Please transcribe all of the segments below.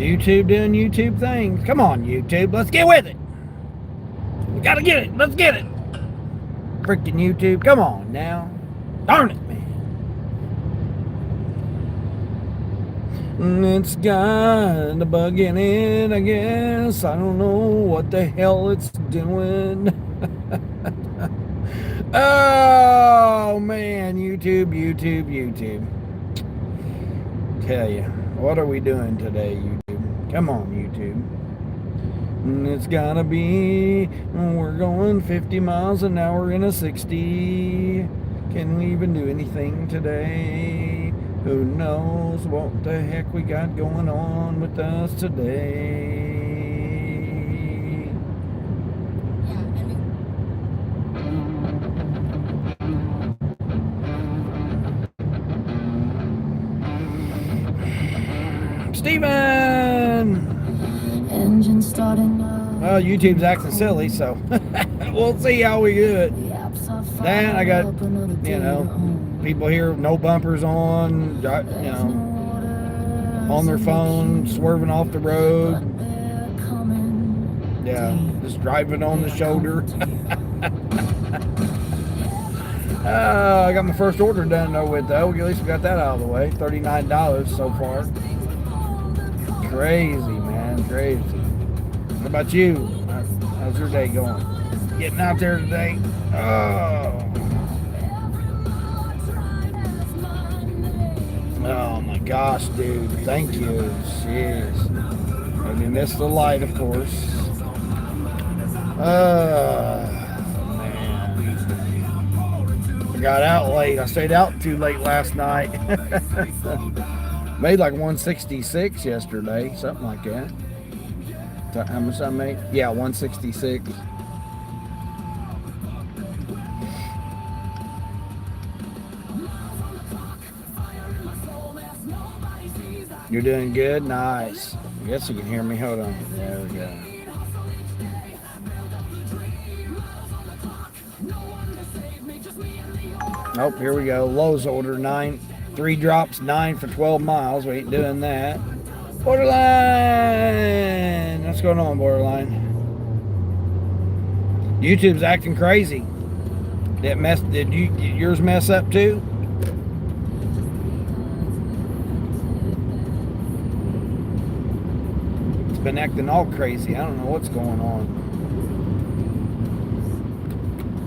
YouTube doing YouTube things. Come on, YouTube. Let's get with it. We gotta get it. Let's get it. Freaking YouTube. Come on now. Darn it, man. It's got a bug in it, I guess. I don't know what the hell it's doing. Oh, man. YouTube. Tell you, what are we doing today, YouTube? Come on, YouTube. It's gotta be, we're going 50 miles an hour in a 60. Can we even do anything today? Who knows what the heck we got going on with us today? Steven! Engine starting up. Well, YouTube's acting silly, so we'll see how we do it. Then I got, people here, no bumpers on, on their phone, swerving off the road. Yeah, just driving on the shoulder. I got my first order done though with though. At least we got that out of the way. $39 so far. Crazy, man, crazy. What about you? How's your day going? Getting out there today? Oh my gosh, dude. Thank you. Jeez. And we missed the light, of course. Man. I got out late. I stayed out too late last night. Made like 166 yesterday, something like that. How much I made? Yeah, 166. You're doing good? Nice. I guess you can hear me. Hold on. There we go. Oh, here we go. Lowe's order 9. 3 drops, 9 for 12 miles. We ain't doing that. Borderline. What's going on, Borderline? YouTube's acting crazy. Did yours mess up too? It's been acting all crazy. I don't know what's going on.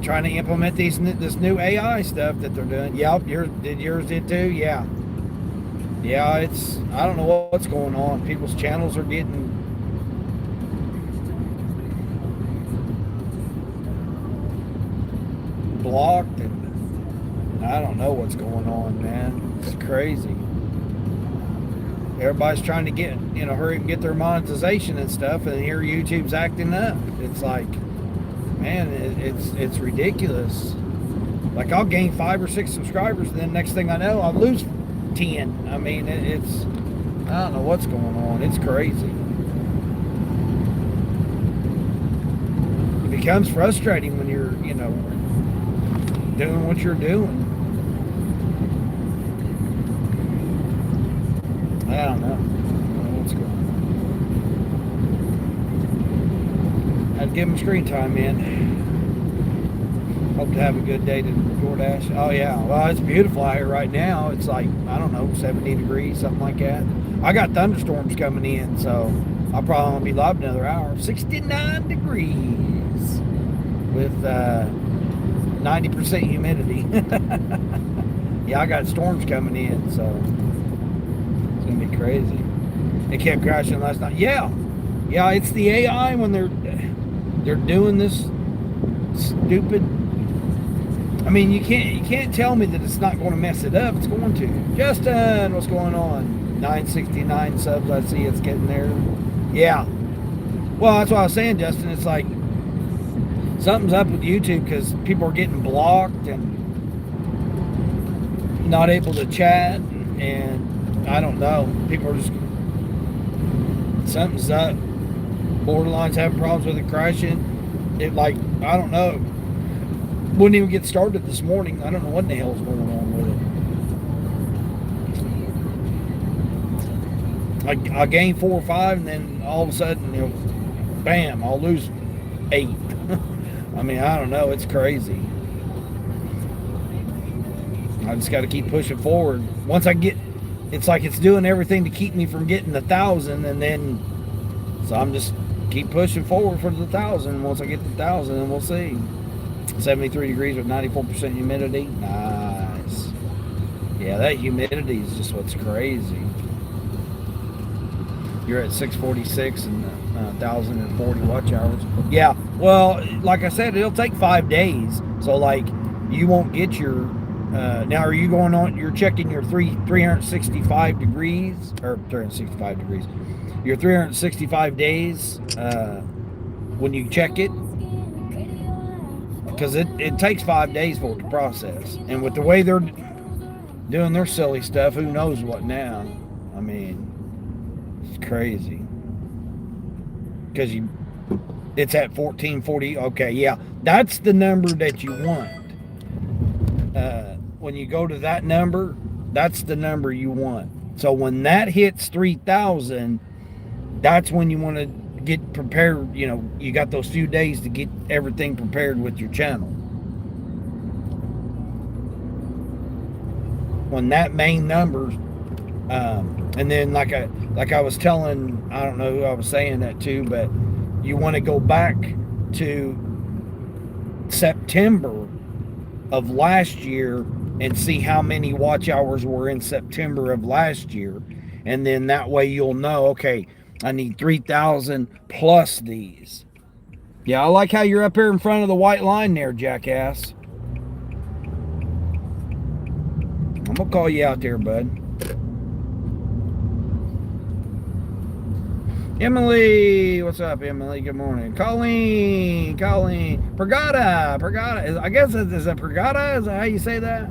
Trying to implement this new AI stuff that they're doing. Yep, yours did too? Yeah. Yeah, I don't know what's going on. People's channels are getting blocked, and I don't know what's going on, man. It's crazy. Everybody's trying to hurry and get their monetization and stuff, and here YouTube's acting up. It's like, man, it's ridiculous. Like, I'll gain 5 or 6 subscribers, and then next thing I know, I'll lose 10. I mean, I don't know what's going on. It's crazy. It becomes frustrating when you're, doing what you're doing. I don't know what's going on. I'd give them screen time, man. Hope to have a good day to DoorDash. Oh yeah, well, it's beautiful out here right now. It's like, I don't know, 70 degrees, something like that. I got thunderstorms coming in, so I'll probably only be live another hour. 69 degrees with 90% humidity. Yeah, I got storms coming in, so it's gonna be crazy. It kept crashing last night. Yeah, it's the AI when they're doing this stupid. I mean, you can't tell me that it's not going to mess it up. It's going to. Justin, what's going on? 969 subs. I see it's getting there. Yeah. Well, that's what I was saying, Justin. It's like something's up with YouTube because people are getting blocked and not able to chat, and I don't know. People are just, something's up. Borderline's having problems with it crashing. I don't know. Wouldn't even get started this morning. I don't know what the hell's going on with I gain 4 or 5, and then all of a sudden, bam, I'll lose 8. I mean, I don't know. It's crazy. I just got to keep pushing forward. Once I get, it's like it's doing everything to keep me from getting the 1,000, and then so I'm just keep pushing forward for the 1,000. Once I get the 1,000, then we'll see. 73 degrees with 94% humidity. Nice. Yeah, that humidity is just what's crazy. You're at 646 and 1,040 watch hours. Yeah, well, like I said, it'll take 5 days. So, like, you won't get your... now, are you going on... You're checking your 365 degrees... Or 365 degrees. Your 365 days when you check it. Because it takes 5 days for it to process. And with the way they're doing their silly stuff, who knows what now? I mean... crazy, because it's at 1440. Okay, yeah, that's the number that you want. When you go to that number, that's the number you want. So when that hits 3,000, that's when you want to get prepared. You got those few days to get everything prepared with your channel. When that main number, and then like I was telling, I don't know who I was saying that to, but you want to go back to September of last year and see how many watch hours were in September of last year. And then that way you'll know, okay, I need 3,000 plus these. Yeah, I like how you're up here in front of the white line there, jackass. I'm gonna call you out there, bud. Emily, what's up, Emily? Good morning. Colleen, Pergata. I guess is it Pergata? Is that how you say that?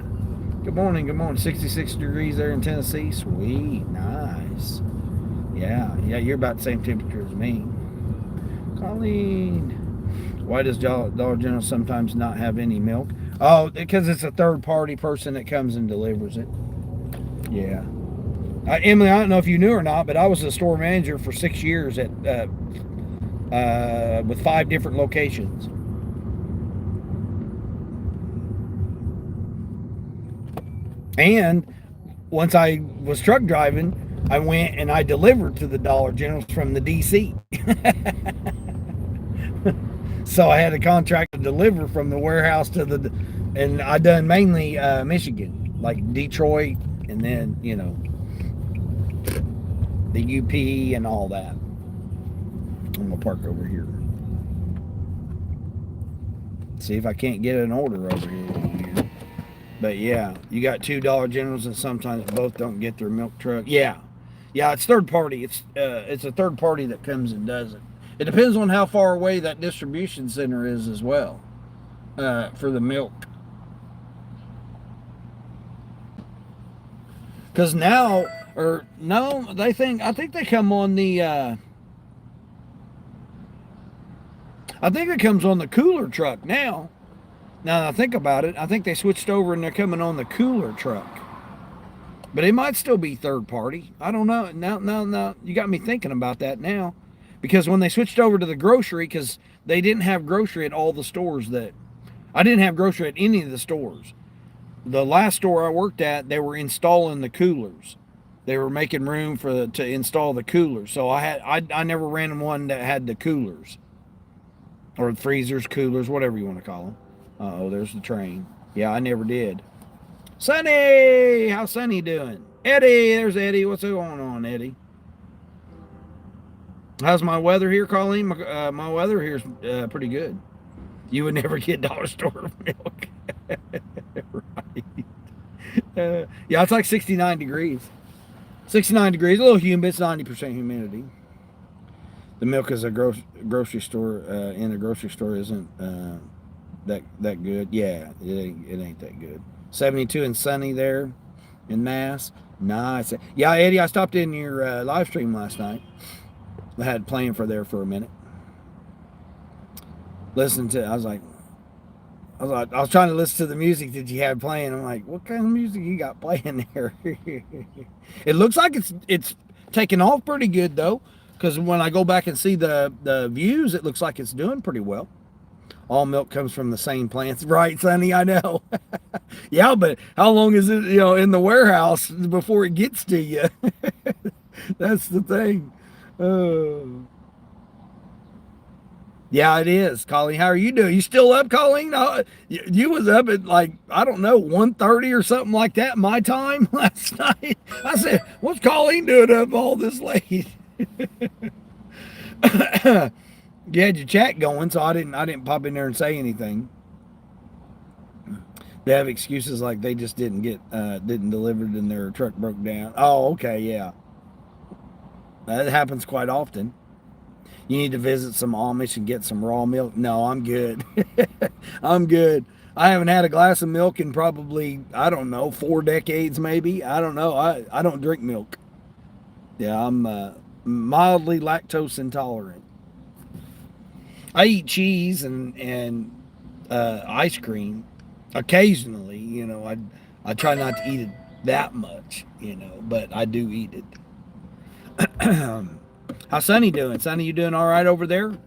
Good morning. 66 degrees there in Tennessee. Sweet, nice. Yeah, you're about the same temperature as me. Colleen, why does Dollar General sometimes not have any milk? Oh, because it's a third-party person that comes and delivers it. Yeah. Emily, I don't know if you knew or not, but I was a store manager for 6 years at with 5 different locations. And once I was truck driving, I went and I delivered to the Dollar Generals from the DC. So I had a contract to deliver from the warehouse to the, and I done mainly Michigan, like Detroit, and then the UP and all that. I'm gonna park over here. See if I can't get an order over here. But yeah, you got 2 Dollar Generals, and sometimes both don't get their milk truck. Yeah, it's third party. It's a third party that comes and does it. It depends on how far away that distribution center is as well for the milk. Because now, I think they come on the, I think it comes on the cooler truck now. Now that I think about it, I think they switched over and they're coming on the cooler truck. But it might still be third party. I don't know. Now, you got me thinking about that now. Because when they switched over to the grocery, because they didn't have grocery at all the stores I didn't have grocery at any of the stores. The last store I worked at, they were installing the coolers. They were making room to install the coolers. So I never ran one that had the coolers. Or freezers, coolers, whatever you want to call them. Uh-oh, there's the train. Yeah, I never did. Sonny! How's Sonny doing? Eddie! There's Eddie. What's going on, Eddie? How's my weather here, Colleen? My weather here's pretty good. You would never get dollar store milk. Right. Yeah, it's like 69 degrees. 69 degrees, a little humid. It's 90% humidity. The milk is a grocery store in the grocery store isn't that good. Yeah, it ain't that good. 72 and sunny there in Mass. Nice. Yeah, Eddie, I stopped in your live stream last night. I had playing for a minute. Listening to, I was trying to listen to the music that you had playing. I'm like, what kind of music you got playing there? It looks like it's taking off pretty good though, because when I go back and see the views, it looks like it's doing pretty well. All milk comes from the same plants, right, Sonny? I know. Yeah, but how long is it, in the warehouse before it gets to you? That's the thing. Yeah, it is. Colleen, how are you doing? You still up, Colleen? You was up at like, I don't know, 1:30 or something like that my time last night. I said, what's Colleen doing up all this late? You had your chat going, so I didn't pop in there and say anything. They have excuses like they just didn't delivered and their truck broke down. Oh, okay, yeah. That happens quite often. You need to visit some Amish and get some raw milk. No, I'm good. I'm good. I haven't had a glass of milk in probably, I don't know, 4 decades maybe. I don't know. I don't drink milk. Yeah, I'm mildly lactose intolerant. I eat cheese and ice cream occasionally. I try not to eat it that much, but I do eat it. How's Sonny doing? Sonny, you doing all right over there? Did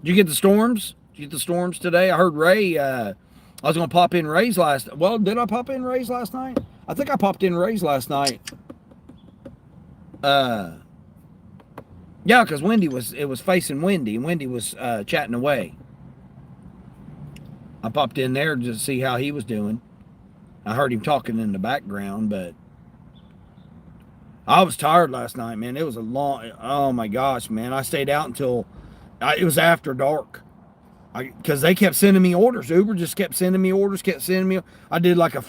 you get the storms? Did you get the storms today? I heard Ray. I was going to pop in Ray's last. Well, did I pop in Ray's last night? I think I popped in Ray's last night. Yeah, because it was facing Wendy, and Wendy was chatting away. I popped in there just to see how he was doing. I heard him talking in the background, but I was tired last night, man. It was oh my gosh, man. I stayed out until it was after dark. Because they kept sending me orders. Uber just kept sending me orders, I did like a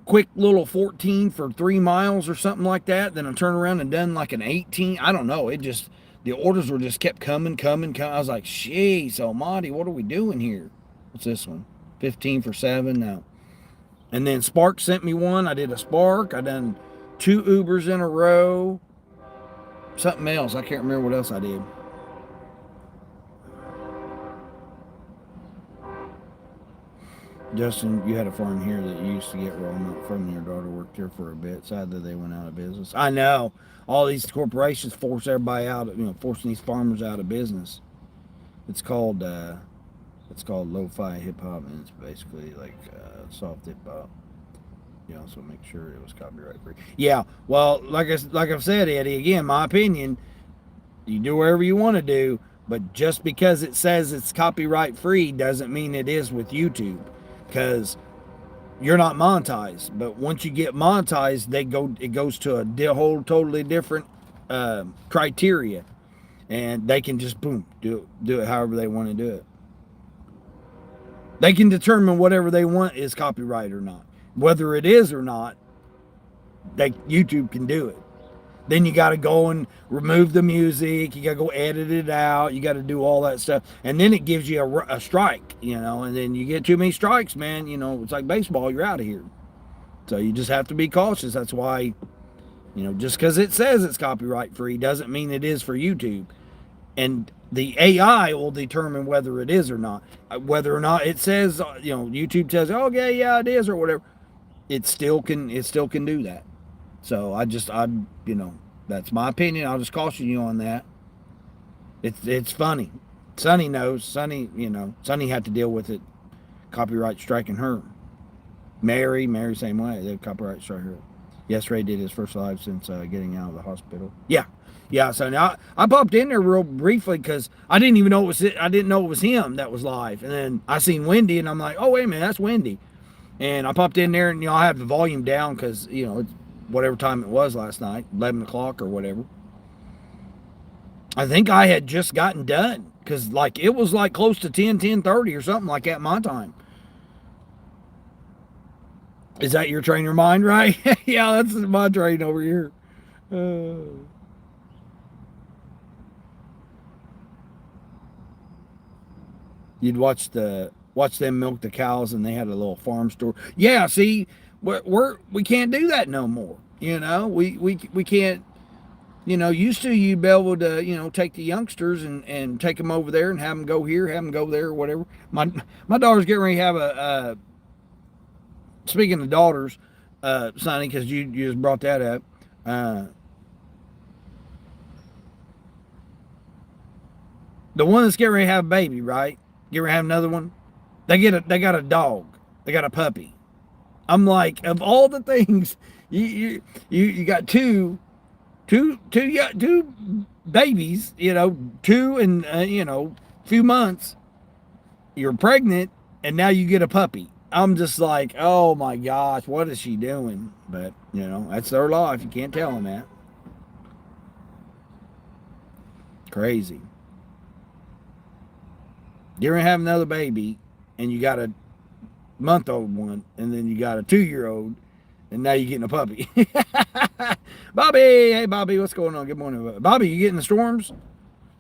quick little 14 for 3 miles or something like that. Then I turned around and done like an 18. I don't know. The orders were just kept coming. I was like, jeez, almighty, what are we doing here? What's this one? 15 for 7 now. And then Spark sent me one. I did a Spark. I done 2 Ubers in a row. Something else. I can't remember what else I did. Justin, you had a farm here that you used to get raw milk from. Your daughter worked here for a bit. Sadly, they went out of business. I know. All these corporations force everybody out, forcing these farmers out of business. It's called lo-fi hip-hop, and it's basically like soft hip-hop. So make sure it was copyright free. Yeah, well, like I've said, Eddie, again, my opinion, you do whatever you want to do, but just because it says it's copyright free doesn't mean it is with YouTube, because you're not monetized. But once you get monetized, it goes to a whole totally different criteria, and they can just do it however they want to do it. They can determine whatever they want is copyright or not. Whether it is or not, YouTube can do it. Then you got to go and remove the music. You got to go edit it out. You got to do all that stuff. And then it gives you a strike, and then you get too many strikes, man. It's like baseball. You're out of here. So you just have to be cautious. That's why, just because it says it's copyright free doesn't mean it is for YouTube. And the AI will determine whether it is or not. Whether or not it says, YouTube says, oh, yeah, it is or whatever. It still can do that. So that's my opinion. I'll just caution you on that. It's funny. Sonny knows. Sonny had to deal with it. Copyright striking her. Mary, same way. They copyright strike her. Yes, Ray did his first live since getting out of the hospital. Yeah. So now I popped in there real briefly because I didn't even know I didn't know it was him that was live. And then I seen Wendy, and I'm like, oh wait a minute, that's Wendy. And I popped in there, and I have the volume down because it's whatever time it was last night, 11 o'clock or whatever. I think I had just gotten done because it was close to 10:30 or something like that my time. Is that your trainer mind, right? Yeah, that's my train over here. You'd watch them milk the cows, and they had a little farm store. Yeah, see, we can't do that no more. We can't. Used to you'd be able to take the youngsters and take them over there and have them go here, have them go there, or whatever. My daughter's getting ready to have a. Speaking of daughters, Sonny, because you just brought that up. The one that's getting ready to have a baby, right? Get ready to have another one. They got a dog. They got a puppy. I'm like, of all the things, you got two babies, two in few months. You're pregnant, and now you get a puppy. I'm just like, oh my gosh, what is she doing? But that's their life. You can't tell them that. Crazy. You're gonna have another baby, and you got a month-old one, and then you got a 2-year-old, and now you're getting a puppy. Bobby, hey Bobby, what's going on? Good morning, Bobby. You getting the storms?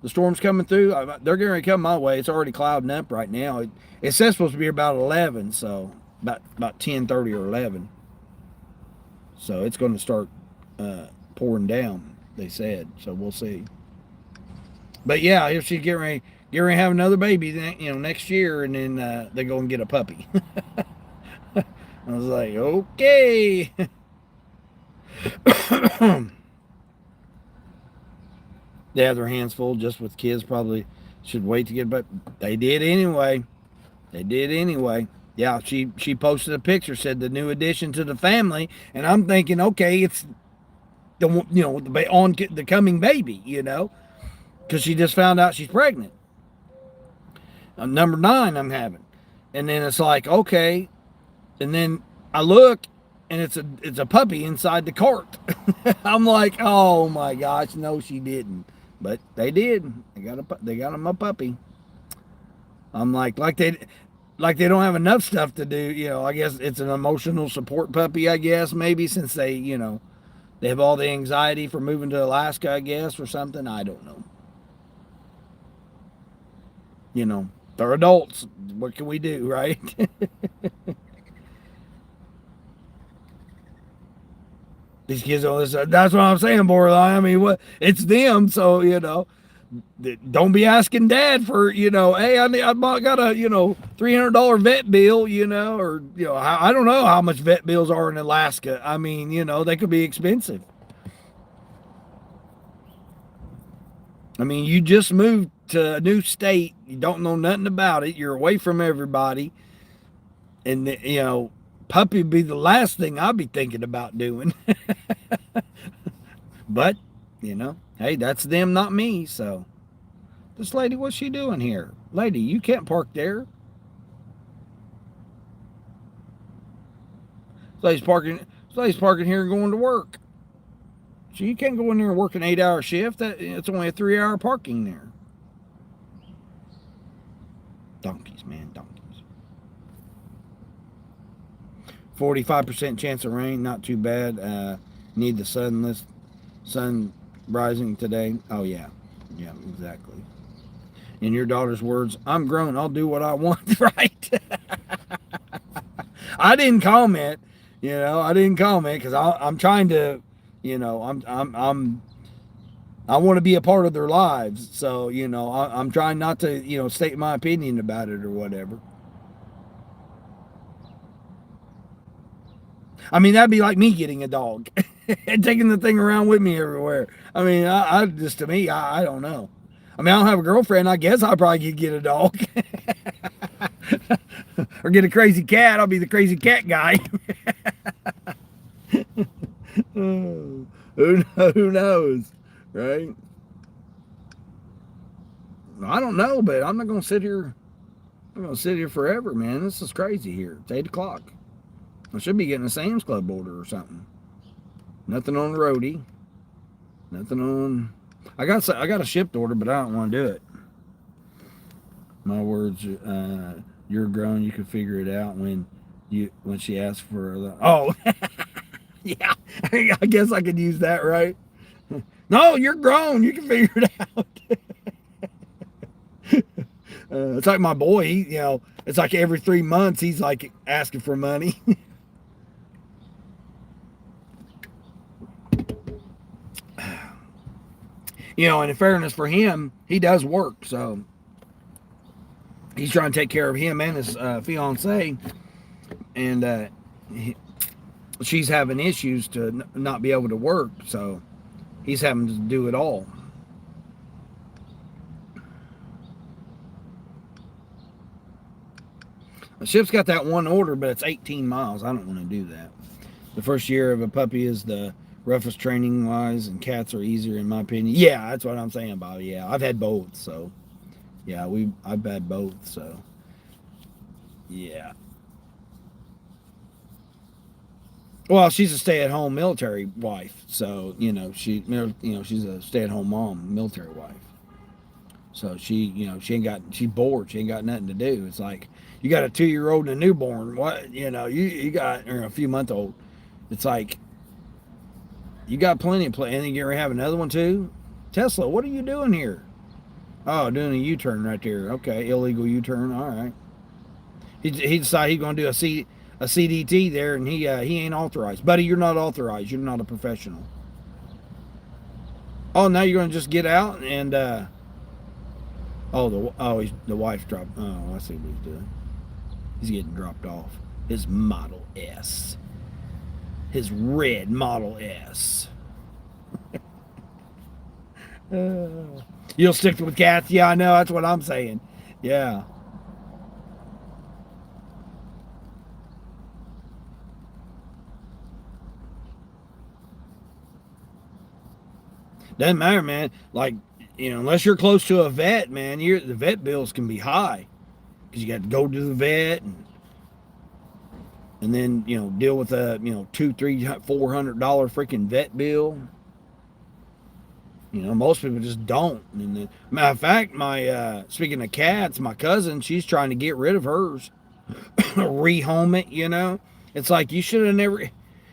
The storm's coming through. They're going to come my way. It's already clouding up right now. It says supposed to be about 11, so about 10:30 or 11. So it's going to start pouring down. They said, so we'll see. But yeah, if she get ready to have another baby, next year, and then they go and get a puppy. I was like, okay. They have their hands full just with kids. Probably should wait to get, but they did anyway. Yeah, she posted a picture, said the new addition to the family, and I'm thinking, okay, it's the on the coming baby, because she just found out she's pregnant. Number 9 I'm having, and then it's like, okay, and then I look, and it's a puppy inside the cart. I'm like, oh my gosh, no, she didn't. But they did. They got him a puppy. I'm like they don't have enough stuff to do. I guess it's an emotional support puppy. I guess maybe since they they have all the anxiety for moving to Alaska. I guess or something. I don't know. They're adults. What can we do, right? These kids don't listen. That's what I'm saying, Borderline. I mean, it's them, so don't be asking Dad for hey, I got a $300 vet bill, or I don't know how much vet bills are in Alaska. I mean, they could be expensive. I mean, you just moved to a new state, you don't know nothing about it, you're away from everybody, and puppy would be the last thing I'd be thinking about doing. But, hey, that's them, not me. So, this lady, what's she doing here? Lady, you can't park there. This lady's parking here and going to work. So you can't go in there and work an 8-hour shift. It's only a 3-hour parking there. Donkeys, man, donkeys. 45% chance of rain, not too bad. Need the sun rising today. Oh yeah, exactly. In your daughter's words, I'm grown, I'll do what I want. Right? I didn't comment. I didn't comment because I'm trying to. I want to be a part of their lives. So I'm trying not to state my opinion about it or whatever. I mean, that'd be like me getting a dog and taking the thing around with me everywhere. I mean, I just, to me, I don't know. I mean, I don't have a girlfriend. I guess I probably could get a dog or get a crazy cat. I'll be the crazy cat guy. Who knows, right? I don't know, but I'm not going to sit here. I'm going to sit here forever, man. This is crazy here. It's 8 o'clock. I should be getting a Sam's Club order or something. Nothing on the roadie. Nothing on. I got a shipped order, but I don't want to do it. My words. You're grown. You can figure it out when she asks for. Oh, yeah. I guess I could use that, right? No, you're grown. You can figure it out. It's like my boy. It's like every 3 months he's like asking for money. And in fairness for him, he does work, so he's trying to take care of him and his fiance, and she's having issues to not be able to work, so he's having to do it all. The ship's got that one order, but it's 18 miles. I don't want to do that. The first year of a puppy is the roughest training wise, and cats are easier in my opinion. Yeah, that's what I'm saying, Bobby. Yeah, I've had both, so yeah, I've had both, so yeah. Well, she's a stay-at-home military wife, so she's a stay-at-home mom, military wife. So she's bored. She ain't got nothing to do. It's like you got a 2-year-old and a newborn. What you got or a few month old. It's like you got plenty of play. And then you're gonna have another one too. Tesla, what are you doing here? Oh, doing a U-turn right there. Okay, illegal U-turn. All right. He decided he's gonna do a CDT there, and he ain't authorized. Buddy, you're not authorized. You're not a professional. Oh, now you're gonna just get out and the wife dropped. Oh, I see what he's doing. He's getting dropped off. His Model S. His red Model S. You'll stick with cats? Yeah, I know. That's what I'm saying. Yeah. Doesn't matter, man. Like, unless you're close to a vet, man, the vet bills can be high because you got to go to the vet and then deal with a $200, $300, $400 freaking vet bill. Most people just don't. And matter of fact, my speaking of cats, my cousin, she's trying to get rid of hers, rehome it. It's like you should have never.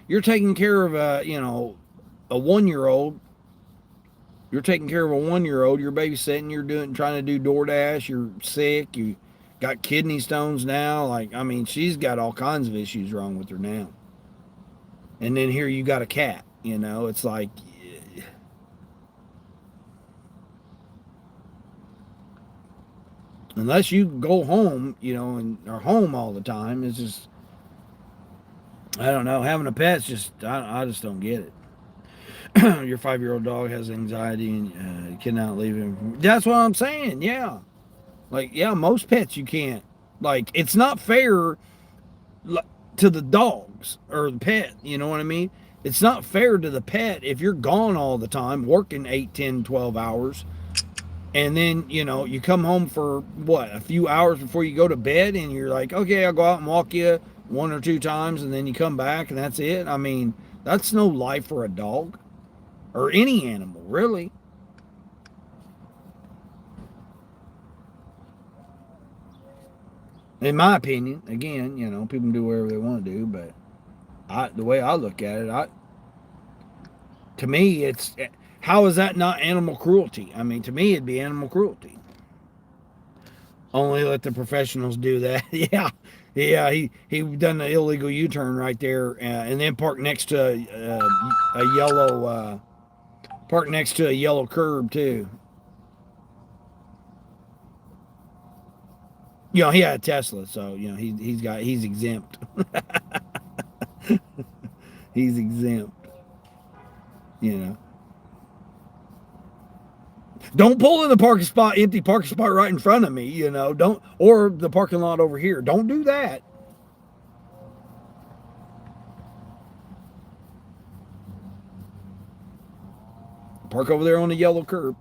You're taking care of a 1-year-old. You're taking care of a 1-year-old. You're babysitting. You're trying to do DoorDash. You're sick. You got kidney stones now. Like, I mean, she's got all kinds of issues wrong with her now. And then here you got a cat. It's like. Unless you go home, and are home all the time, it's just, I don't know. Having a pet's just, I just don't get it. Your 5-year-old dog has anxiety and you cannot leave him. That's what I'm saying. Yeah. Like, yeah, most pets you can't. Like, it's not fair to the dogs or the pet. You know what I mean? It's not fair to the pet if you're gone all the time, working 8, 10, 12 hours. And then, you come home for a few hours before you go to bed, and you're like, okay, I'll go out and walk you 1 or 2 times, and then you come back, and that's it. I mean, that's no life for a dog or any animal, really. In my opinion, again, people can do whatever they want to do, but the way I look at it, to me, it's. How is that not animal cruelty? I mean, to me, it'd be animal cruelty. Only let the professionals do that. Yeah. He done the illegal U-turn right there, and then parked next to a yellow curb too. He had a Tesla, so he's exempt. He's exempt. Don't pull in the empty parking spot right in front of me, don't, or the parking lot over here. Don't do that. Park over there on the yellow curb.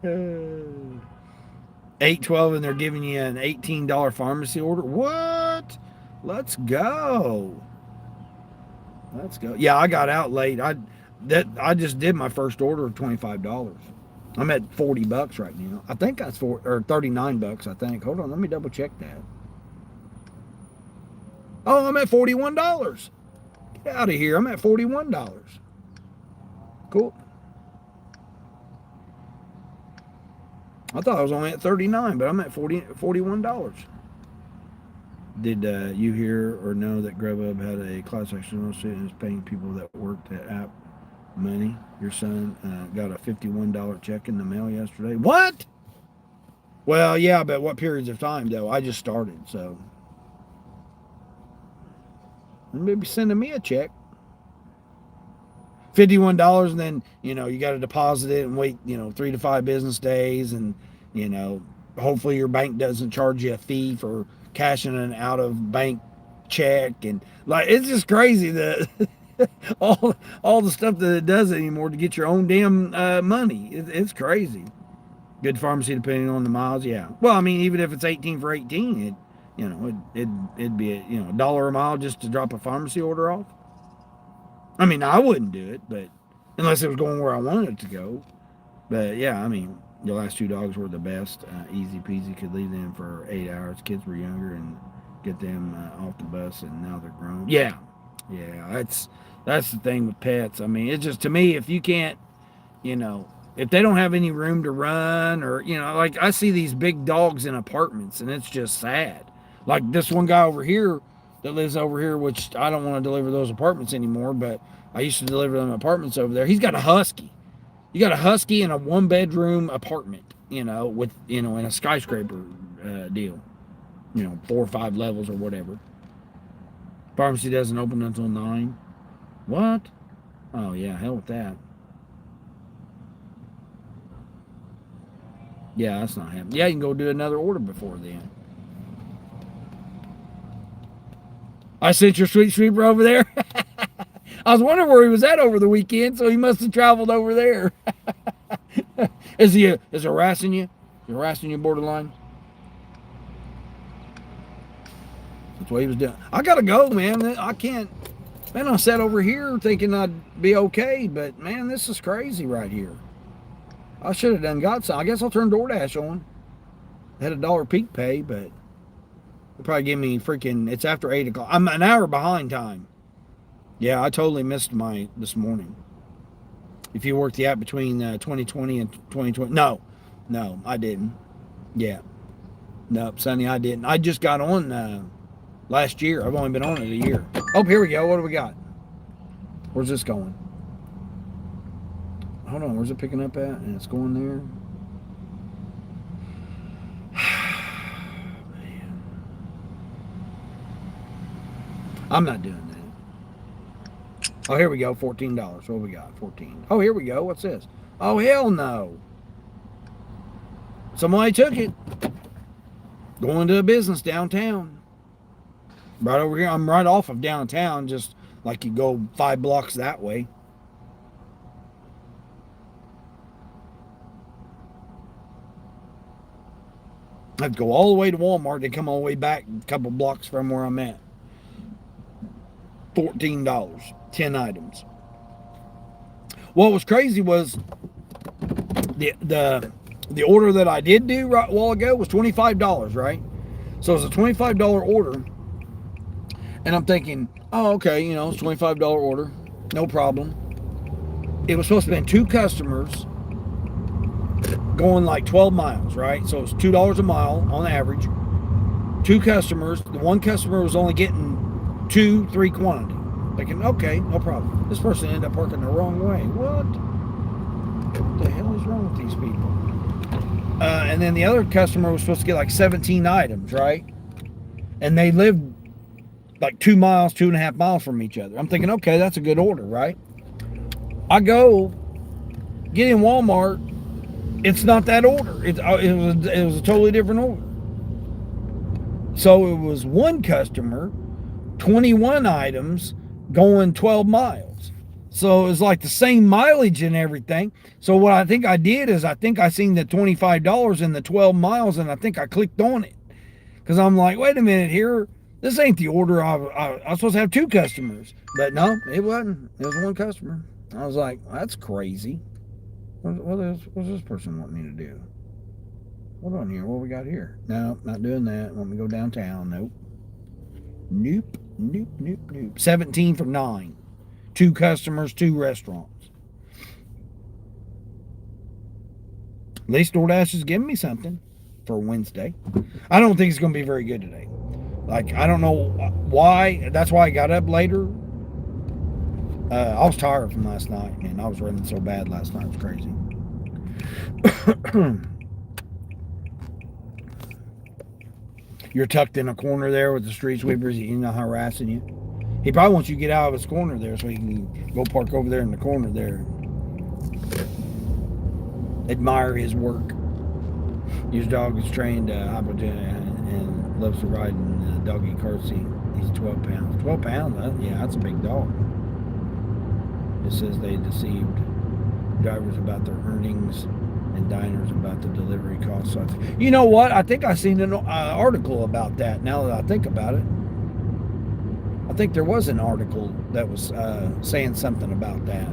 812 and they're giving you an $18 pharmacy order. What? Let's go. Yeah, I got out late. I just did my first order of $25. I'm at $40 right now. I think that's or $39. I think. Hold on, let me double check that. Oh, I'm at $41. Get out of here! I'm at $41. Cool. I thought I was only at $39, but I'm at $41. Did you hear or know that Grubhub had a class action lawsuit and is paying people that worked at app money? Your son got a $51 check in the mail yesterday. What? Well, yeah, but what periods of time though? I just started, so maybe sending me a check. $51, and then you got to deposit it and wait 3 to 5 business days, and hopefully your bank doesn't charge you a fee for cashing an out of bank check, and like it's just crazy that all the stuff that it does anymore to get your own damn money. It's crazy. Good pharmacy depending on the miles, yeah. Well, I mean, even if it's 18 for 18, it'd be $1 a mile just to drop a pharmacy order off. I mean, I wouldn't do it, but unless it was going where I wanted it to go. But yeah, I mean, the last two dogs were the best. Easy peasy. Could leave them for 8 hours. Kids were younger and get them off the bus, and now they're grown. Yeah. That's the thing with pets. I mean, it's just, to me, if you can't, if they don't have any room to run, or, like I see these big dogs in apartments, and it's just sad. Like this one guy over here that lives over here, which I don't want to deliver those apartments anymore, but I used to deliver them apartments over there. He's got a husky. You got a husky in a 1-bedroom apartment, with, in a skyscraper deal, 4 or 5 levels or whatever. Pharmacy doesn't open until 9. What? Oh, yeah, hell with that. Yeah, that's not happening. Yeah, you can go do another order before then. I sent your sweet sweeper over there. I was wondering where he was at over the weekend, so he must have traveled over there. Is he harassing you? Is he harassing you borderline? That's what he was doing. I gotta go, man. I can't. Man, I sat over here thinking I'd be okay, but man, this is crazy right here. I should have done got some. I guess I'll turn DoorDash on. I had $1 peak pay, but they'll probably give me freaking. It's after 8 o'clock. I'm an hour behind time. Yeah, I totally missed this morning. If you worked the app between 2020 and 2020. No, I didn't. Yeah. Nope, Sonny, I didn't. I just got on last year. I've only been on it a year. Oh, here we go. What do we got? Where's this going? Hold on. Where's it picking up at? And it's going there. Man. I'm not doing that. Oh, here we go. $14. What we got? 14. Oh, here we go. What's this? Oh, hell no. Somebody took it. Going to a business downtown. Right over here. I'm right off of downtown, just like you go 5 blocks that way. I have to go all the way to Walmart and come all the way back a couple blocks from where I'm at. $14. 10 items. What was crazy was the order that I did do right a while ago was $25, right? So it was a $25 order. And I'm thinking, oh, okay, it's a $25 order. No problem. It was supposed to be 2 customers going like 12 miles, right? So it was $2 a mile on average. 2 customers. The one customer was only getting 2-3 quantity. Thinking, okay, no problem. This person ended up parking the wrong way. What the hell is wrong with these people? And then the other customer was supposed to get like 17 items, right? And they lived like 2.5 miles from each other. I'm thinking, okay, that's a good order, right? I go get in Walmart. It's not that order. It was a totally different order. So it was one customer, 21 items, going 12 miles. So it was like the same mileage and everything. So what I think I did is I think I seen the $25 in the 12 miles, and I think I clicked on it. Because I'm like, wait a minute here. This ain't the order. I was supposed to have 2 customers. But no, it wasn't. It was 1 customer. I was like, that's crazy. What's this person want me to do? Hold on here. What we got here? No, not doing that. Want me to go downtown? Nope. Nope. 17 for 9. 2 customers, 2 restaurants. At least DoorDash is giving me something for Wednesday. I don't think it's going to be very good today. Like, I don't know why. That's why I got up later. I was tired from last night, man. I was running so bad last night. It was crazy. You're tucked in a corner there with the street sweepers, harassing you. He probably wants you to get out of his corner there so he can go park over there in the corner there. Admire his work. His dog is trained hypogenic and loves to ride in the doggy car seat. He's 12 pounds. 12 pounds? Yeah, that's a big dog. It says they deceived drivers about their earnings and diners about the delivery costs. So you know what? I think I seen an article about that. Now that I think about it, I think there was an article that was saying something about that.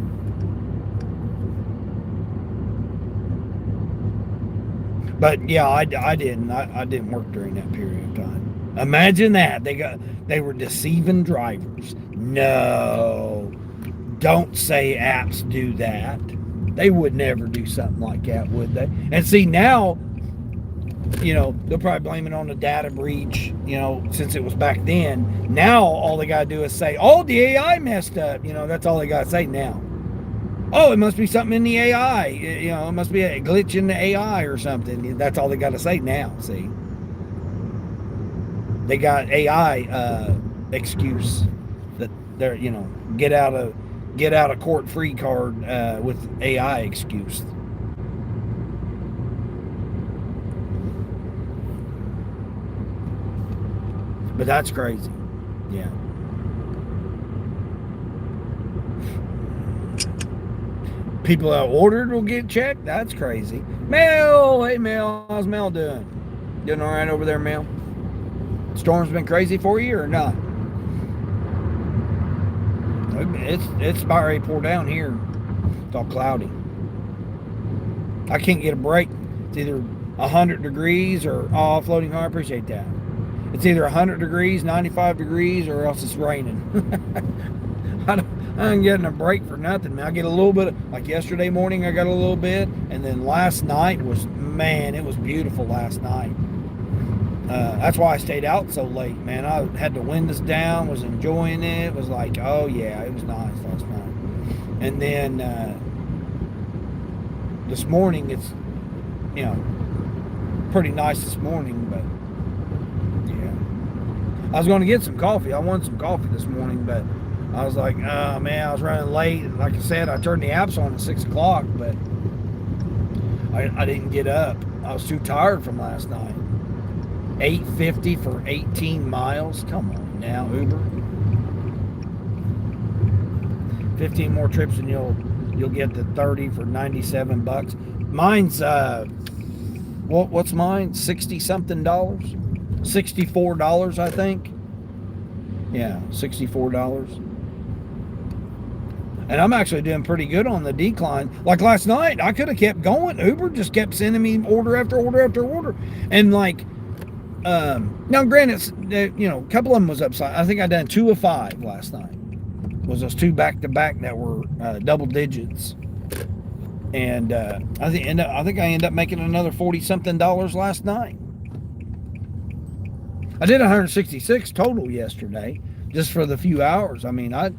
But yeah, I didn't. I didn't work during that period of time. Imagine that they were deceiving drivers. No, don't say apps do that. They would never do something like that, would they? And see now, they'll probably blame it on the data breach. Since it was back then. Now all they gotta do is say, "Oh, the AI messed up." That's all they gotta say now. Oh, it must be something in the AI. It must be a glitch in the AI or something. That's all they got to say now. See, they got AI excuse that they're get out of court free card with AI excuse. But that's crazy. Yeah. People that ordered will get checked. That's crazy. Mel, hey Mel, how's Mel doing? Doing all right over there, Mel? Storm's been crazy for you or not? It's about ready to pour down here. It's all cloudy. I can't get a break. It's either 100 degrees or floating hard. I appreciate that. It's either 100 degrees, 95 degrees, or else it's raining. I ain't getting a break for nothing, man. I get a little bit, like yesterday morning, I got a little bit, and then last night was, man, it was beautiful last night. That's why I stayed out so late, man. I had the windows down, was enjoying it. It was like, oh yeah, it was nice last night. And then this morning, it's, pretty nice this morning, but yeah. I was going to get some coffee. I wanted some coffee this morning, but I was like, oh man, I was running late. Like I said, I turned the apps on at 6 o'clock, but I didn't get up. I was too tired from last night. $8.50 for 18 miles. Come on now, Uber. 15 more trips and you'll get the 30 for $97. Mine's what's mine? 60 something dollars? $64, I think. Yeah, $64. And I'm actually doing pretty good on the decline. Like last night, I could have kept going. Uber just kept sending me order after order after order. And like, now granted, a couple of them was upside. I think I done 2 of 5 last night. Was those 2 back to back that were double digits. And I think I ended up making another $40 something last night. I did 166 total yesterday, just for the few hours. I mean, I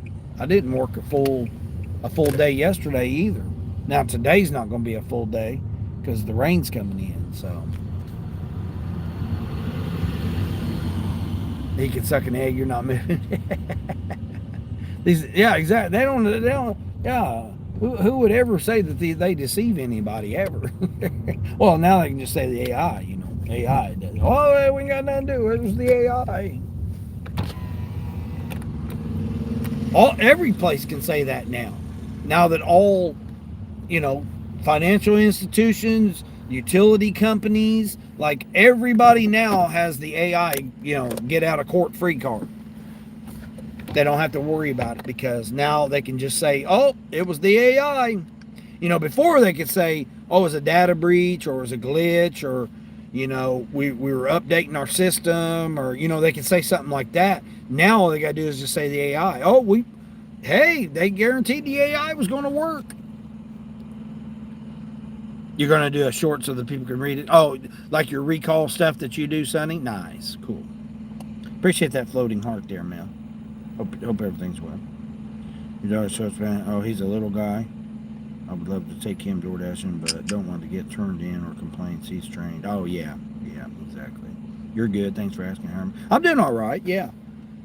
didn't work a full day yesterday either. Now today's not going to be a full day because the rain's coming in. So he can suck an egg. You're not moving. Yeah, exactly. They don't. Yeah. Who would ever say that they deceive anybody ever? Well, now they can just say the AI. AI does. Oh, we ain't got nothing to do. It was the AI. Every place can say that now. Now that all, financial institutions, utility companies, like everybody now has the AI, get out of court free card. They don't have to worry about it because now they can just say, oh, it was the AI. Before they could say, oh, it was a data breach or it was a glitch or, we were updating our system or, they can say something like that. Now all they got to do is just say the AI. Oh, they guaranteed the AI was going to work. You're going to do a short so that people can read it. Oh, like your recall stuff that you do, Sonny? Nice. Cool. Appreciate that floating heart there, Mel. Hope everything's well. Your daughter's suspect. Oh, he's a little guy. I would love to take him door dashing, but I don't want to get turned in or complaints. He's trained. Oh, yeah. Yeah, exactly. You're good. Thanks for asking, Herman. I'm doing all right. Yeah.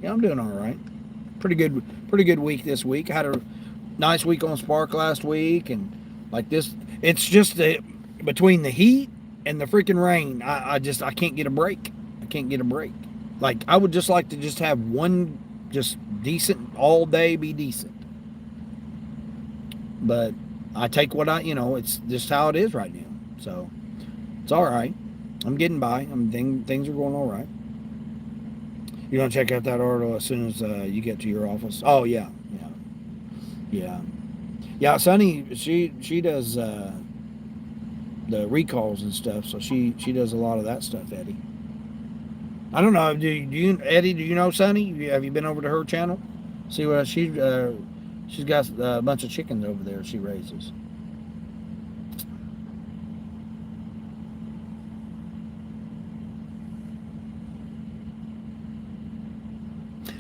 Yeah, I'm doing all right. Pretty good week this week. I had a nice week on Spark last week, and like this, it's just between the heat and the freaking rain. I can't get a break. I can't get a break. Like, I would just like to just have one just decent all day, be decent. But I take what it's just how it is right now. So it's all right. I'm getting by. Things are going all right. You're gonna check out that article as soon as you get to your office. Oh yeah. Sunny, she does the recalls and stuff, so she does a lot of that stuff, Eddie. I don't know. Do you, Eddie? Do you know Sunny? Have you been over to her channel? See what she's got a bunch of chickens over there she raises.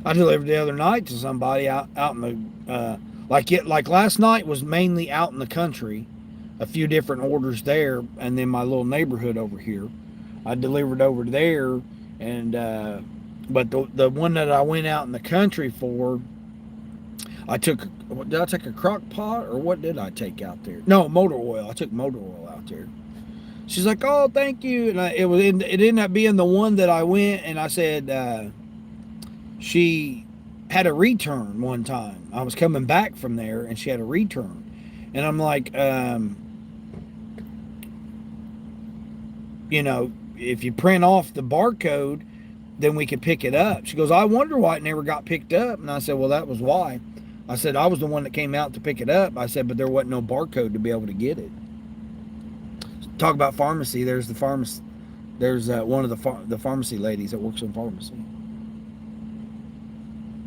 I delivered the other night to somebody out in the like last night was mainly out in the country, a few different orders there, and then my little neighborhood over here. I delivered over there, and but the one that I went out in the country for, did I take a crock pot or what did I take out there? No, motor oil. I took motor oil out there. She's like, "Oh, thank you," and it ended up being the one that I went and I said. She had a return one time. I was coming back from there and she had a return. And I'm like, if you print off the barcode, then we could pick it up. She goes, I wonder why it never got picked up. And I said, well, that was why. I said, I was the one that came out to pick it up. I said, but there wasn't no barcode to be able to get it. Talk about pharmacy. There's the pharmacy. There's one of the pharmacy ladies that works in pharmacy.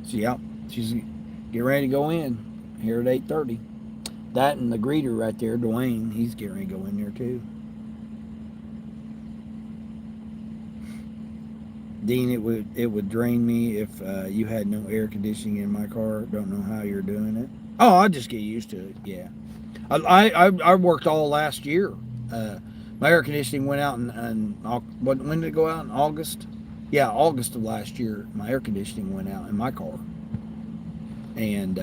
So yeah, she's getting ready to go in here at 8:30. That and the greeter right there, Dwayne, he's getting ready to go in there too. Dean, it would drain me if you had no air conditioning in my car. Don't know how you're doing it. Oh, I just get used to it. Yeah, I worked all last year. My air conditioning went out when did it go out? In August? Yeah, August of last year, my air conditioning went out in my car. And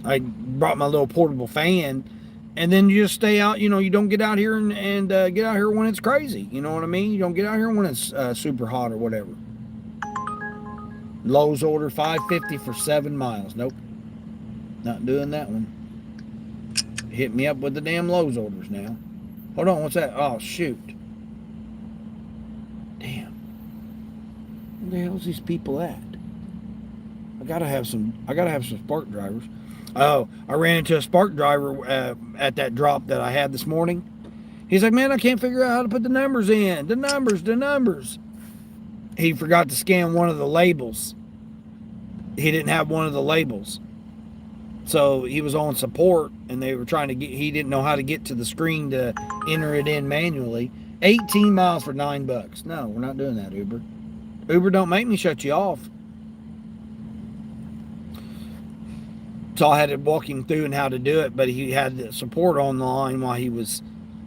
I brought my little portable fan, and then you just stay out, you don't get out here and get out here when it's crazy. You know what I mean? You don't get out here when it's super hot or whatever. Lowe's order $5.50 for 7 miles. Nope. Not doing that one. Hit me up with the damn Lowe's orders now. Hold on, what's that? Oh, shoot. Damn. Where the hell's these people at? I gotta have some spark drivers. Oh, I ran into a spark driver at that drop that I had this morning. He's like, man, I can't figure out how to put the numbers in. The numbers. He forgot to scan one of the labels. He didn't have one of the labels. So he was on support and they were trying to he didn't know how to get to the screen to enter it in manually. 18 miles for $9. No, we're not doing that, Uber. Uber, don't make me shut you off. So I had to walk him through and how to do it, but he had the support on the line while he was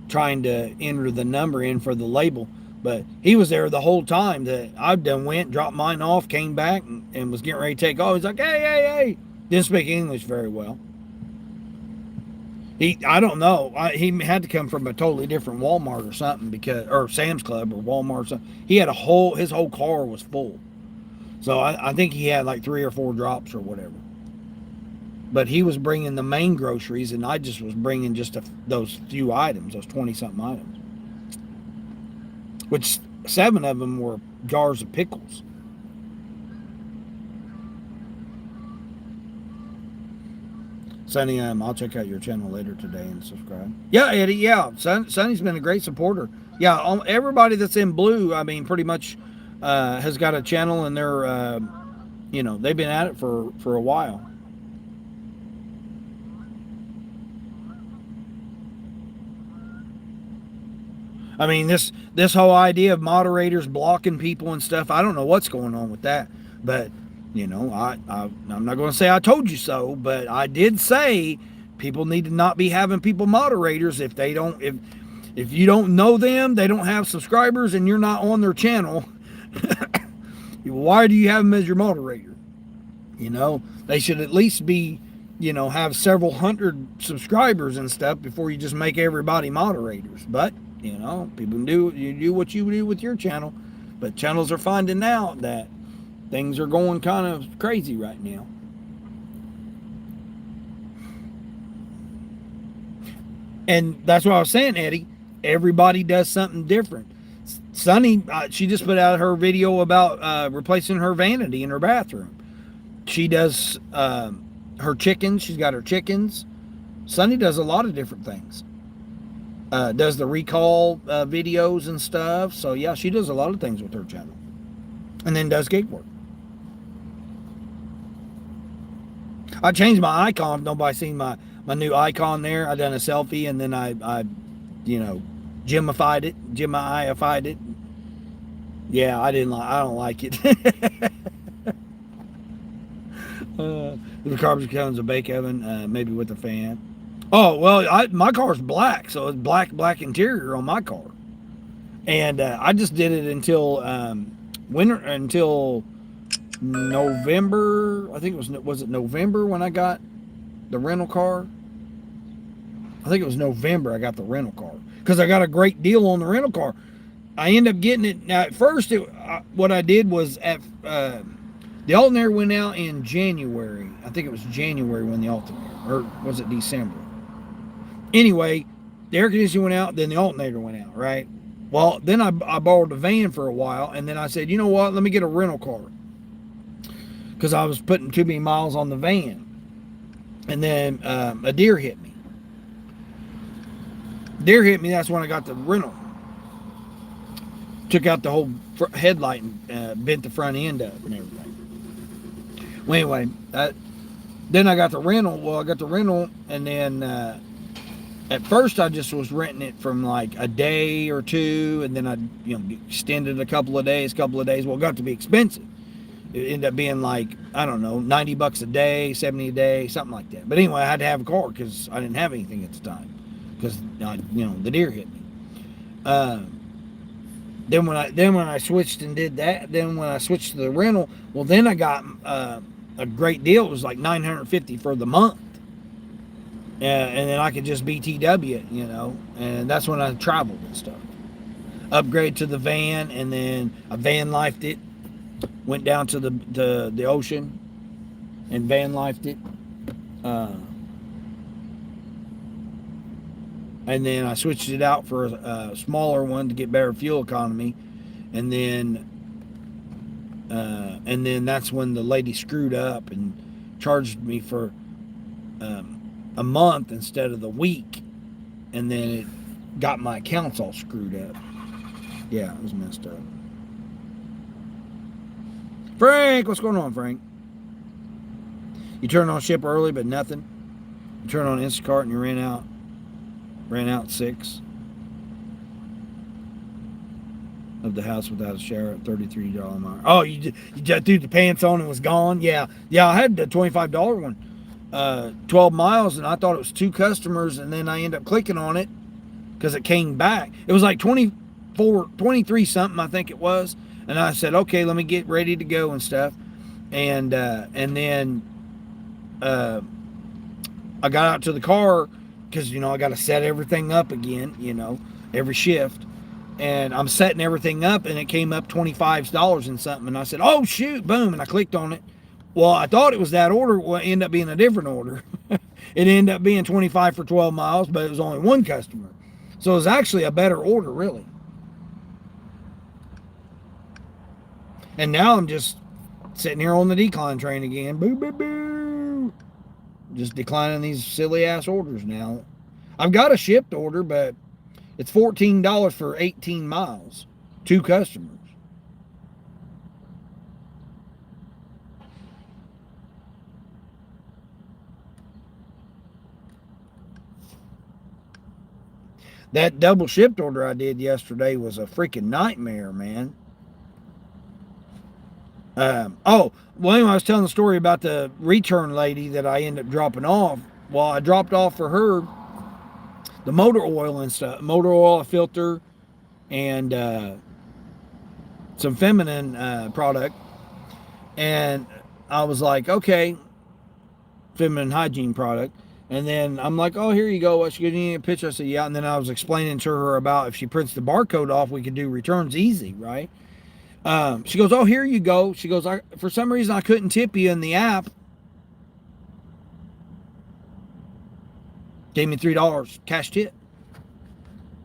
trying to enter the number in for the label. But he was there the whole time that I done went, dropped mine off, came back, and was getting ready to take off. He's like, hey. Didn't speak English very well. I don't know. He had to come from a totally different Walmart or something or Sam's Club or Walmart or something. He had his whole car was full. So I think he had like 3 or 4 drops or whatever. But he was bringing the main groceries and I just was bringing just those few items, those 20-something items. Which 7 of them were jars of pickles. Sonny, I'll check out your channel later today and subscribe. Yeah, Eddie, yeah. Sonny's been a great supporter. Yeah, everybody that's in blue, I mean, pretty much has got a channel and they're, they've been at it for a while. I mean, this whole idea of moderators blocking people and stuff, I don't know what's going on with that, but I'm not going to say I told you so, but I did say people need to not be having people moderators if you don't know them, they don't have subscribers, and you're not on their channel. Why do you have them as your moderator? They should at least be have several hundred subscribers and stuff before you just make everybody moderators. But, people do what you do with your channel. But channels are finding out that things are going kind of crazy right now. And that's what I was saying, Eddie. Everybody does something different. Sunny, she just put out her video about replacing her vanity in her bathroom. She does her chickens. She's got her chickens. Sunny does a lot of different things. Does the recall videos and stuff. So, yeah, she does a lot of things with her channel. And then does gig work. I changed my icon. If nobody's seen my new icon there. I done a selfie and then I Gimified it. Yeah, I don't like it. The carpet comes a bake oven, maybe with a fan. Oh, well, my car's black, so it's black interior on my car. And I just did it until until November. I think was it November when I got the rental car? I think it was November I got the rental car because I got a great deal on the rental car. I ended up getting it. Now, at first, what I did was the alternator went out in January. I think it was January when the alternator, or was it December? Anyway, the air conditioning went out, then the alternator went out, right? Well, then I borrowed a van for a while, and then I said, you know what, let me get a rental car because I was putting too many miles on the van. And then a deer hit me. That's when I got the rental. Took out the whole headlight and bent the front end up and everything. Well, anyway, then I got the rental. Well, I got the rental, and then at first I just was renting it from like a day or two, and then I extended a couple of days. Well, it got to be expensive. It ended up being like, I don't know, $90 a day, $70 a day, something like that. But anyway, I had to have a car because I didn't have anything at the time because the deer hit me. Then when I switched and did that, then when I switched to the rental, well, then I got a great deal. It was like $950 for the month, and then I could just BTW it, and that's when I traveled and stuff. Upgrade to the van, and then I van lifed it. Went down to the ocean and van lifed it. And then I switched it out for a smaller one to get better fuel economy. And then that's when the lady screwed up and charged me for a month instead of the week. And then it got my accounts all screwed up. Yeah, it was messed up. Frank, what's going on, Frank? You turn on ship early, but nothing. You turn on Instacart and you ran out 6 of the house without a shower at $33 a mile. Oh, you just threw the pants on and was gone? Yeah, I had the $25 one, 12 miles, and I thought it was 2 customers, and then I ended up clicking on it because it came back. It was like 23 something, I think it was. And I said, okay, let me get ready to go and stuff. And then I got out to the car because, I got to set everything up again, every shift. And I'm setting everything up, and it came up $25 and something. And I said, oh, shoot, boom. And I clicked on it. Well, I thought it was that order. Well, it ended up being a different order. It ended up being 25 for 12 miles, but it was only one customer. So it was actually a better order, really. And now I'm just sitting here on the decline train again. Boo, boo, boo. Just declining these silly ass orders now. I've got a shipped order, but it's $14 for 18 miles. 2 customers. That double shipped order I did yesterday was a freaking nightmare, man. Anyway, I was telling the story about the return lady that I ended up dropping off. Well, I dropped off for her the motor oil and stuff, motor oil, a filter, and some feminine product. And I was like, okay, feminine hygiene product. And then I'm like, oh, here you go. What, you need a picture? I said, yeah. And then I was explaining to her about if she prints the barcode off, we could do returns easy, right? She goes, oh, here you go. She goes, for some reason, I couldn't tip you in the app. Gave me $3 cash tip.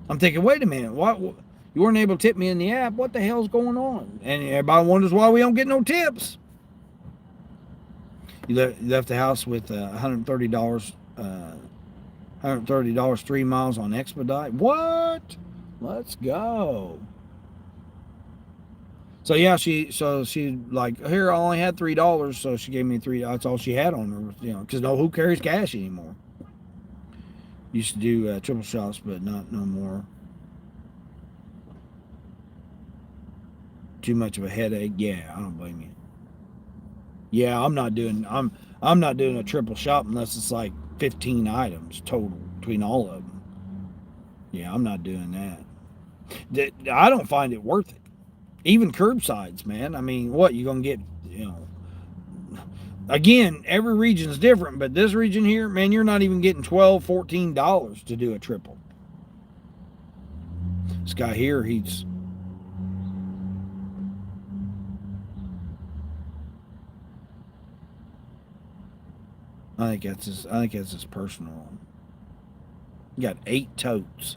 I'm thinking, wait a minute, what? You weren't able to tip me in the app. What the hell's going on? And everybody wonders why we don't get no tips. You left the house with $130. $130 3 miles on Expedite. What? Let's go. So yeah, she like, here, I only had $3, so she gave me $3. That's all she had on her, you know, because who carries cash anymore? Used to do triple shots, but not no more. Too much of a headache. Yeah, I don't blame you. Yeah, I'm not doing a triple shot unless it's like 15 items total between all of them. Yeah, I'm not doing that. I don't find it worth it. Even curbsides, man. I mean, what you gonna get? You know, again, every region is different, but this region here, man, you're not even getting $12, $14 to do a triple. This guy here, I think that's his personal. You got 8 totes.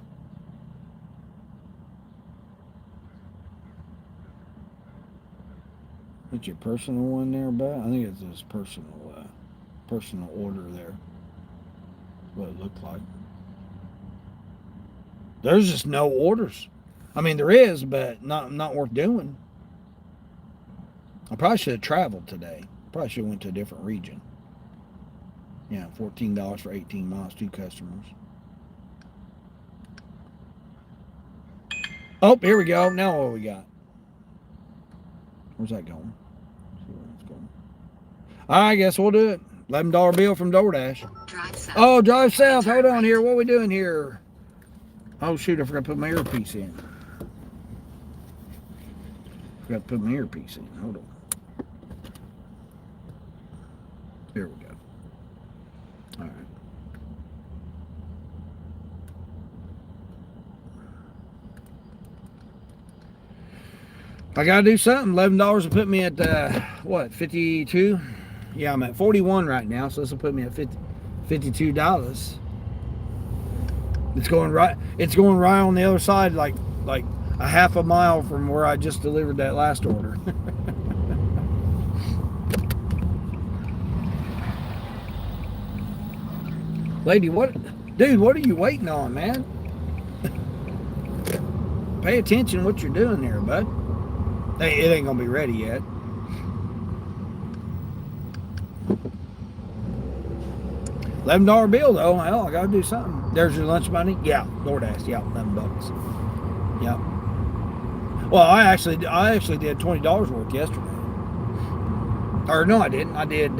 What's your personal one there, bud? I think it's his personal order there. What it looked like. There's just no orders. I mean, there is, but not worth doing. I probably should have traveled today. Probably should have went to a different region. Yeah, $14 for 18 miles, 2 customers. Oh, here we go. Now what we got? Where's that going? Let's see where it's going. I guess we'll do it. $11 bill from DoorDash. Drive south. Oh, drive south. Hold on here. What are we doing here? Oh, shoot. I forgot to put my earpiece in. Forgot to put my earpiece in. Hold on. Here we go. All right. I gotta do something. $11 will put me at what, 52? Yeah, I'm at 41 right now, so this will put me at $52. It's going right on the other side, like a half a mile from where I just delivered that last order. Lady, what are you waiting on, man? Pay attention to what you're doing there, bud. Hey, it ain't gonna be ready yet. $11 bill though. Hell, I gotta do something. There's your lunch money. Yeah, DoorDash. Yeah, $11. Yeah. Well, I actually did $20 worth yesterday. Or no, I didn't. I did.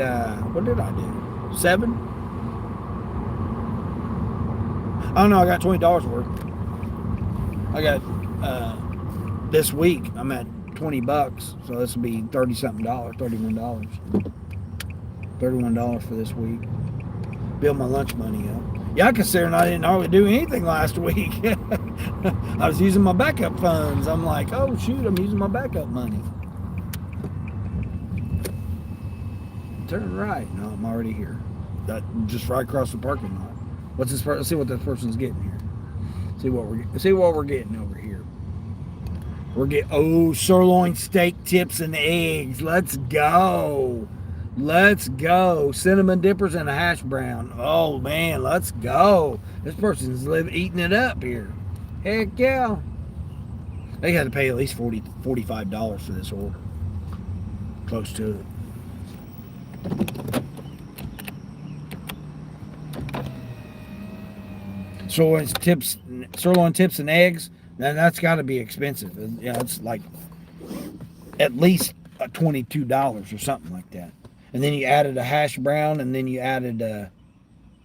What did I do? 7. Oh no, I got $20 worth. I got this week. I'm at $20, so this will be $30-something, $31. $31 for this week. Build my lunch money up. Yeah, considering I didn't hardly do anything last week. I was using my backup funds. I'm like, oh shoot, I'm using my backup money. Turn right. No, I'm already here. That just right across the parking lot. What's this? Let's see what this person's getting here. See what we're getting over here. We're getting sirloin steak tips and eggs. Let's go. Let's go. Cinnamon dippers and a hash brown. Oh man, let's go. This person's eating it up here. Heck yeah. They had to pay at least $45 for this order. Close to it. Sirloin tips and eggs. Now that's got to be expensive. Yeah, it's like at least $22 or something like that. And then you added a hash brown, and then you added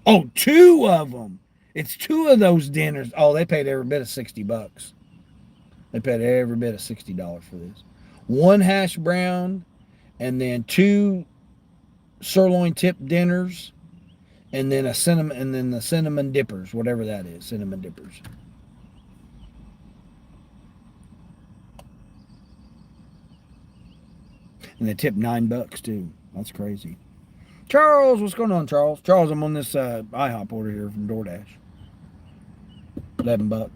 2 of them. It's 2 of those dinners. Oh, they paid every bit of $60. They paid every bit of $60 for this. 1 hash brown, and then 2 sirloin tip dinners, and then a cinnamon, and then the cinnamon dippers, whatever that is, cinnamon dippers. And they tip $9 too. That's crazy. Charles, what's going on, Charles? Charles, I'm on this IHOP order here from DoorDash. $11.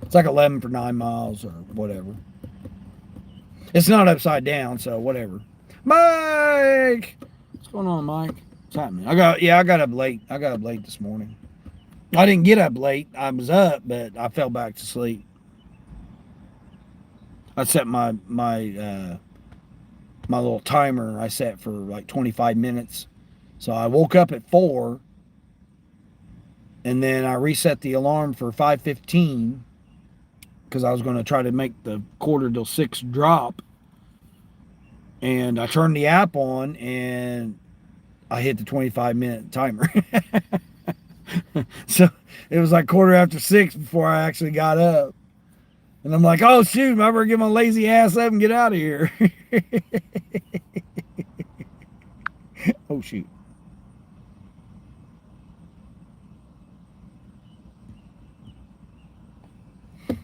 It's like 11 for 9 miles or whatever. It's not upside down, so whatever. Mike, what's going on, Mike? What's happening? I got up late. I got up late this morning. I didn't get up late. I was up, but I fell back to sleep. I set my little timer. I set for like 25 minutes. So I woke up at 4, and then I reset the alarm for 5:15 because I was going to try to make the 5:45 drop. And I turned the app on, and I hit the 25-minute timer. So it was like 6:15 before I actually got up. And I'm like, oh, shoot, I better get my lazy ass up and get out of here. Oh, shoot.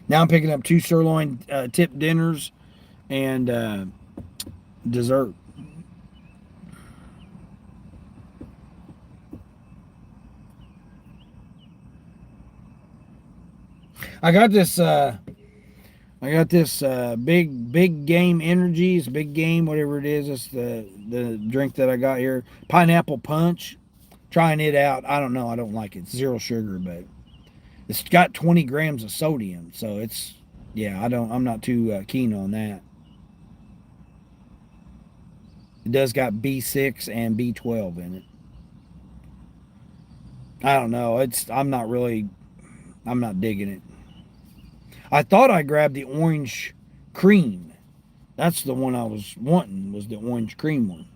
Now I'm picking up 2 sirloin tip dinners and dessert. I got this big game energy. It's big game, whatever it is. It's the drink that I got here. Pineapple punch. Trying it out. I don't know. I don't like it. It's 0 sugar, but it's got 20 grams of sodium. So it's, yeah, I'm not too keen on that. It does got B6 and B12 in it. I don't know. I'm not digging it. I thought I grabbed the orange cream. That's the one I was wanting, was the orange cream one.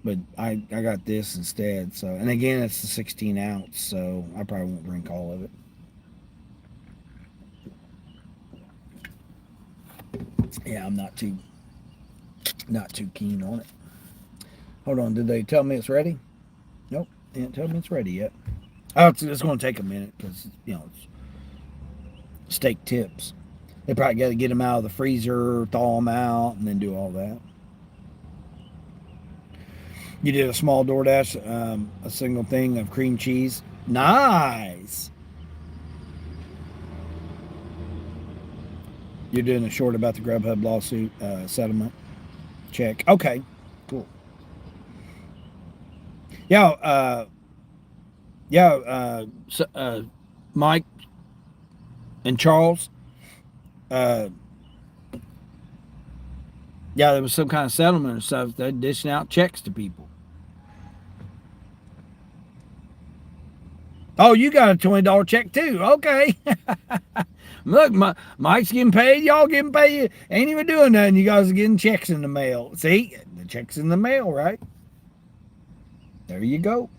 But I got this instead. So, and again, it's the 16 ounce, so I probably won't drink all of it. Yeah, I'm not too keen on it. Hold on, did they tell me it's ready? Nope, they didn't tell me it's ready yet. Oh, it's going to take a minute because, it's steak tips. They probably got to get them out of the freezer, thaw them out, and then do all that. You did a small DoorDash, a single thing of cream cheese. Nice. You're doing a short about the Grubhub lawsuit settlement. Check. Okay, cool. Mike and Charles. There was some kind of settlement or stuff. They're dishing out checks to people. Oh, you got a $20 check too. Okay. Look, Mike's getting paid. Y'all getting paid. Ain't even doing nothing. You guys are getting checks in the mail. See? The check's in the mail, right? There you go.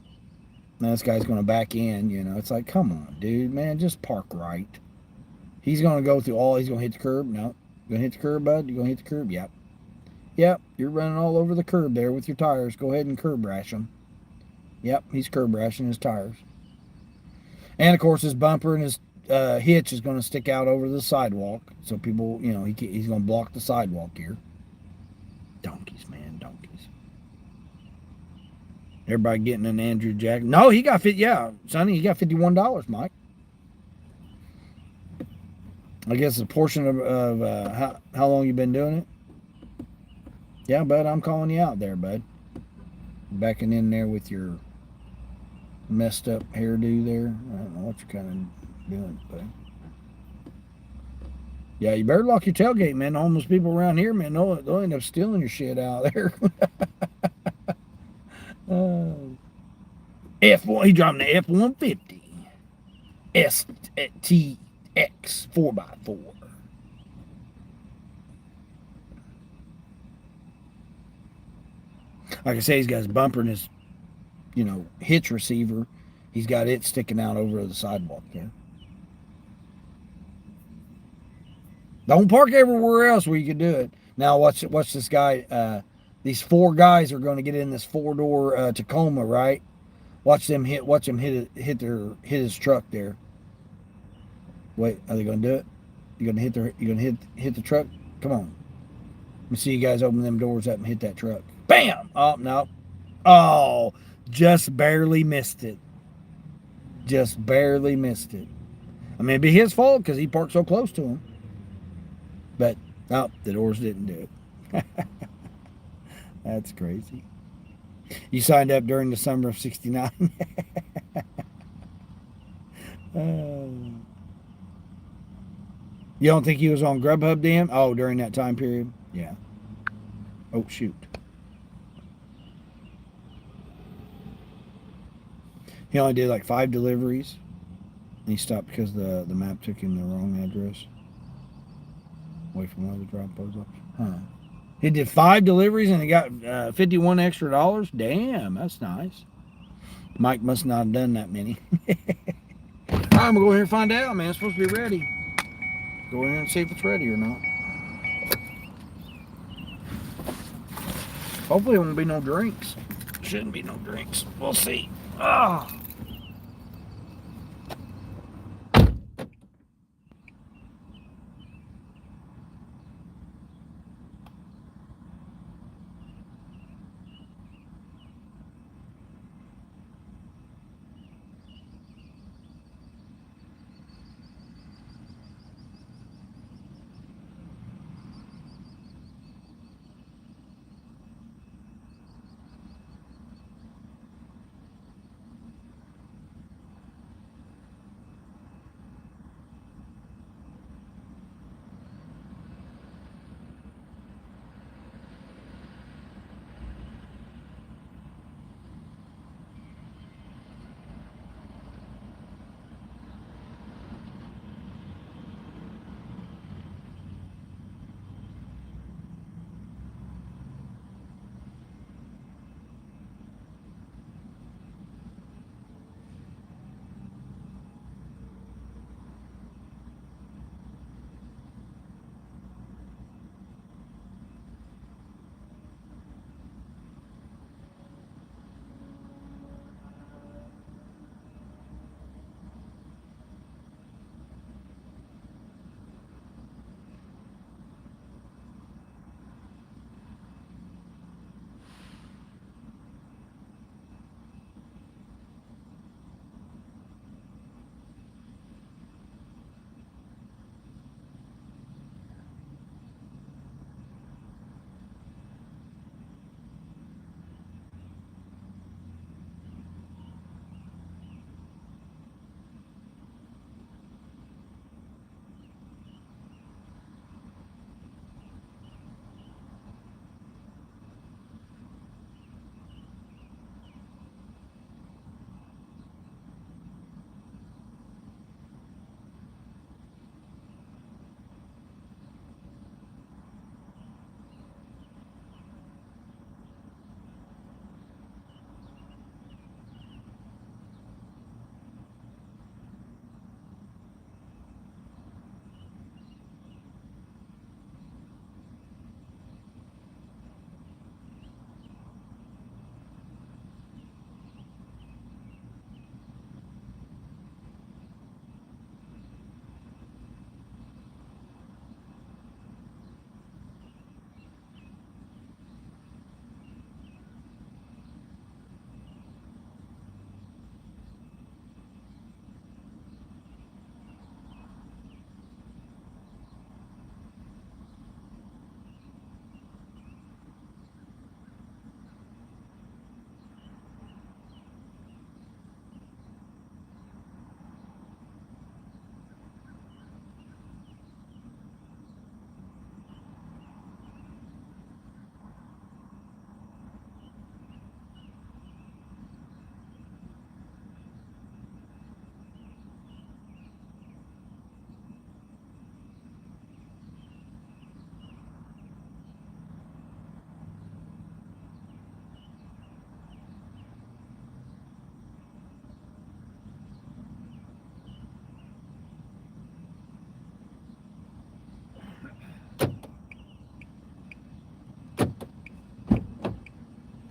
Now this guy's going to back in. It's like, come on, dude, man. Just park right. He's going to go through all. He's going to hit the curb. No. Going to hit the curb, bud? You going to hit the curb? Yep. Yep. You're running all over the curb there with your tires. Go ahead and curb rash them. Yep. He's curb rashing his tires. And, of course, his bumper and his hitch is going to stick out over the sidewalk. So people, he's going to block the sidewalk here. Donkeys, man, donkeys. Everybody getting an Andrew Jack. No, he got Sonny, he got $51, Mike. I guess a portion of how long you been doing it. Yeah, bud, I'm calling you out there, bud. Backing in there with your messed up hairdo there. I don't know what you're kind of doing, but yeah, you better lock your tailgate, man. The homeless people around here, man, they'll end up stealing your shit out there. F1, he driving the F-150 STX 4x4. Like I say, he's got his bumper and his hitch receiver. He's got it sticking out over the sidewalk there. Don't park everywhere else where you can do it. Now watch this guy. These 4 guys are going to get in this 4-door Tacoma, right? Watch him hit his truck there. Wait, are they gonna do it? You gonna hit the truck? Come on. Let me see you guys open them doors up and hit that truck. Bam! Oh no. Oh, just barely missed it. Just barely missed it. I mean, it'd be his fault because he parked so close to him. But oh, the doors didn't do it. That's crazy. You signed up during the summer of '69. You don't think he was on Grubhub then? Oh, during that time period? Yeah. Oh, shoot. He only did like 5 deliveries. And he stopped because the map took him the wrong address. Away from one of the drop post office. Huh. He did 5 deliveries and he got $51 extra. Damn, that's nice. Mike must not have done that many. All right, I'm going to go here and find out, man. It's supposed to be ready. Go in here and see if it's ready or not. Hopefully, there won't be no drinks. Shouldn't be no drinks. We'll see. Ah.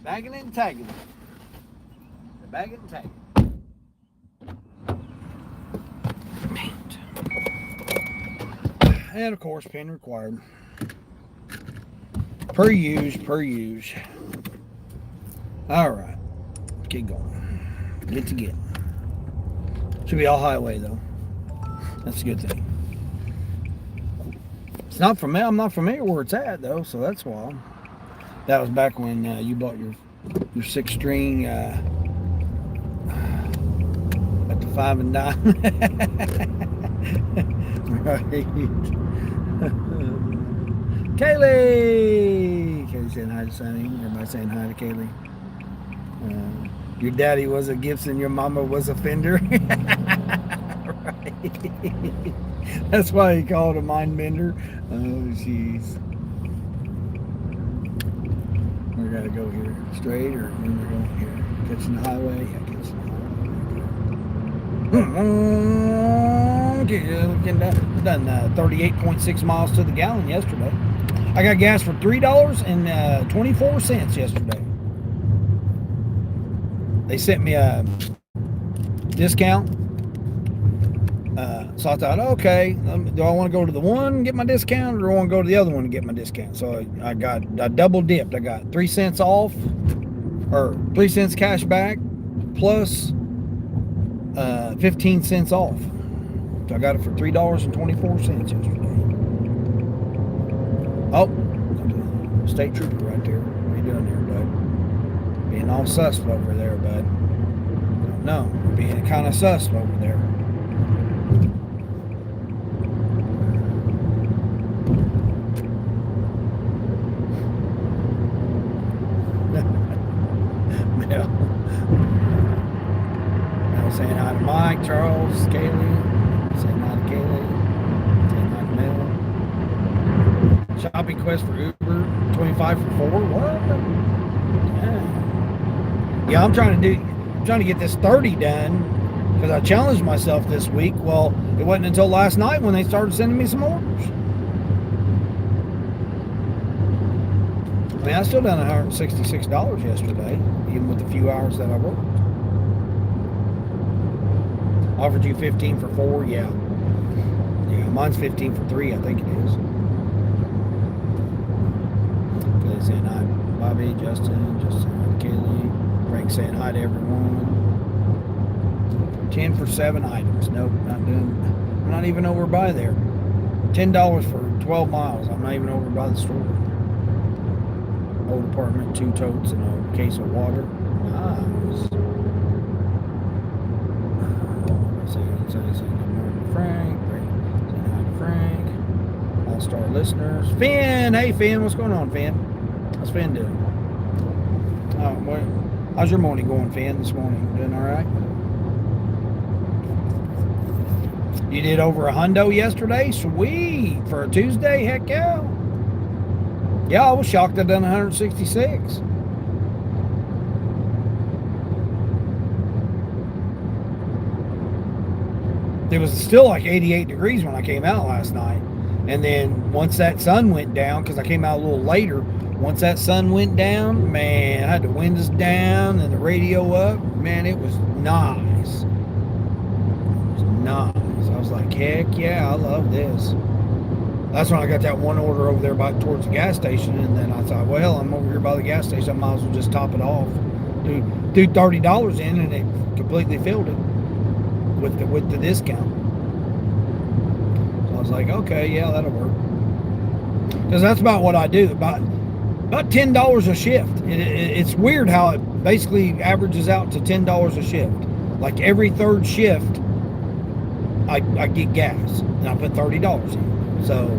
Bagging and tagging. Bag it and tag it. And of course, pin required. Per use. All right, keep going. Get to get. Should be all highway though. That's a good thing. It's not from me. I'm not familiar where it's at though, so that's why. That was back when you bought your 6-string at the 5 and dime. Right. Kaylee! Kaylee saying hi to Sonny. Everybody saying hi to Kaylee. Your daddy was a Gibson, your mama was a Fender. Right. That's why he called a mind bender. Oh, jeez. We gotta go here straight, or when we're going here. Catching the highway. Yeah, catching the highway. Done 38.6 miles to the gallon yesterday. I got gas for $3.24 yesterday. They sent me a discount. So I thought, okay, do I want to go to the one and get my discount, or do I want to go to the other one and get my discount? So I double dipped. I got 3 cents off, or 3 cents cash back, plus 15 cents off. So I got it for $3.24 yesterday. Oh, state trooper right there. What are you doing there, bud? Being all sus over there, bud. No, being kind of sus over there. Mel. Mel saying hi to Mike, Charles, Kaylee. Saying hi to Kaylee. Saying hi to Mel. Shopping quest for Uber. 25 for 4. What? Yeah, I'm trying to get this 30 done because I challenged myself this week. Well, it wasn't until last night when they started sending me some orders. I mean, I still done $166 yesterday, even with the few hours that I worked. Offered you 15 for 4, yeah. Yeah, mine's 15 for 3, I think it is. Kelly saying hi, Bobby, Justin saying hi to Kaylee. Frank saying hi to everyone. 10 for 7 items. Nope, not doing. I'm not even over by there. $10 for 12 miles. I'm not even over by the store. Old apartment, 2 totes and a case of water. Nice. Saying good morning to Frank. Saying hi to Frank. All-star listeners. Finn! Hey, Finn. What's going on, Finn? How's Finn doing? How's your morning going, Finn, this morning? Doing all right? You did over a hundo yesterday? Sweet. For a Tuesday? Heck yeah. Yeah, I was shocked I done 166. It was still like 88 degrees when I came out last night. And then once that sun went down, because I came out a little later, once that sun went down, man, I had the windows down and the radio up. Man, it was nice. It was nice. I was like, heck yeah, I love this. That's when I got that one order over there towards the gas station, and then I thought, well, I'm over here by the gas station, I might as well just top it off. Do $30 in, and it completely filled it with the discount. So I was like, okay, yeah, that'll work. Because that's about what I do, about $10 a shift. It's weird how it basically averages out to $10 a shift. Like every third shift, I get gas, and I put $30 in. So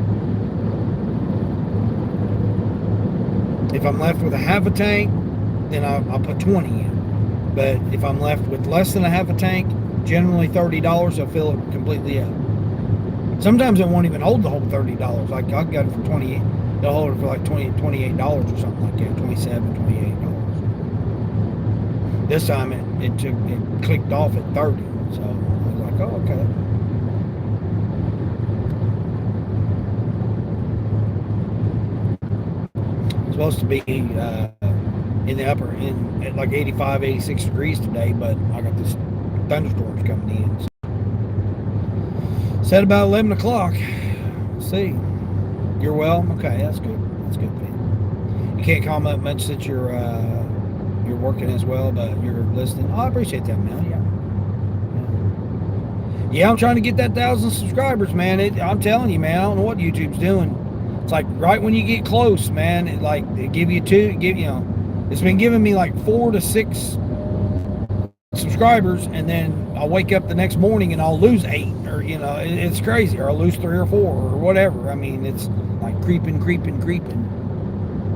if I'm left with a half a tank, then I'll put 20 in. But if I'm left with less than a half a tank, generally $30, I'll fill it completely up. Sometimes it won't even hold the whole $30. Like I got it for 28. They'll hold it for like $28 or something like that, $27, $28. This time it clicked off at 30. So I was like, oh, okay. Supposed to be in the upper at like 85, 86 degrees today, but I got this thunderstorms coming in. So. Said about 11 o'clock. Let's see. You're well? Okay, that's good. That's good, man. You can't comment much since you're working as well, but you're listening. Oh, I appreciate that, man. Yeah, I'm trying to get that 1,000 subscribers, man. I'm telling you, man, I don't know what YouTube's doing. It's like right when you get close, man, they give you it's been giving me like 4 to 6 subscribers, and then I'll wake up the next morning and I'll lose 8, or it's crazy, or I'll lose 3 or 4 or whatever. I mean, it's like creeping.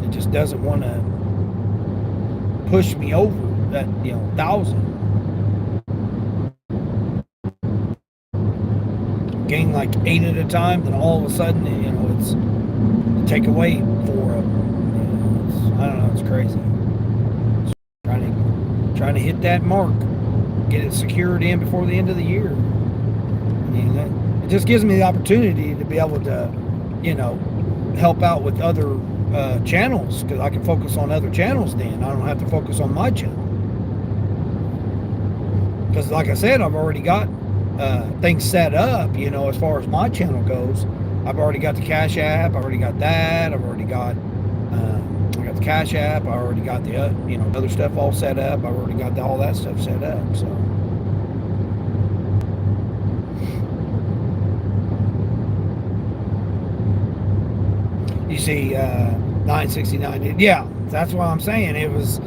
It just doesn't want to push me over that 1,000. Gain like 8 at a time, then all of a sudden it's take away 4 of them. I don't know, it's crazy. Trying to hit that mark, get it secured in before the end of the year. It just gives me the opportunity to be able to, help out with other channels, because I can focus on other channels then. I don't have to focus on my channel. Because like I said, I've already got things set up, as far as my channel goes. I've already got the Cash App. I already got that. I've already got I got the Cash App. I already got the other stuff all set up. I've already got all that stuff set up. So you see, 969. Yeah, that's what I'm saying. It was.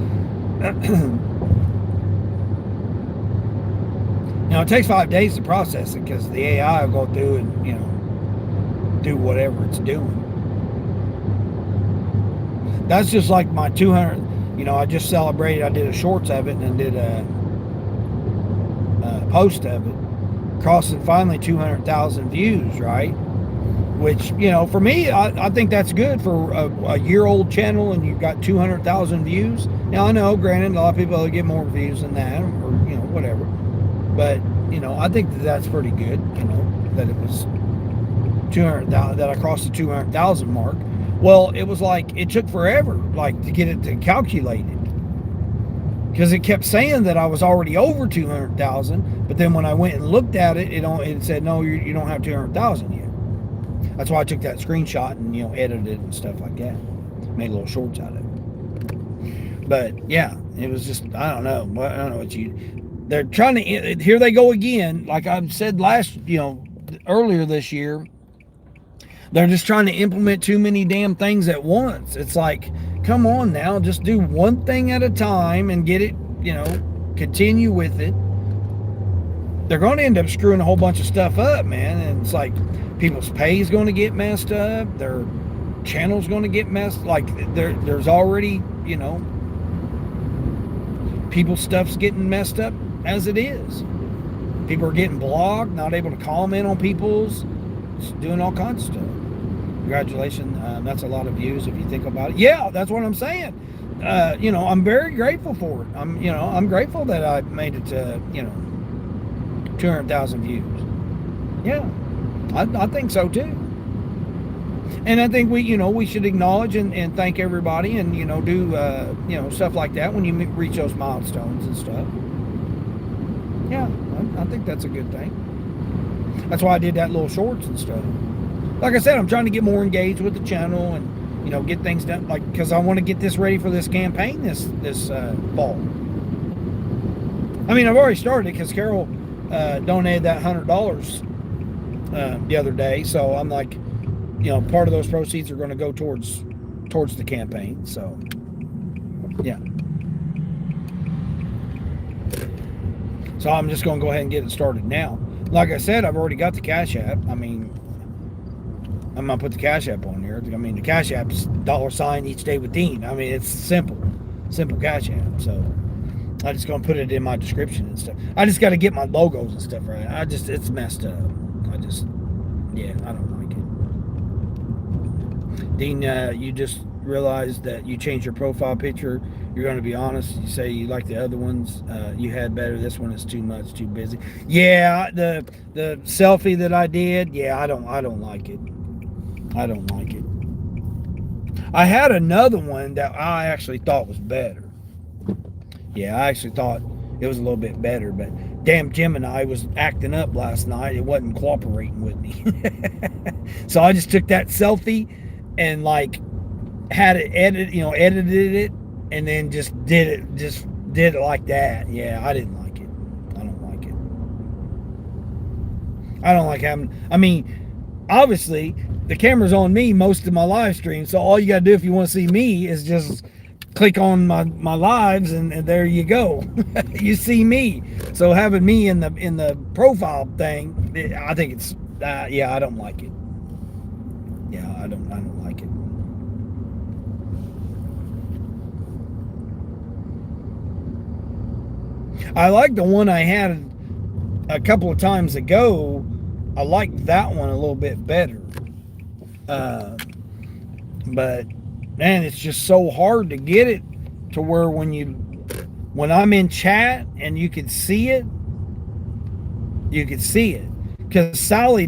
It takes 5 days to process it, because the AI will go through and do whatever it's doing. That's just like my 200. I just celebrated. I did a shorts of it and then did a post of it, crossing finally 200,000 views. Right, which for me, I think that's good for a year-old channel, and you've got 200,000 views. Now I know, granted, a lot of people get more views than that, or whatever. But, I think that's pretty good, that it was 200,000, that I crossed the 200,000 mark. Well, it was like, it took forever, to get it to calculate it. Because it kept saying that I was already over 200,000, but then when I went and looked at it, it said, no, you don't have 200,000 yet. That's why I took that screenshot and, edited it and stuff like that. Made little shorts out of it. But, yeah, it was just, I don't know what they're trying to, here they go again. Like I've said earlier this year, they're just trying to implement too many damn things at once. It's like, come on now, just do one thing at a time and get it, continue with it. They're going to end up screwing a whole bunch of stuff up, man. And it's like, people's pay is going to get messed up. Their channel's going to get messed. Like there's already, people's stuff's getting messed up as it is. People are getting blocked, not able to comment on people's, doing all kinds of stuff. Congratulations, that's a lot of views if you think about it. Yeah, that's what I'm saying. I'm very grateful for it. I'm grateful that I made it to 200,000 views. Yeah, I think so too. And I think we should acknowledge and thank everybody, and do stuff like that when you reach those milestones and stuff. Yeah, I think that's a good thing. That's why I did that little shorts and stuff. Like I said, I'm trying to get more engaged with the channel and get things done, because I want to get this ready for this campaign this fall. I mean, I've already started, because Carol donated that $100 the other day, so I'm like, part of those proceeds are going to go towards the campaign. So, yeah. So I'm just going to go ahead and get it started now. Like I said, I've already got the Cash App. I mean, I'm going to put the Cash App on there. I mean, the Cash App's $ each day with Dean. I mean, it's simple Cash App. So I'm just going to put it in my description and stuff. I just got to get my logos and stuff right. It's messed up. I don't like it. Dean, you just realized that you changed your profile picture. You're going to be honest. You say you like the other ones you had better. This one is too much, too busy. Yeah, the selfie that I did. Yeah, I don't like it. I don't like it. I had another one that I actually thought was better. Yeah, I actually thought it was a little bit better, but damn Gemini was acting up last night. It wasn't cooperating with me. So I just took that selfie and like had it edited it, and then just did it like that. Yeah, I didn't like it. I don't like it. I don't like having. I mean, obviously the camera's on me most of my live stream, so all you gotta do if you want to see me is just click on my lives, and there you go. You see me. So having me in the profile thing, I think it's yeah, I don't like it. Yeah, I don't like it. I like the one I had a couple of times ago. I liked that one a little bit better. Uh, but man, it's just so hard to get it to where when I'm in chat and you can see it, you can see it. Because Sally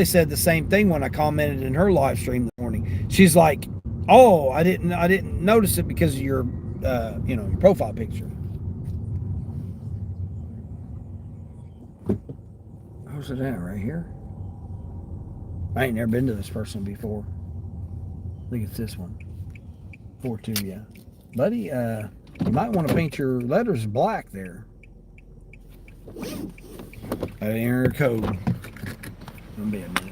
said the same thing when I commented in her live stream this morning. She's like, "Oh, I didn't notice it because of your your profile picture." Where's it at? Right here? I ain't never been to this person before. I think it's this one. 4-2, yeah. Buddy, you might want to paint your letters black there. I enter a code. It'll be a minute.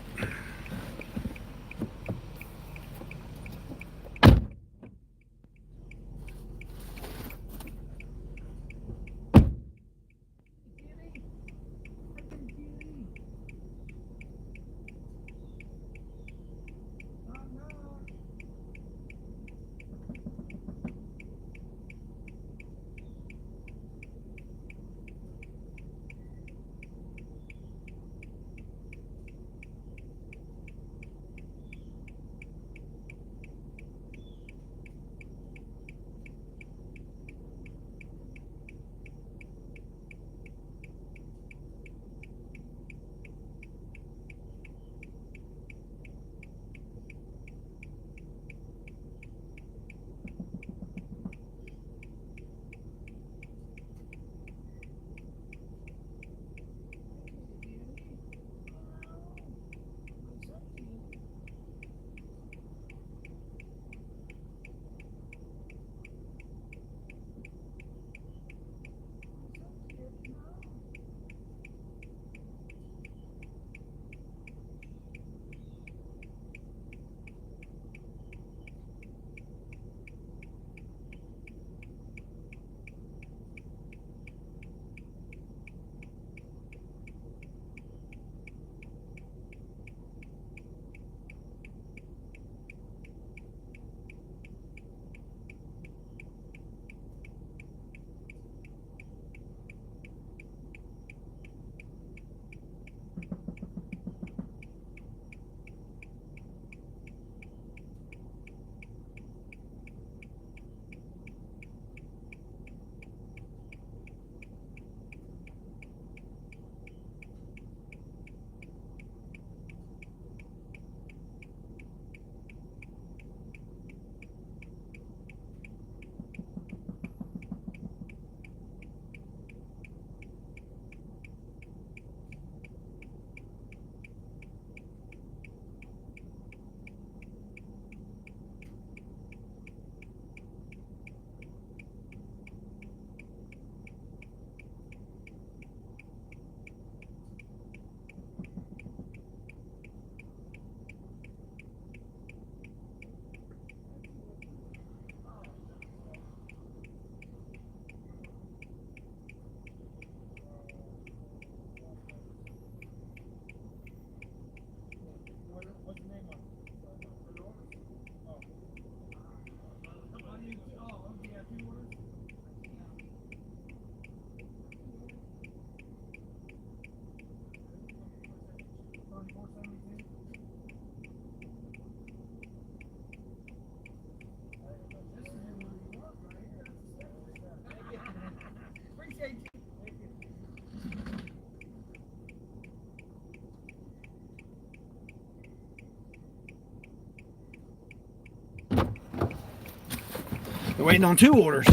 They're waiting on 2 orders.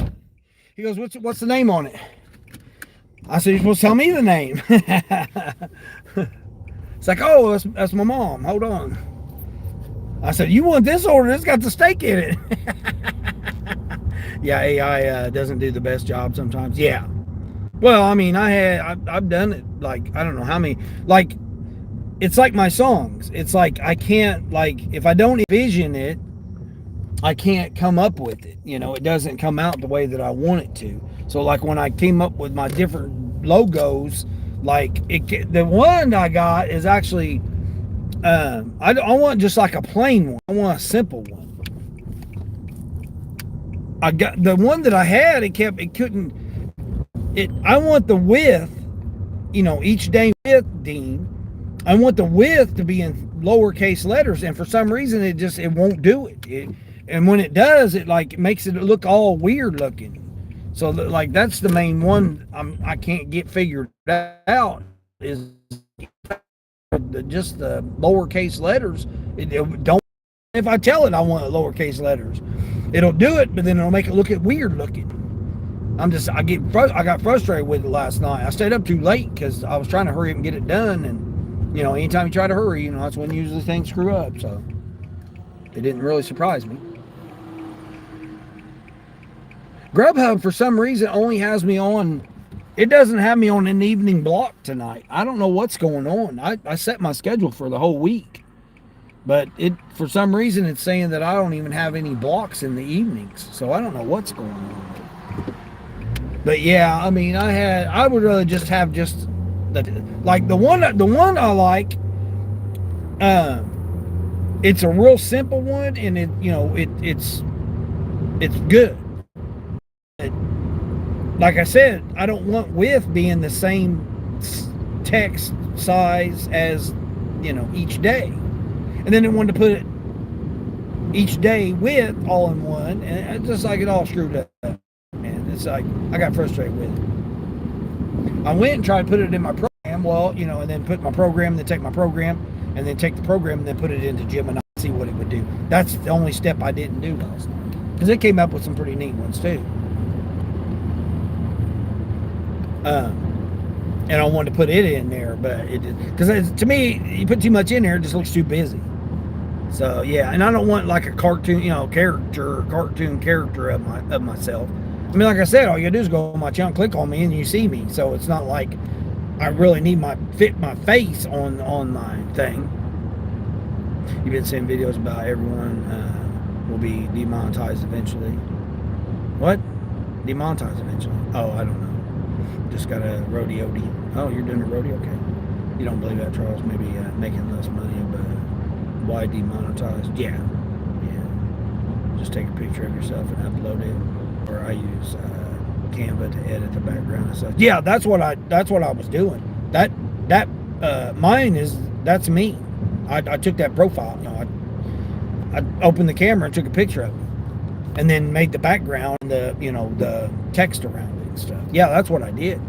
He goes, what's the name on it? I said, you're supposed to tell me the name. It's like, oh, that's my mom. Hold on. I said, you want this order? It's got the steak in it. Yeah, AI doesn't do the best job sometimes. Yeah. Well, I mean, I've done it like, I don't know how many, like, it's like my songs. It's like, I can't, like, if I don't envision it, I can't come up with it. You know, it doesn't come out the way that I want it to. So like when I came up with my different logos, like the one I got is actually, I want just like a plain one. I want a simple one. I got the one that I had, I want the width, you know, each day width, Dean. I want the width to be in lowercase letters, and for some reason it won't do it. And when it does, it like makes it look all weird looking. So like that's the main one I can't get figured out is just the lowercase letters. It don't. If I tell it I want lowercase letters, it'll do it, but then it'll make it look weird looking. I got frustrated with it last night. I stayed up too late because I was trying to hurry up and get it done, and you know, anytime you try to hurry, you know, that's when usually things screw up. So it didn't really surprise me. Grubhub, for some reason, only has me on. It doesn't have me on an evening block tonight. I don't know what's going on. I set my schedule for the whole week, but for some reason it's saying that I don't even have any blocks in the evenings. So I don't know what's going on. But yeah, I mean, I would rather just have just the one I like. It's a real simple one, and it's good. Like I said, I don't want width being the same text size as, you know, each day. And then I wanted to put it each day width all in one, and it's just like it all screwed up. And it's like I got frustrated with it. I went and tried to put it in my program, well, you know, and then put my program, then take my program, and then take the program and then put it into Gemini and see what it would do. That's the only step I didn't do last night, because it came up with some pretty neat ones too. And I wanted to put it in there, but it did, because to me, you put too much in there, it just looks too busy. So yeah, and I don't want like a cartoon, you know, cartoon character of myself. I mean, like I said, all you gotta do is go on my channel, click on me, and you see me. So it's not like I really need fit my face on my thing. You've been seeing videos about everyone will be demonetized eventually. What? Demonetized eventually? Oh, I don't know. Just got a rodeo. Oh, you're doing a rodeo? Okay. You don't believe that, Charles? Maybe making less money, but why demonetized? Yeah. Just take a picture of yourself and upload it, or I use Canva to edit the background and stuff. Yeah, that's what I was doing. That's me. I took that profile. You know, I opened the camera and took a picture of it, and then made the background the text around it and stuff. Yeah, that's what I did.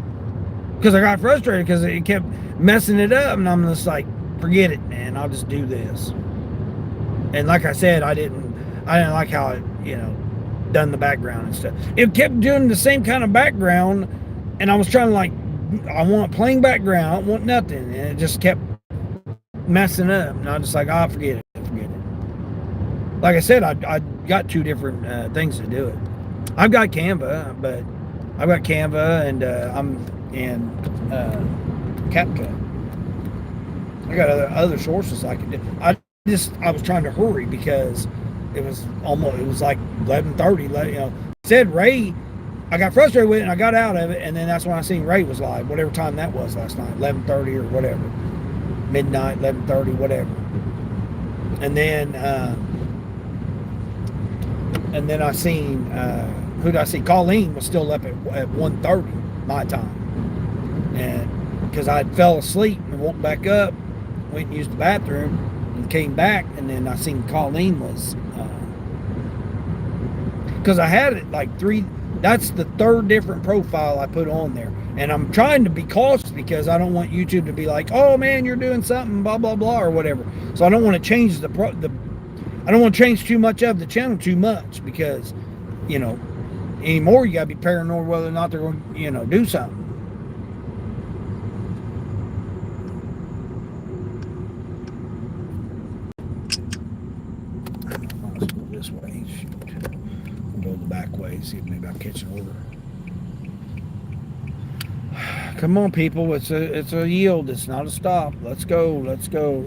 Because I got frustrated because it kept messing it up, and I'm just like, forget it, man. I'll just do this. And like I said, I didn't like how it, done the background and stuff. It kept doing the same kind of background, and I was trying to I want a plain background, I don't want nothing, and it just kept messing up. And I was just like, forget it. Like I said, I got two different things to do it. I've got Canva, and I'm CapCut. I got other sources I can do. I was trying to hurry because it was like 11:30. Said Ray, I got frustrated with it and I got out of it, and then that's when I seen Ray was live, whatever time that was last night, 11:30 or whatever, midnight, 11:30, whatever. And then I seen who did I see? Colleen was still up at 1:30 my time, and because I fell asleep and woke back up, went and used the bathroom, and came back, and then I seen Colleen was because I had it like three. That's the third different profile I put on there, and I'm trying to be cautious because I don't want YouTube to be like, oh man, you're doing something, blah blah blah, or whatever. So I don't want to change I don't want to change too much of the channel too much because, Anymore, you got to be paranoid whether or not they're going to, do something. Let's go this way. Shoot. We'll go the back way, see if maybe I'll catch an order. Come on, people. It's a yield. It's not a stop. Let's go.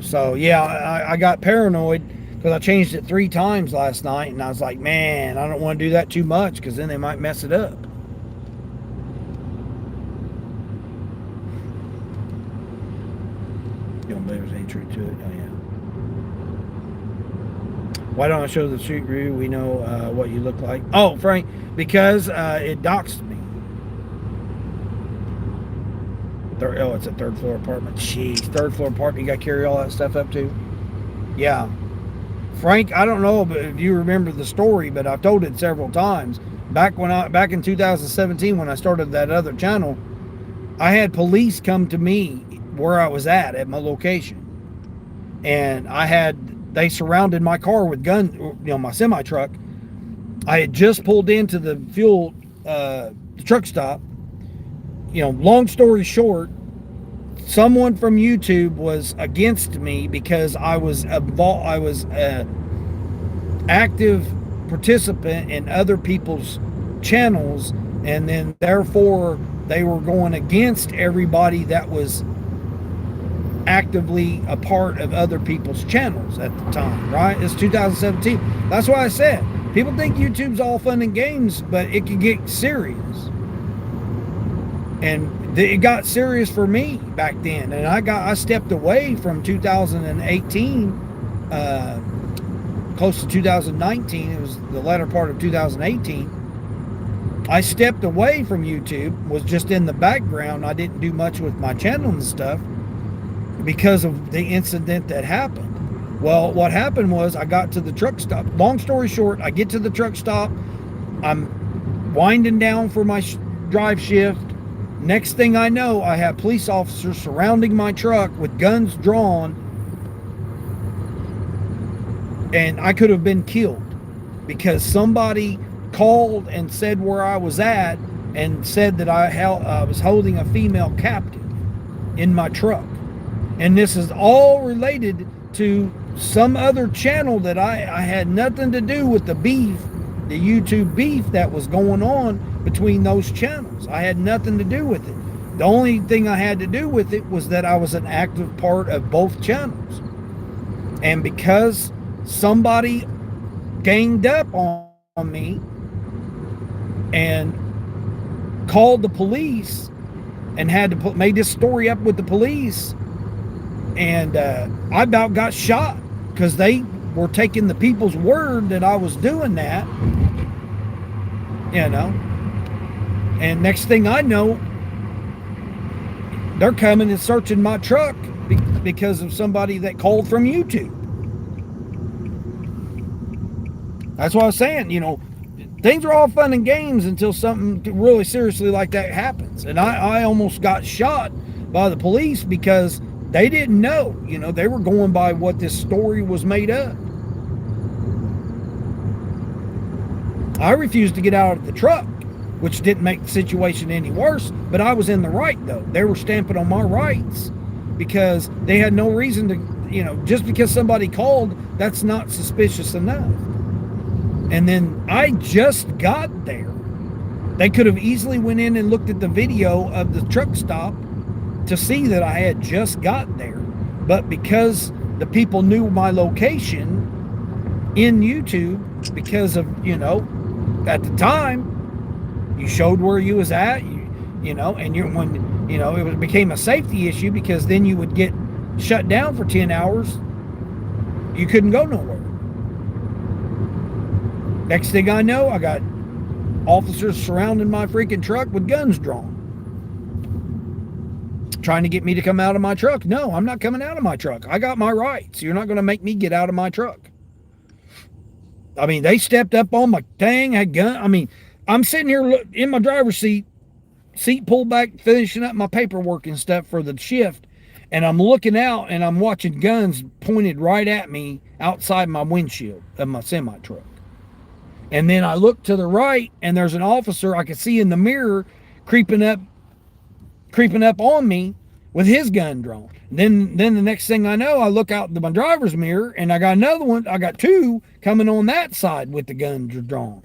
So, yeah, I got paranoid because I changed it 3 times last night, and I was like, man, I don't want to do that too much because then they might mess it up. You don't believe there's any truth to it? Oh, yeah. Why don't I show the street view? We know what you look like. Oh, Frank, because it doxed me. It's a 3rd floor apartment. Jeez, 3rd floor apartment. You got to carry all that stuff up too? Yeah. Frank, I don't know if you remember the story, but I've told it several times. Back in 2017 when I started that other channel, I had police come to me where I was at my location. And they surrounded my car with guns, my semi truck. I had just pulled into the the truck stop. Long story short, someone from YouTube was against me because I was an active participant in other people's channels, and then therefore they were going against everybody that was actively a part of other people's channels at the time, right? It's 2017. That's why I said, people think YouTube's all fun and games, but it can get serious. And it got serious for me back then, and I stepped away from 2018, close to 2019. It was the latter part of 2018. I stepped away from YouTube, was just in the background. I didn't do much with my channel and stuff because of the incident that happened. Well, what happened was I got to the truck stop. Long story short, I get to the truck stop. I'm winding down for my drive shift. Next thing I know, I have police officers surrounding my truck with guns drawn, and I could have been killed because somebody called and said where I was at and said that I was holding a female captive in my truck. And this is all related to some other channel that I had nothing to do with the YouTube beef that was going on between those channels. I had nothing to do with it. The only thing I had to do with it was that I was an active part of both channels. And because somebody ganged up on me and called the police and had to made this story up with the police, and I about got shot because they were taking the people's word that I was doing that, and next thing I know, they're coming and searching my truck because of somebody that called from YouTube. That's what I was saying, things are all fun and games until something really seriously like that happens. And I almost got shot by the police because they didn't know, they were going by what this story was made up. I refused to get out of the truck, which didn't make the situation any worse, but I was in the right though. They were stamping on my rights because they had no reason to, just because somebody called, that's not suspicious enough. And then I just got there. They could have easily went in and looked at the video of the truck stop to see that I had just got there. But because the people knew my location in YouTube, because of, at the time, you showed where you was at, it became a safety issue because then you would get shut down for 10 hours. You couldn't go nowhere. Next thing I know, I got officers surrounding my freaking truck with guns drawn, trying to get me to come out of my truck. No, I'm not coming out of my truck. I got my rights. You're not going to make me get out of my truck. I mean, they stepped up on my thing, had gun. I mean, I'm sitting here in my driver's seat pulled back, finishing up my paperwork and stuff for the shift, and I'm looking out and I'm watching guns pointed right at me outside my windshield of my semi truck. And then I look to the right, and there's an officer I could see in the mirror creeping up on me with his gun drawn. Then the next thing I know, I look out my driver's mirror, and I got another one. I got two coming on that side with the gun drawn.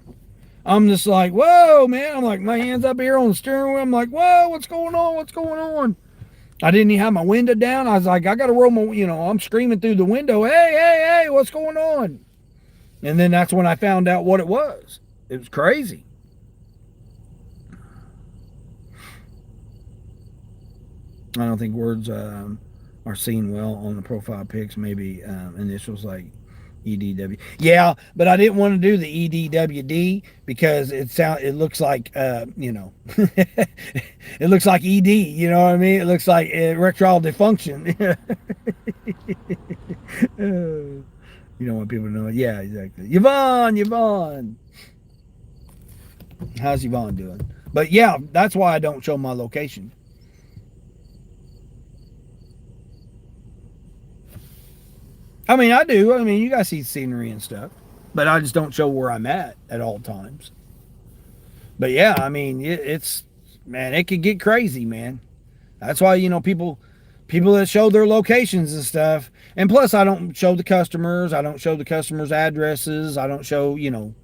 I'm just like, whoa, man. I'm like, my hands up here on the steering wheel. I'm like, whoa, what's going on? What's going on? I didn't even have my window down. I was like, I got to roll my, I'm screaming through the window, hey, what's going on? And then that's when I found out what it was. It was crazy. I don't think words are seen well on the profile pics. Maybe initials like EDW. Yeah, but I didn't want to do the EDWD because it looks like it looks like ED. You know what I mean? It looks like erectile dysfunction. You don't want people to know. Yeah, exactly. Yvonne. How's Yvonne doing? But yeah, that's why I don't show my location. I mean, I do. I mean, you guys see scenery and stuff, but I just don't show where I'm at all times. But yeah, I mean, it's man, it could get crazy, man. That's why people that show their locations and stuff. And plus, I don't show the customers. I don't show the customers' addresses. I don't show, you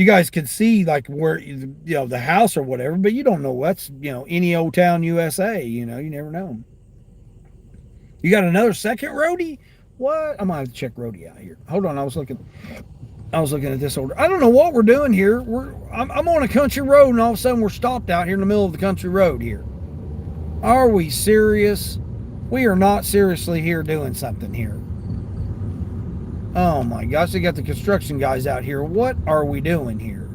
guys can see like where the house or whatever, but you don't know what's any old town USA. You never know. You got another second roadie? What? I'm gonna have to check roadie out here. Hold on, I was looking at this order. I don't know what we're doing here. I'm on a country road, and all of a sudden we're stopped out here in the middle of the country road here. Are we serious? We are not seriously here doing something here. Oh my gosh, they got the construction guys out here. What are we doing here?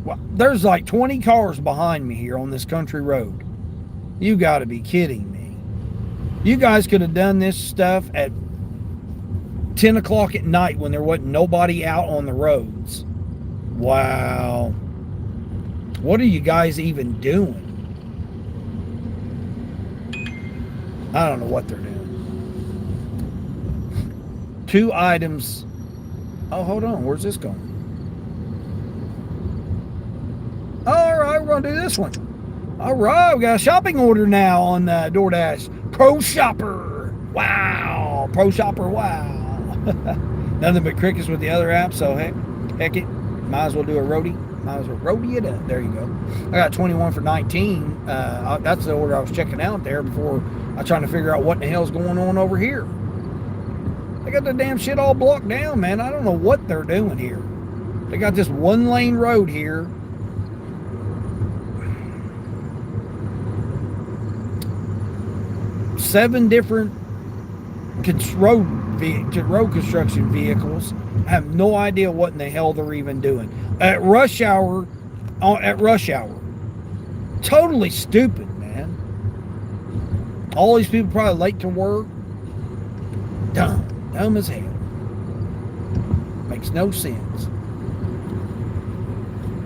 Well, there's like 20 cars behind me here on this country road. You got to be kidding me. You guys could have done this stuff at 10 o'clock at night when there wasn't nobody out on the roads. Wow. What are you guys even doing? I don't know what they're doing. 2 items. Oh, hold on. Where's this going? All right, we're going to do this one. All right, we got a shopping order now on DoorDash. Pro Shopper. Wow. Pro Shopper, wow. Nothing but crickets with the other app, so heck it. Might as well do a roadie. Might as well roadie it up. There you go. I got 21 for 19. That's the order I was checking out there before I was trying to figure out what the hell's going on over here. They got the damn shit all blocked down, man. I don't know what they're doing here. They got this 1-lane road here. Seven different road construction vehicles. I have no idea what in the hell they're even doing at rush hour. Totally stupid, man. All these people probably late to work. Dumb as hell. Makes no sense.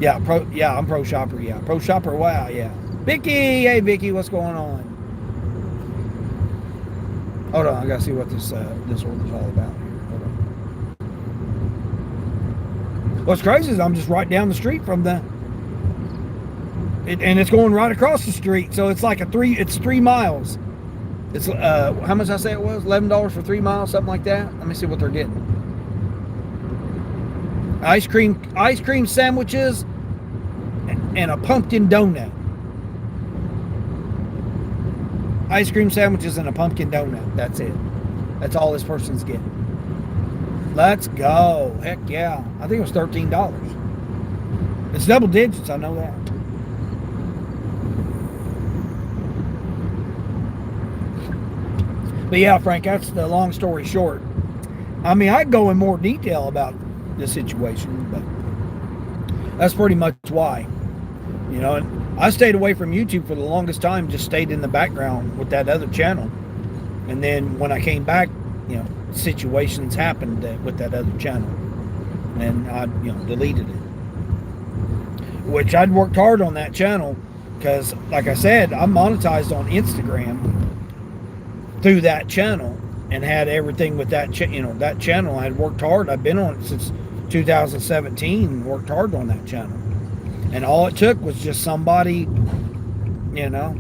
Yeah, I'm Pro Shopper. Yeah, Pro Shopper. Wow. Yeah, Vicky. Hey, Vicky, what's going on? Hold on, I gotta see what this order's all about here. Hold on. What's crazy is I'm just right down the street from and it's going right across the street, so it's like it's 3 miles. It's how much I say it was? $11 for 3 miles, something like that. Let me see what they're getting. Ice cream sandwiches, and a pumpkin donut. Ice cream sandwiches and a pumpkin donut. That's it. That's all this person's getting. Let's go. Heck yeah. I think it was $13. It's double digits, I know that. But yeah, Frank, that's the long story short. I mean, I go in more detail about this situation, but that's pretty much why. And I stayed away from YouTube for the longest time, just stayed in the background with that other channel. And then when I came back, situations happened with that other channel. And I, deleted it. Which I'd worked hard on that channel because, like I said, I'm monetized on Instagram through that channel and had everything with that, that channel. I had worked hard. I've been on it since 2017, worked hard on that channel. And all it took was just somebody, you know,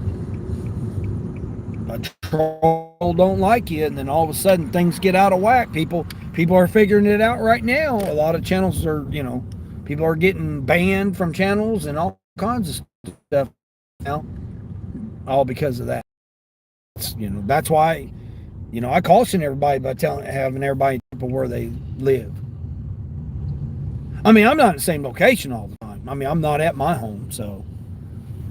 a troll don't like you, and then all of a sudden things get out of whack. People are figuring it out right now. A lot of channels are, people are getting banned from channels and all kinds of stuff now, all because of that. That's why, I caution everybody by having everybody where they live. I mean, I'm not in the same location all the time. I mean, I'm not at my home, so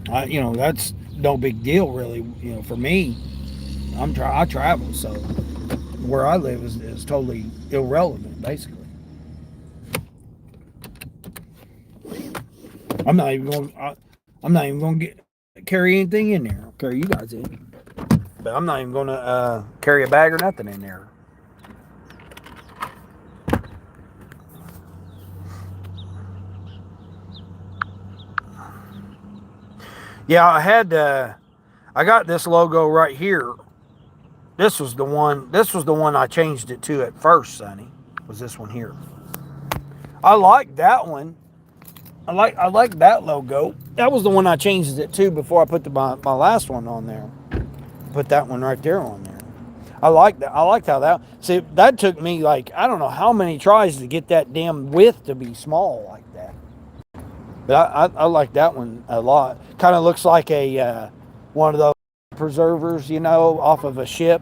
that's no big deal really. For me, I travel, so where I live is totally irrelevant, basically. I'm not even going. I'm not even going to carry anything in there. I'll carry you guys in, but I'm not even going to carry a bag or nothing in there. Yeah, I got this logo right here. This was the one. This was the one I changed it to at first, Sonny. Was this one here? I like that one. I like that logo. That was the one I changed it to before I put my last one on there. Put that one right there on there. I like that. I liked how that. See, that took me like I don't know how many tries to get that damn width to be small like that. But I like that one a lot. Kind of looks like a one of those preservers, off of a ship.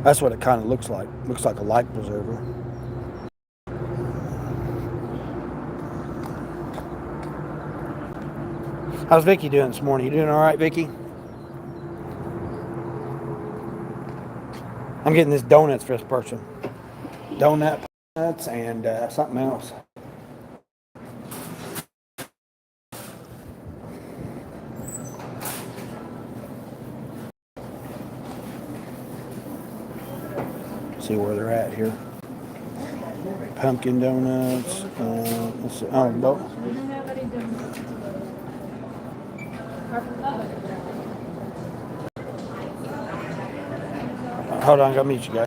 That's what it kind of looks like. Looks like a life preserver. How's Vicky doing this morning? You doing all right, Vicky? I'm getting this donuts for this person. Donuts and something else. See where they're at here. Pumpkin donuts. Let's see. Oh, no. Hold on, I gotta meet you guys.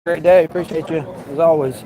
Great day. Appreciate you as always.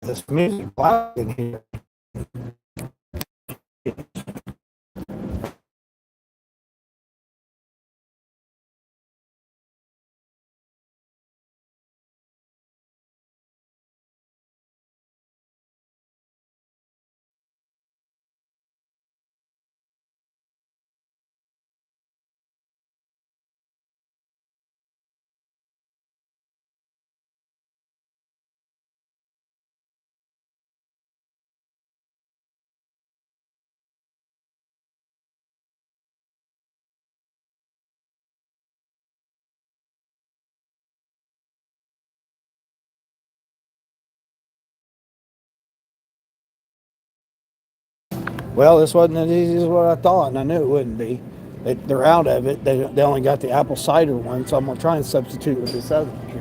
this music loud in here. Well, this wasn't as easy as what I thought, and I knew it wouldn't be. They're out of it. They only got the apple cider one, so I'm going to try and substitute with this other one here.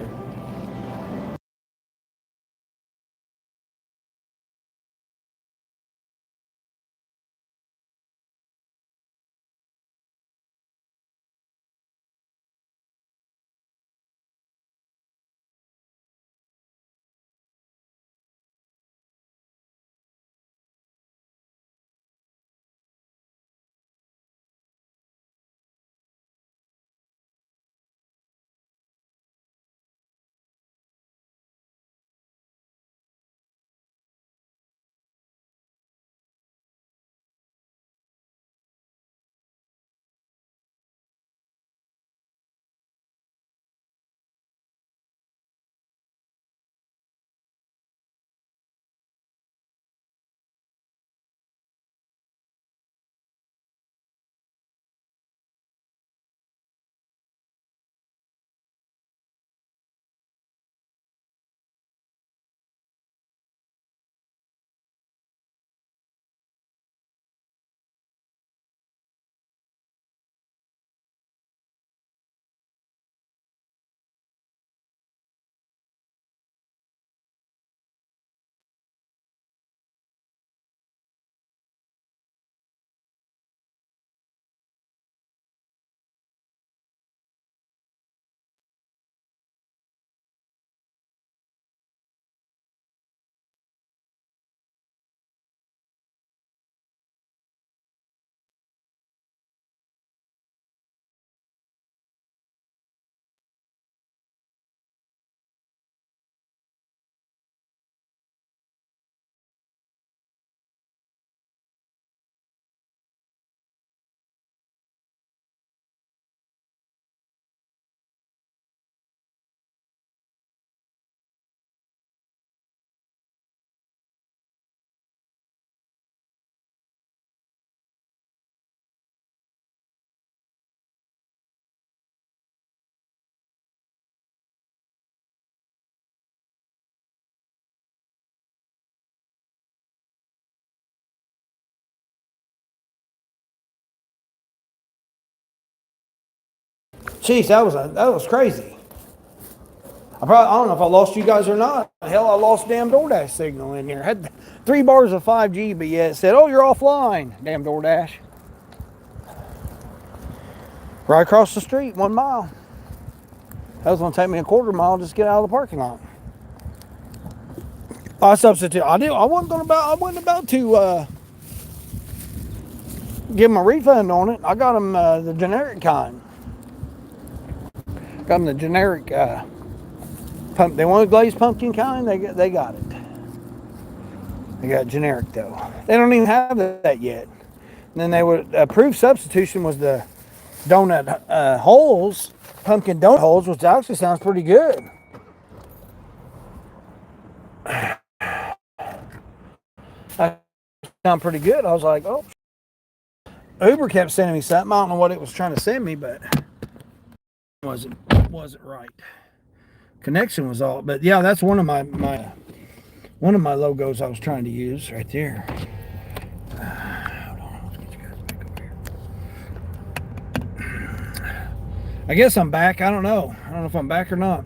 Jeez, that was crazy. I don't know if I lost you guys or not. Hell, I lost damn DoorDash signal in here. Had 3 bars of 5G, but yeah, it said, "Oh, you're offline." Damn DoorDash. Right across the street, 1 mile. That was gonna take me a quarter mile just to get out of the parking lot. I substitute. I wasn't about to give them a refund on it. I got them the generic kind. Got them the generic pump. They wanted glazed pumpkin kind. They got it. They got generic though. They don't even have that yet. And then they would approved substitution was the donut holes, pumpkin donut holes, which actually sounds pretty good. That sound pretty good. I was like, oh. Uber kept sending me something. I don't know what it was trying to send me, but it wasn't right. Connection was all, but yeah, that's one of my logos I was trying to use right there. Hold on, let's get you guys back over here. I guess I'm back. I don't know if I'm back or not.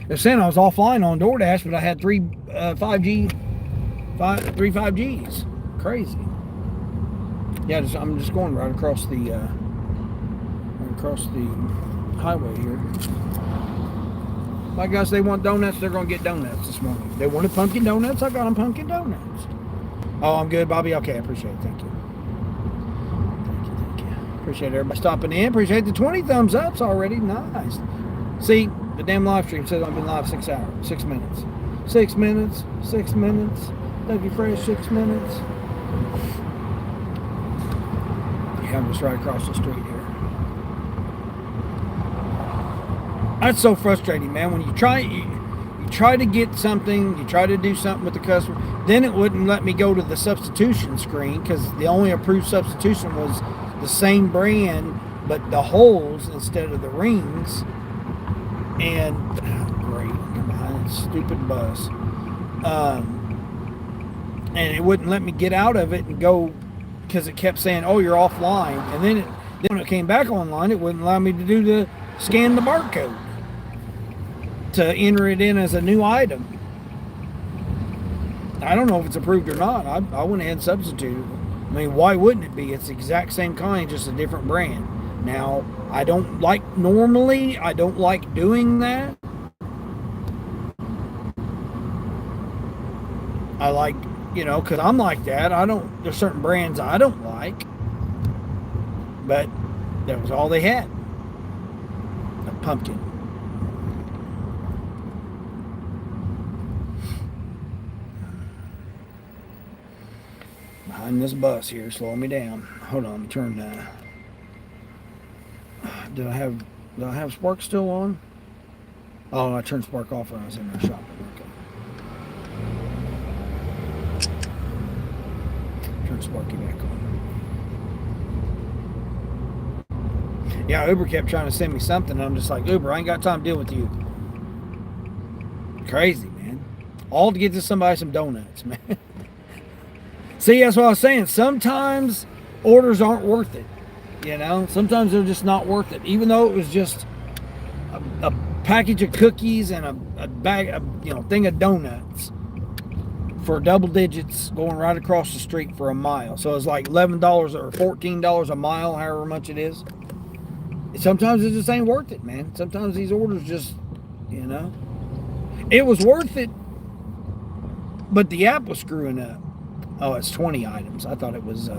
They're saying I was offline on DoorDash, but I had 3 5Gs. Crazy. Yeah, I'm just going right across the highway here. My guys, they want donuts, they're going to get donuts this morning. They wanted pumpkin donuts, I got them pumpkin donuts. Oh, I'm good, Bobby. Okay, I appreciate it. Thank you. Thank you. Appreciate everybody stopping in. Appreciate the 20 thumbs ups already. Nice. See, the damn live stream says I've been live 6 hours, 6 minutes. 6 minutes, 6 minutes. Dougie Fresh, 6 minutes. Yeah, I'm just right across the street here. That's so frustrating, man. When you try to get something, you try to do something with the customer, then it wouldn't let me go to the substitution screen because the only approved substitution was the same brand, but the holes instead of the rings. And great, come behind that stupid bus. And it wouldn't let me get out of it and go because it kept saying, "Oh, you're offline." And then when it came back online, it wouldn't allow me to do the scan the barcode to enter it in as a new item. I don't know if it's approved or not. I went ahead and substituted it. I mean, why wouldn't it be? It's the exact same kind, just a different brand. Now, I don't like doing that. I like, because I'm like that. There's certain brands I don't like. But that was all they had. A pumpkin. Behind this bus here, slowing me down. Hold on, let me turn Did I have Spark still on? Oh, I turned Spark off when I was in there shopping. Okay. Turn Sparky back on. Yeah, Uber kept trying to send me something, and I'm just like, Uber, I ain't got time to deal with you. Crazy, man. All to get to somebody some donuts, man. See, that's what I was saying. Sometimes orders aren't worth it. Sometimes they're just not worth it. Even though it was just a package of cookies and a bag, thing of donuts for double digits going right across the street for a mile. So it's like $11 or $14 a mile, however much it is. Sometimes it just ain't worth it, man. Sometimes these orders just, it was worth it, but the app was screwing up. Oh, it's 20 items. I thought it was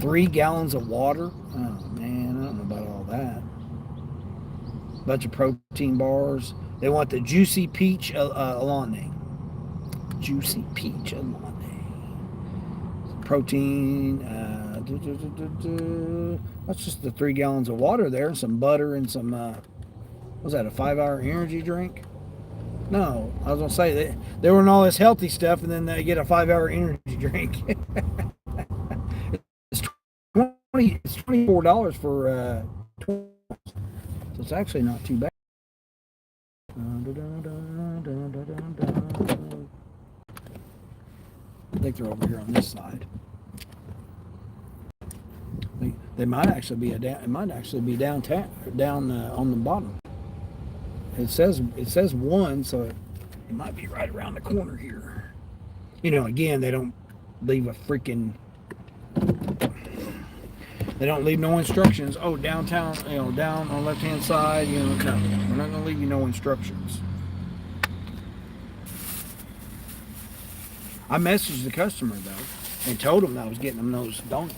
3 gallons of water. Oh, man, I don't know about all that. Bunch of protein bars. They want the Juicy Peach Alani. Juicy Peach Alani. Protein. That's just the 3 gallons of water there. And some butter and some, was that a 5-hour energy drink? No, I was going to say they were in all this healthy stuff, and then they get a 5-hour energy drink. It's $24 for 20. So it's actually not too bad. I think they're over here on this side. They might actually be downtown, down on the bottom. It says 1, so it might be right around the corner here. Again, they don't leave a freaking. They don't leave no instructions. Oh, downtown, down on the left-hand side. No, we're not gonna leave you no instructions. I messaged the customer though and told him I was getting them those donuts.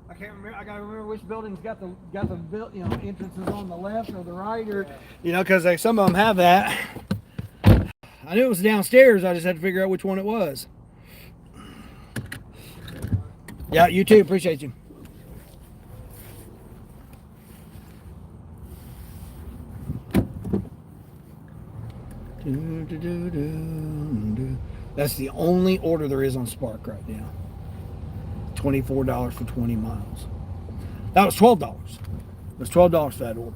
I can't remember. I gotta remember which building's got the entrances on the left or the right, or because some of them have that. I knew it was downstairs. I just had to figure out which one it was. Yeah, you too. Appreciate you. That's the only order there is on Spark right now. $24 for 20 miles. That was $12. It was $12 for that order.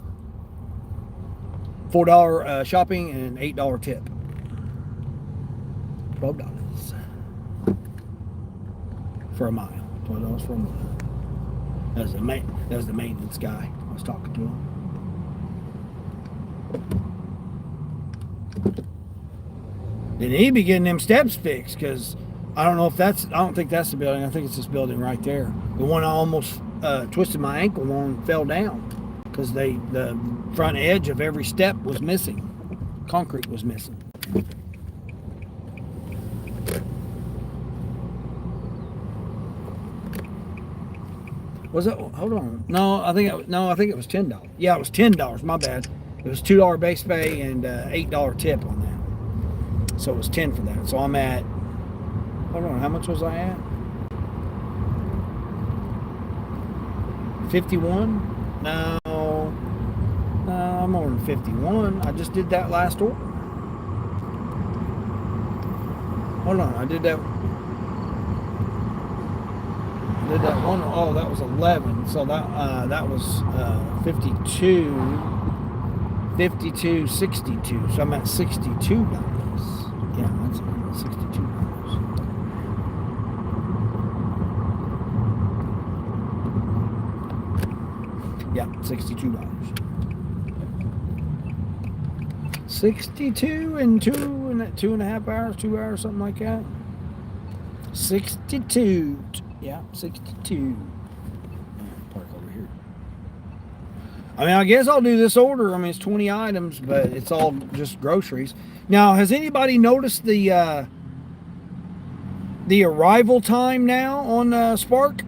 $4 shopping and $8 tip. $12 for a mile. $12 for a mile. That was the maintenance guy I was talking to him. Then he'd be getting them steps fixed, because I don't think that's the building. I think it's this building right there. The one I almost twisted my ankle on and fell down, because the front edge of every step was missing. Concrete was missing. Was it? Hold on. No, I think it was $10. Yeah, it was $10. My bad. It was $2 base pay and $8 tip on that. So it was 10 for that. So I'm at. Hold on. How much was I at? 51? No, I'm more than 51. I just did that last order. Hold on. I did that one. Oh, that was 11. So that was 52.62. So I'm at $62. Yeah, that's $62. Yeah, $62. 62 in 2.5 hours, 2 hours, something like that. 62. Yeah, 62. Park over here. I mean, I guess I'll do this order. I mean, it's 20 items, but it's all just groceries. Now, has anybody noticed the arrival time now on Spark?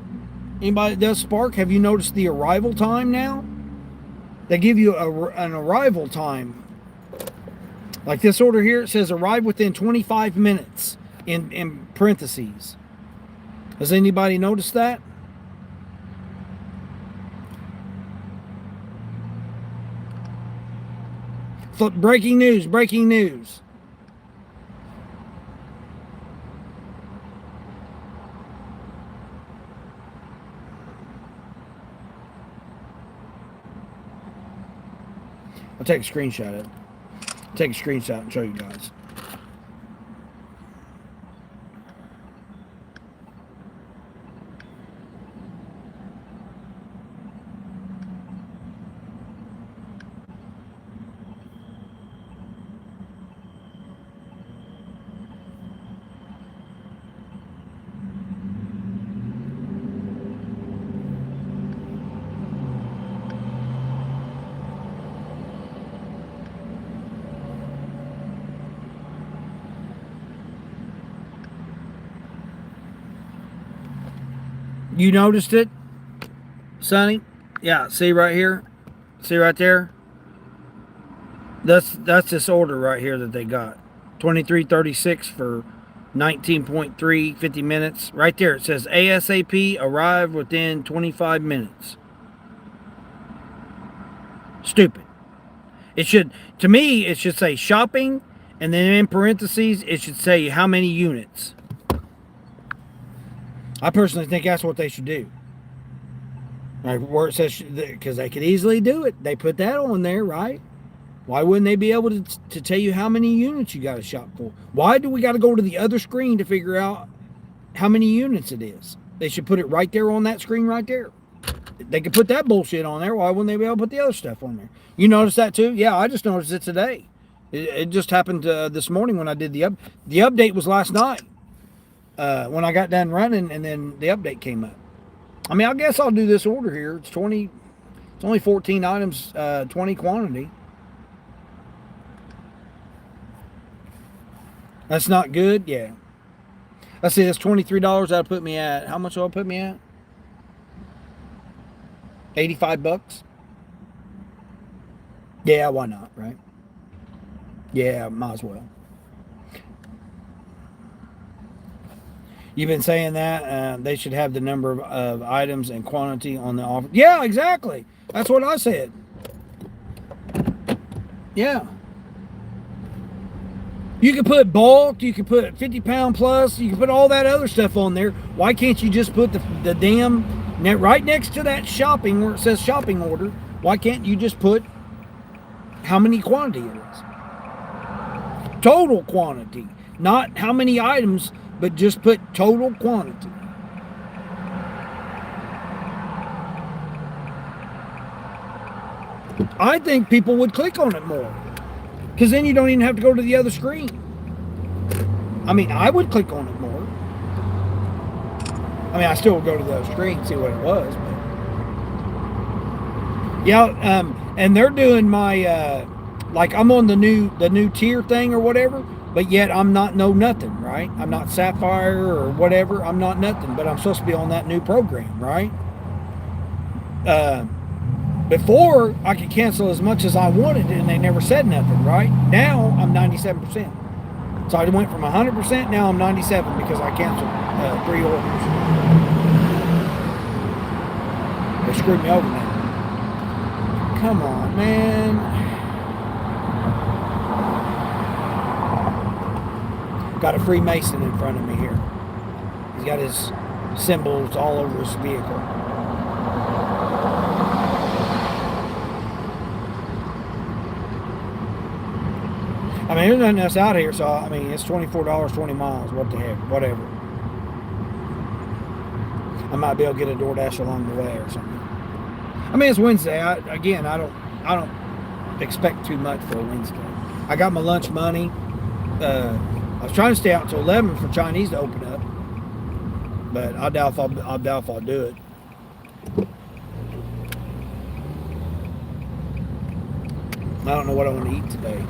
Anybody that does Spark, have you noticed the arrival time now? They give you an arrival time. Like this order here, it says arrive within 25 minutes in parentheses. Has anybody noticed that? Breaking news, breaking news. I'll take a screenshot of it. Take a screenshot and show you guys. You noticed it, Sonny? Yeah, see right here? See right there? That's this order right here that they got. 23.36 for 19.3, 50 minutes. Right there, it says ASAP, arrive within 25 minutes. Stupid. It should, to me, it should say shopping, and then in parentheses, it should say how many units. I personally think that's what they should do. Like where it says, because they could easily do it. They put that on there, right? Why wouldn't they be able to tell you how many units you got to shop for? Why do we got to go to the other screen to figure out how many units it is? They should put it right there on that screen right there. They could put that bullshit on there. Why wouldn't they be able to put the other stuff on there? You noticed that too? Yeah, I just noticed it today. It just happened this morning when I did the update was last night. When I got done running, and then the update came up. I mean, I guess I'll do this order here. It's only 14 items, 20 quantity. That's not good? Yeah. Let's see, that's $23. That'll put me at, how much will it put me at? $85? Yeah, why not, right? Yeah, might as well. You've been saying that they should have the number of items and quantity on the offer. Yeah, exactly. That's what I said. Yeah. You can put bulk, you can put 50-pound plus, you can put all that other stuff on there. Why can't you just put the damn, right next to that shopping where it says shopping order, why can't you just put how many quantity it is? Total quantity. Not how many items, but just put total quantity. I think people would click on it more. Because then you don't even have to go to the other screen. I mean, I would click on it more. I mean, I still would go to the other screen and see what it was. But yeah, and they're doing my, like I'm on the new tier thing or whatever, but yet I'm not nothing, right? I'm not Sapphire or whatever. I'm not nothing, but I'm supposed to be on that new program, right? Before, I could cancel as much as I wanted and they never said nothing, right? Now, I'm 97%. So I went from 100%, now I'm 97 because I canceled 3 orders. They screwed me over now. Come on, man. Got a Freemason in front of me here. He's got his symbols all over his vehicle. I mean, there's nothing else out here, so I mean, it's $24, 20 miles. What the heck? Whatever. I might be able to get a DoorDash along the way or something. I mean, it's Wednesday. I don't expect too much for a Wednesday. I got my lunch money. I was trying to stay out until 11 for Chinese to open up, but I doubt if I'll do it. I don't know what I want to eat today.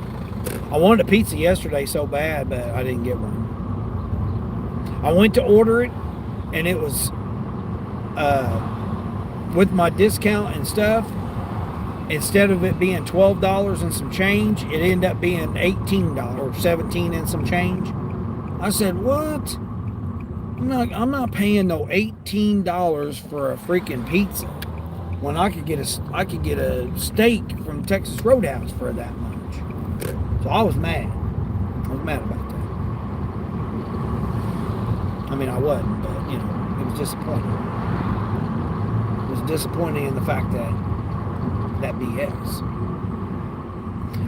I wanted a pizza yesterday so bad, but I didn't get one. I went to order it, and it was with my discount and stuff. Instead of it being $12 and some change, it ended up being $18, $17 and some change. I said, "What? I'm not paying no $18 for a freaking pizza when I could get a steak from Texas Roadhouse for that much." So I was mad. I was mad about that. I mean, I wasn't, but you know, it was disappointing. It was disappointing in the fact that BS.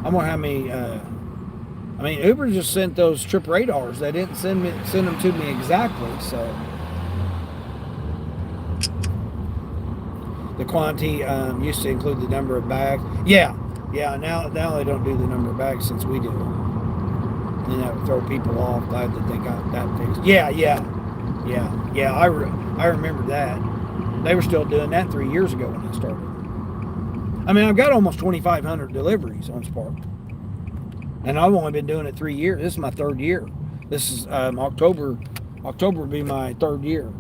I wonder how many. I mean, Uber just sent those trip radars. They didn't send them to me exactly. So the quantity used to include the number of bags. Yeah. Now they don't do the number of bags since we do. And that would throw people off. Glad that they got that fixed. Yeah. I remember that. They were still doing that 3 years ago when I started. I mean, I've got almost 2,500 deliveries on Spark. And I've only been doing it 3 years. This is my 3rd year. This is October. October would be my 3rd year.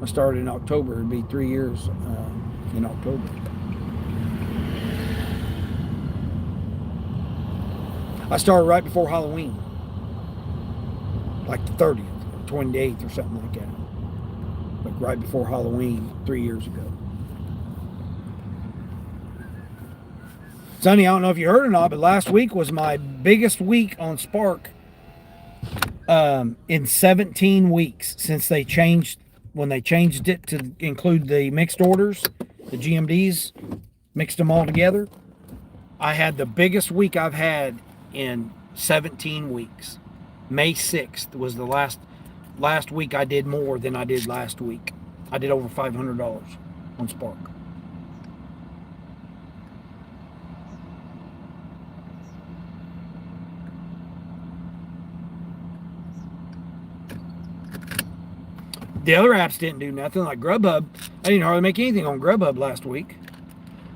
I started in October. It'd be 3 years in October. I started right before Halloween. Like the 30th or 28th or something like that. Like right before Halloween 3 years ago. Sonny, I don't know if you heard or not, but last week was my biggest week on Spark in 17 weeks since when they changed it to include the mixed orders, the GMDs, mixed them all together. I had the biggest week I've had in 17 weeks. May 6th was the last week I did more than I did last week. I did over $500 on Spark. The other apps didn't do nothing, like Grubhub. I didn't hardly make anything on Grubhub last week.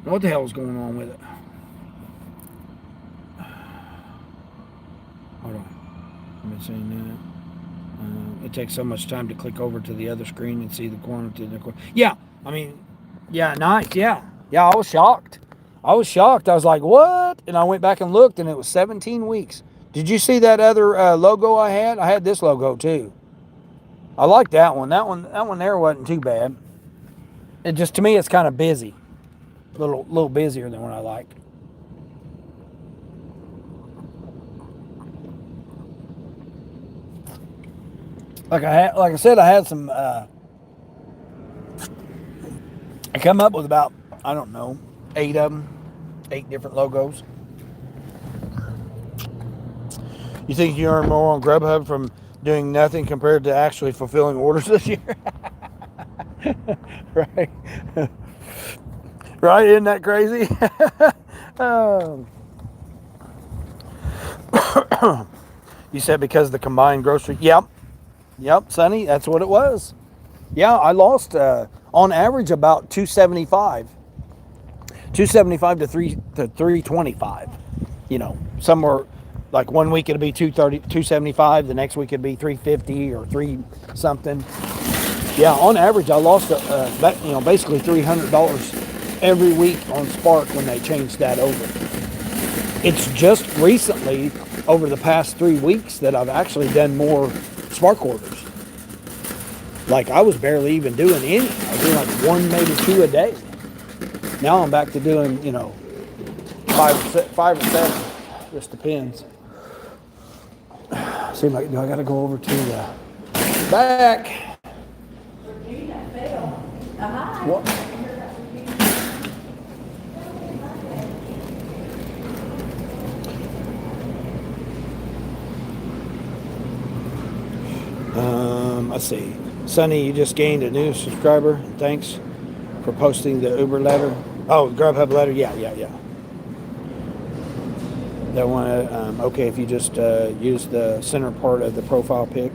What the hell was going on with it? Hold on. I've been saying that. It takes so much time to click over to the other screen and see the quantity. Yeah, I mean, yeah, nice, yeah. Yeah, I was shocked. I was like, what? And I went back and looked, and it was 17 weeks. Did you see that other logo I had? I had this logo, too. I like that one. That one there wasn't too bad. It just, to me, it's kind of busy. A little busier than what I liked. like I said, I had some. I come up with about, I don't know, 8 of them, 8 different logos. You think you earn more on Grubhub from doing nothing compared to actually fulfilling orders this year? Right? Right? Isn't that crazy? um, you said because of the combined grocery. Yep, Sonny, that's what it was. Yeah, I lost on average about 275. 275 to 325. You know, somewhere like one week it'll be 230, 275, the next week it'll be 350 or 3 something. Yeah, on average I lost basically $300 every week on Spark when they changed that over. It's just recently over the past 3 weeks that I've actually done more Spark orders. Like I was barely even doing any. I was doing like 1, maybe 2 a day. Now I'm back to doing, 5 or 7. Just depends. Seems like, do I got to go over to the back? What? Let's see. Sonny, you just gained a new subscriber. Thanks for posting the Uber letter. Oh, Grubhub letter. Yeah. That one. Okay, if you just use the center part of the profile pic.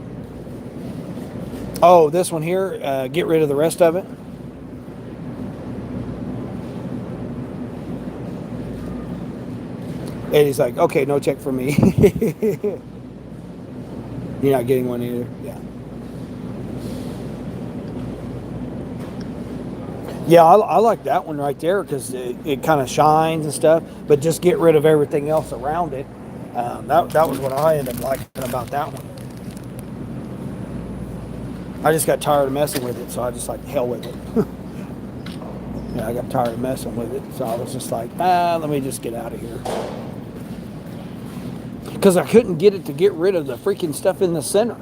Oh, this one here. Get rid of the rest of it. Eddie's like, okay, no check for me. You're not getting one either. Yeah, I like that one right there because it kind of shines and stuff, but just get rid of everything else around it. That was what I ended up liking about that one. I just got tired of messing with it, so I just like hell with it. Yeah, I got tired of messing with it, so I was just like, let me just get out of here. Because I couldn't get it to get rid of the freaking stuff in the center.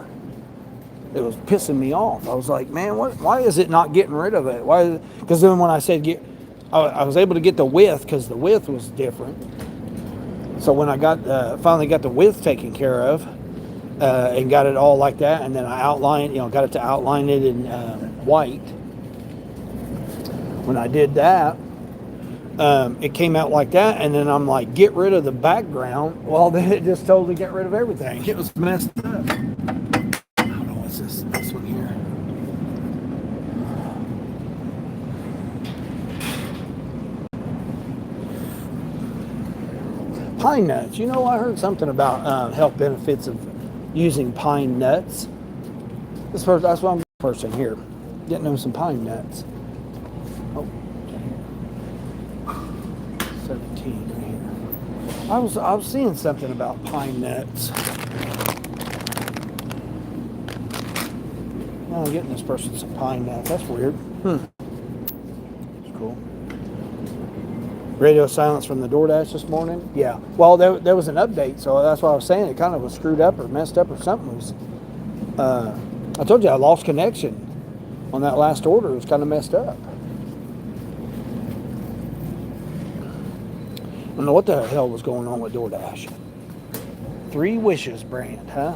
It was pissing me off. I was like, man, why is it not getting rid of it? Why? Because then when I said I was able to get the width because the width was different. So when I finally got the width taken care of and got it all like that, and then I outlined, got it to outline it in white. When I did that, it came out like that, and then I'm like, get rid of the background. Well, then it just totally got rid of everything. It was messed up. This one here. Pine nuts. I heard something about health benefits of using pine nuts. That's why I'm the person here. Getting them some pine nuts. Oh. 17 right here. I was seeing something about pine nuts. I'm getting this person some pine nuts. That's weird. It's cool. Radio silence from the DoorDash this morning. Yeah. Well, there was an update, so that's why I was saying it kind of was screwed up or messed up or something. I told you I lost connection on that last order. It was kind of messed up. I don't know what the hell was going on with DoorDash. 3 Wishes brand, huh?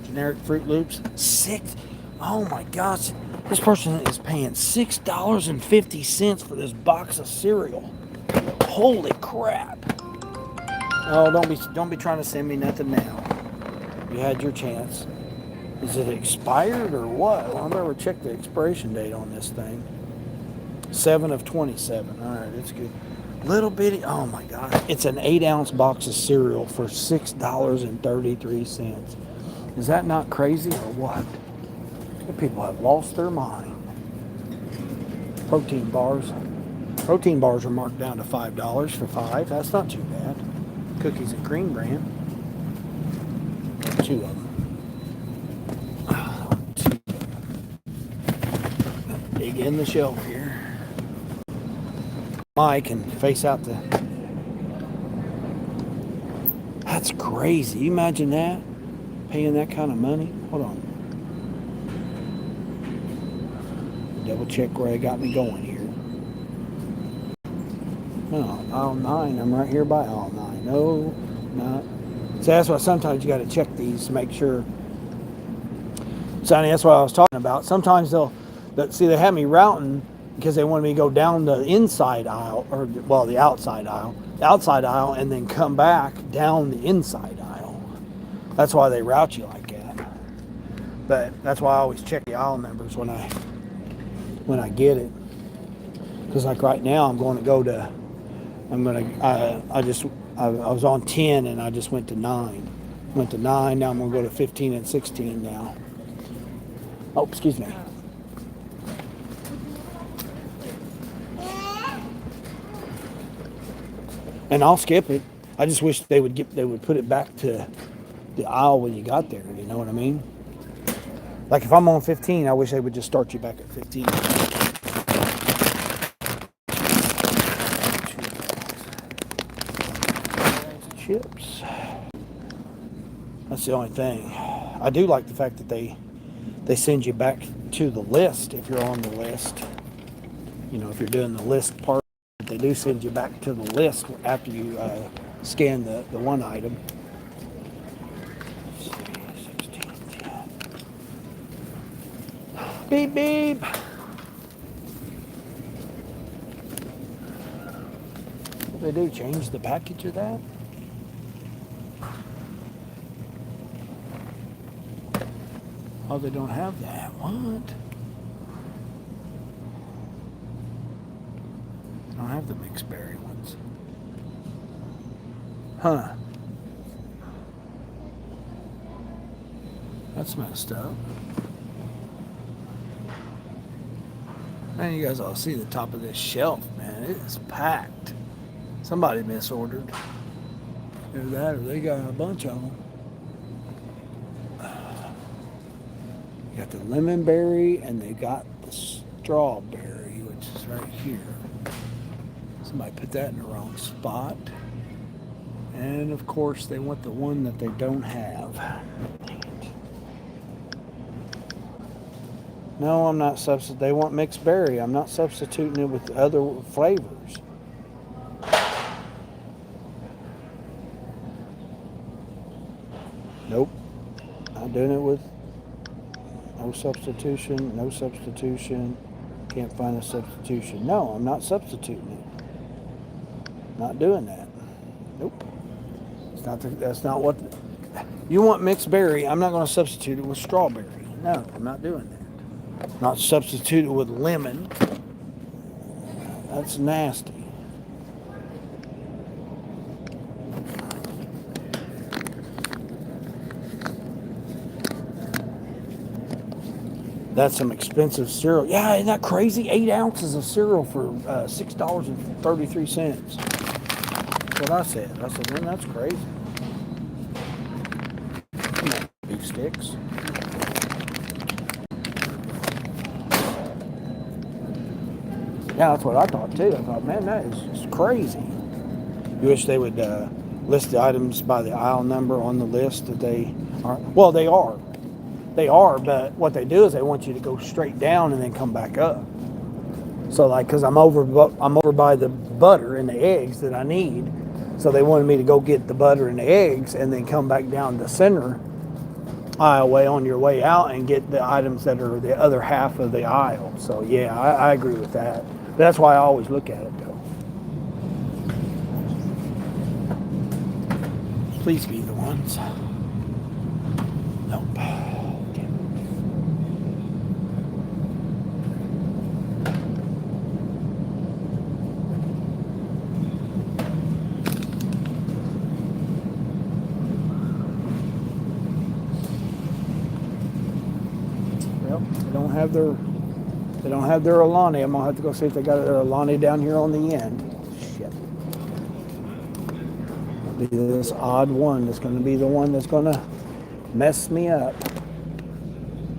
Generic Fruit Loops. 6. Oh my gosh, this person is paying $6.50 for this box of cereal. Holy crap! Oh, don't be trying to send me nothing now. You had your chance. Is it expired or what? Well, I never checked the expiration date on this thing. 7 of 27. All right, it's good. Little bitty. Oh my God! It's an 8-ounce box of cereal for $6.33. Is that not crazy or what? People have lost their mind. Protein bars. Protein bars are marked down to $5 for 5. That's not too bad. Cookies and Cream brand. 2 of them. Dig in the shelf here. Mike can face out the... That's crazy. You imagine that? Paying that kind of money? Hold on. double check where they got me going here. No, aisle 9. I'm right here by aisle 9. No, not. So that's why sometimes you got to check these to make sure. Sonny, that's what I was talking about. Sometimes they have me routing because they wanted me to go down the inside aisle, or well, the outside aisle, and then come back down the inside aisle. That's why they route you like that. But that's why I always check the aisle numbers when I get it. Because like right now, I was on 10 and I just went to 9. Went to 9. Now I'm gonna go to 15 and 16 now. Oh, excuse me. And I'll skip it. I just wish they would put it back to the aisle when you got there. You know what I mean? Like if I'm on 15, I wish they would just start you back at 15. Chips. That's the only thing. I do like the fact that they send you back to the list if you're on the list. You know, if you're doing the list part, they do send you back to the list after you scan the one item. Let's see, 16, 10. Beep, beep. What they do, change the package of that? Oh, they don't have that. What? They don't have the mixed berry ones. Huh. That's messed up. Man, you guys all see the top of this shelf, man. It is packed. Somebody misordered. Either that or they got a bunch of them. You got the lemon berry and they got the strawberry, which is right here. Somebody put that in the wrong spot. And of course they want the one that they don't have. No, I'm not substituting. They want mixed berry. I'm not substituting it with other flavors. Nope. Not doing it with no substitution, no substitution. Can't find a substitution. No, I'm not substituting it. Not doing that. Nope. That's not what. You want mixed berry. I'm not going to substitute it with strawberry. No, I'm not doing that. Not substitute it with lemon. That's nasty. That's some expensive cereal. Yeah, isn't that crazy? 8 ounces of cereal for $6.33. That's what I said. I said, man, that's crazy. Come on, beef sticks. Yeah, that's what I thought too. I thought, man, that is just crazy. You wish they would list the items by the aisle number on the list that they are. Well, they are. They are, but what they do is they want you to go straight down and then come back up. So like, cause I'm over by the butter and the eggs that I need. So they wanted me to go get the butter and the eggs and then come back down the center aisleway on your way out and get the items that are the other half of the aisle. So yeah, I agree with that. But that's why I always look at it though. Please be the ones. Nope. They don't have their Alani. I'm gonna have to go see if they got their Alani down here on the end. Shit. It'll be this odd one that's gonna be the one that's gonna mess me up.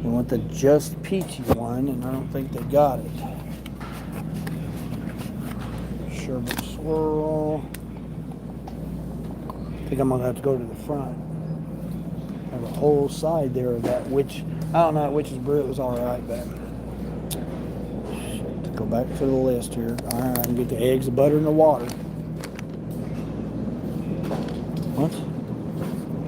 They want the just peachy one, and I don't think they got it. Sherbet swirl. I think I'm gonna have to go to the front. Have a whole side there of that witch. I don't know, Witch's Brew. It was all right, but go back to the list here. All right, I can get the eggs, the butter, and the water. What?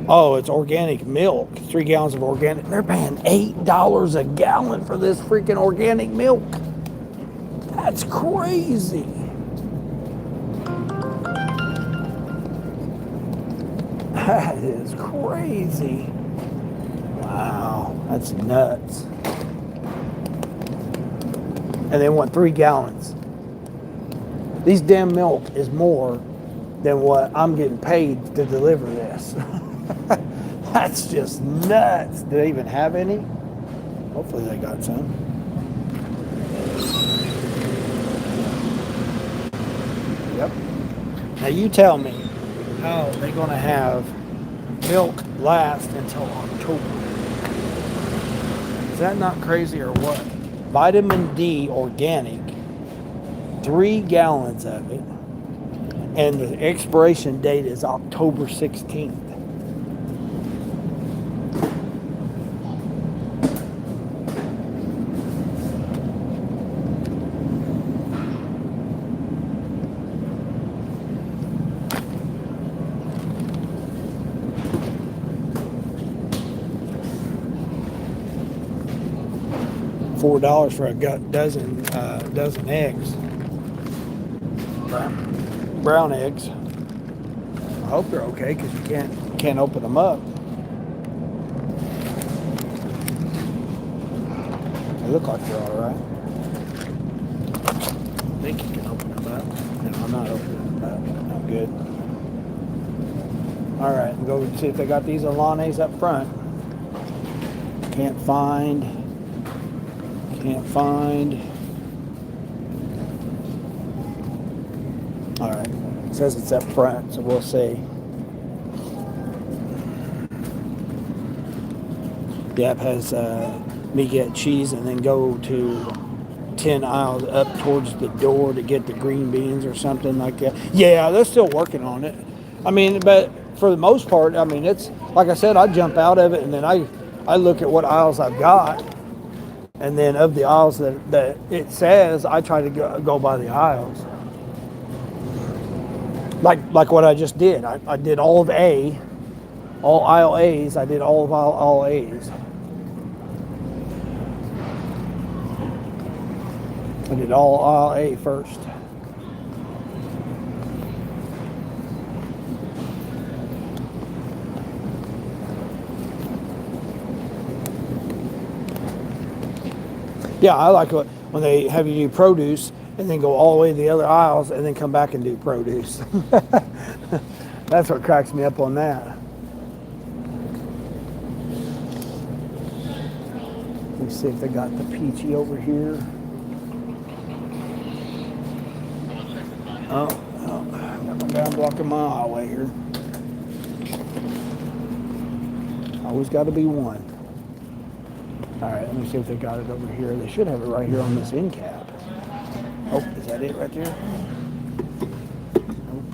Oh, it's organic milk. 3 gallons of organic. They're paying $8 a gallon for this freaking organic milk. That's crazy. That is crazy. Wow, that's nuts. And they want 3 gallons. These damn milk is more than what I'm getting paid to deliver this. That's just nuts. Do they even have any? Hopefully they got some. Yep. Now you tell me how they're going to have milk last until October. Is that not crazy or what? Vitamin D organic, 3 gallons of it, and the expiration date is October 16th. $4 for a dozen eggs, brown eggs. I hope they're okay because you can't open them up. They look like they're all right. I think you can open them up. No, I'm not opening them up. I'm good. All right, we'll go see if they got these Alanes up front. Can't find. All right, it says it's up front, so we'll see. The app has me get cheese and then go to 10 aisles up towards the door to get the green beans or something like that. Yeah, they're still working on it. I mean, but for the most part, I mean, it's like I said, I jump out of it and then I look at what aisles I've got. And then of the aisles that it says, I try to go by the aisles. Like what I just did. I did all of A, all aisle A's. I did all of all A's. I did all aisle A first. Yeah, I like when they have you do produce and then go all the way to the other aisles and then come back and do produce. That's what cracks me up on that. Let me see if they got the peachy over here. Oh, got my guy blocking my highway here. Always got to be one. All right, let me see if they got it over here. They should have it right here on this end cap. Oh, is that it right there? Nope.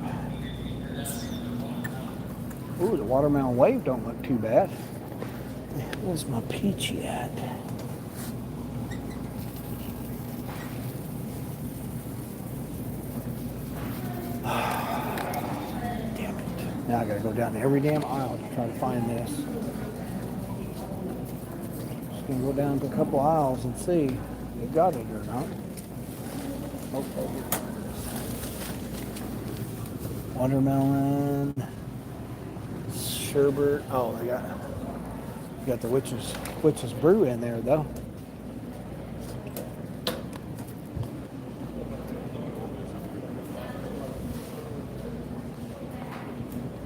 Ooh, the watermelon wave don't look too bad. Where's my peachy at? Damn it. Now I gotta go down every damn aisle to try to find this. Gonna go down to a couple aisles and see if they got it or not. Okay. Watermelon, sherbet. Oh, they got the witch's brew in there though.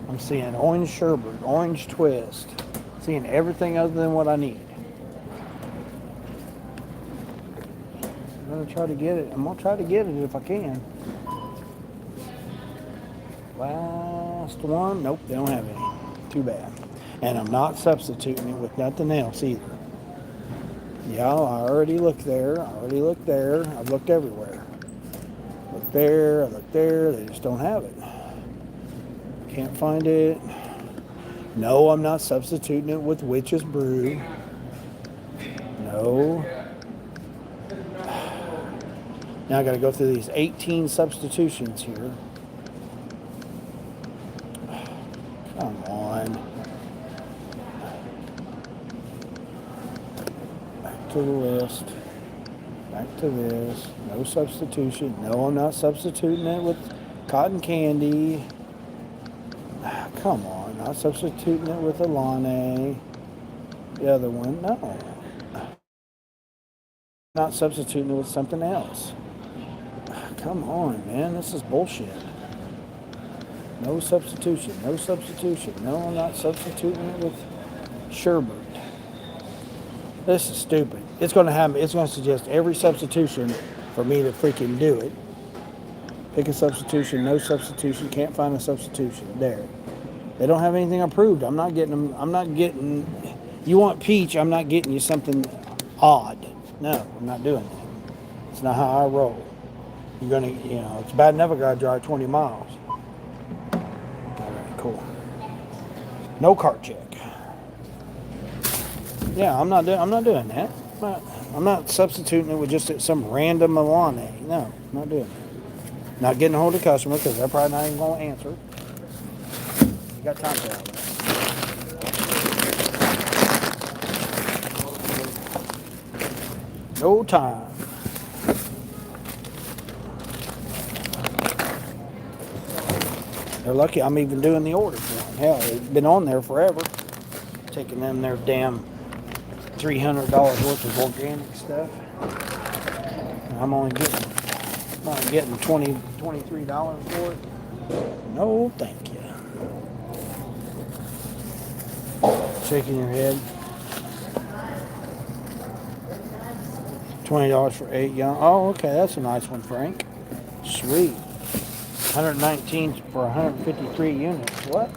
I'm seeing orange sherbet, orange twist. Seeing everything other than what I need. I'm gonna try to get it. I'm gonna try to get it if I can. Last one. Nope, they don't have any. Too bad. And I'm not substituting it with nothing else either. Yeah, I already looked there. I've looked everywhere. Looked there. I looked there. They just don't have it. Can't find it. No, I'm not substituting it with Witch's Brew. No. Now I got to go through these 18 substitutions here. Come on. Back to the list. Back to this. No substitution. No, I'm not substituting it with cotton candy. Come on. Not substituting it with Alani. The other one. No. Not substituting it with something else. Come on, man. This is bullshit. No substitution. No substitution. No, I'm not substituting it with sherbet. This is stupid. It's going to have. It's going to suggest every substitution for me to freaking do it. Pick a substitution. No substitution. Can't find a substitution. There. They don't have anything approved. I'm not getting them. I'm not getting. You want peach? I'm not getting you something odd. No, I'm not doing that. It's not how I roll. You're gonna, it's bad enough I gotta drive 20 miles. All right, cool. No cart check. Yeah, I'm not doing that. I'm not substituting it with just some random Alani. No, I'm not doing that. Not getting a hold of the customer because they're probably not even gonna answer. You got time for all that. No time. They're lucky I'm even doing the order for them. Hell, it's been on there forever. Taking them their damn $300 worth of organic stuff. And I'm only getting $20, $23 for it. No, thank you. Shaking your head. $20 for 8 gallons. Oh, okay, that's a nice one, Frank. Sweet. 119 for 153 units. What?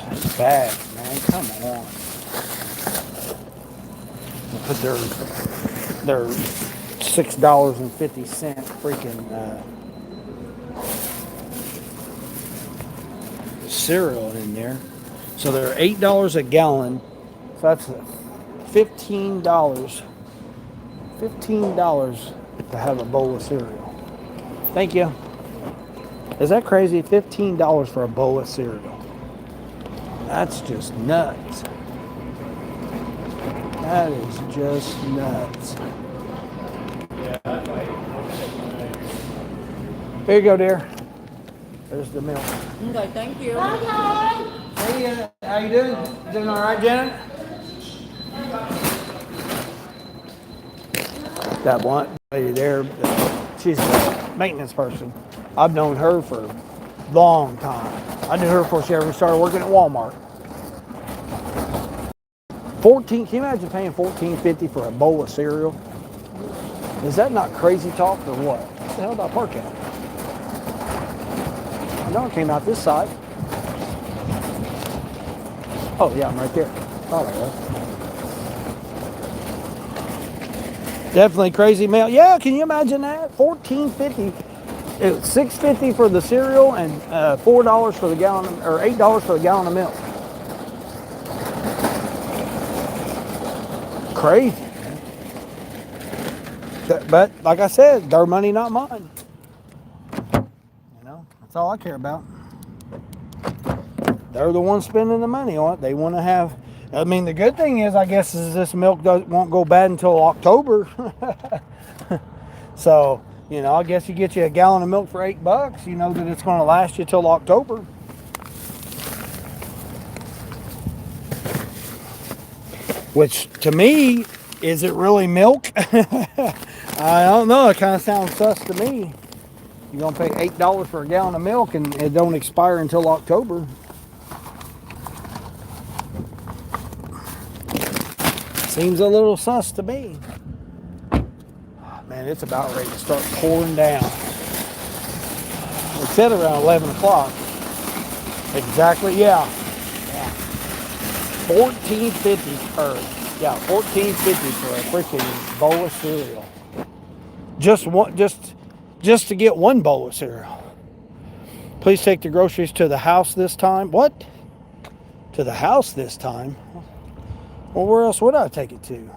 That's bad, man. Come on. Put their $6.50 freaking cereal in there. So they're $8 a gallon. So that's $15. $15 to have a bowl of cereal. Thank you. Is that crazy? $15 for a bowl of cereal. That's just nuts. That is just nuts. Here you go, dear. There's the milk. Okay, thank you. Hey, how you doing? Doing all right, Janet? That blunt lady there, she's a maintenance person. I've known her for a long time. I knew her before she ever started working at Walmart. 14, can you imagine paying $14.50 for a bowl of cereal? Is that not crazy talk or what? What the hell did I park at? I know it came out this side. Oh yeah, I'm right there. All right. Definitely crazy mail. Yeah, can you imagine that? $14.50. It's $6.50 for the cereal and $4 for the gallon, or $8 for a gallon of milk. Crazy. But like I said, their money, not mine. That's all I care about. They're the ones spending the money on it. They want to have. I mean, the good thing is, I guess, is this milk won't go bad until October. So, I guess you get you a gallon of milk for $8. You know that it's going to last you till October. Which, to me, is it really milk? I don't know. It kind of sounds sus to me. You're going to pay $8 for a gallon of milk and it don't expire until October. Seems a little sus to me. Man, it's about ready to start pouring down. It said around 11 o'clock. Exactly, yeah. $14.50 for a freaking bowl of cereal. Just to get one bowl of cereal. Please take the groceries to the house this time. What? to the house this time. Well, where else would I take it to?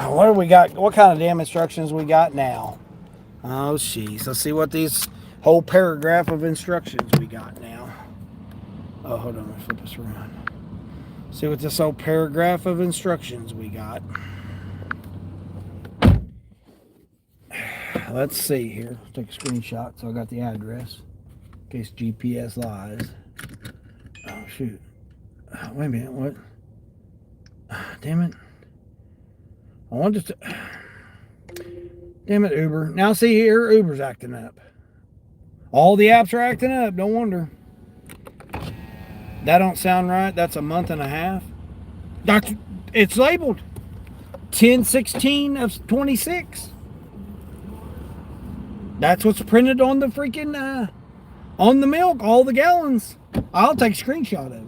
What do we got? What kind of damn instructions we got now? Oh, jeez. Let's see what these whole paragraph of instructions we got now. Oh, hold on. Let's flip this around. See what this whole paragraph of instructions we got. Let's see here. Take a screenshot so I got the address in case GPS lies. Oh, shoot. Wait a minute. What? Damn it. I wanted to. Damn it, Uber. Now see here, Uber's acting up. All the apps are acting up. No wonder. That don't sound right. That's a month and a half. It's labeled 10/16 of 26. That's what's printed on the freaking on the milk. All the gallons. I'll take a screenshot of it.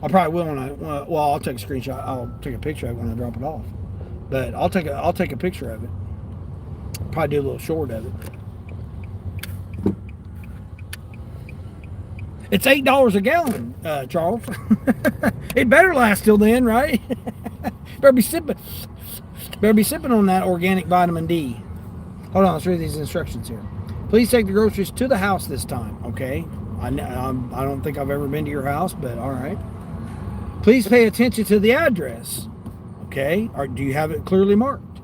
I probably will when I'll take a screenshot. I'll take a picture of it when I drop it off. But I'll take a picture of it. Probably do a little short of it. It's $8 a gallon, Charles. It better last till then, right? Better be sipping on that organic vitamin D. Hold on, let's read these instructions here. Please take the groceries to the house this time, okay? I don't think I've ever been to your house, but all right. Please pay attention to the address, okay? Or do you have it clearly marked?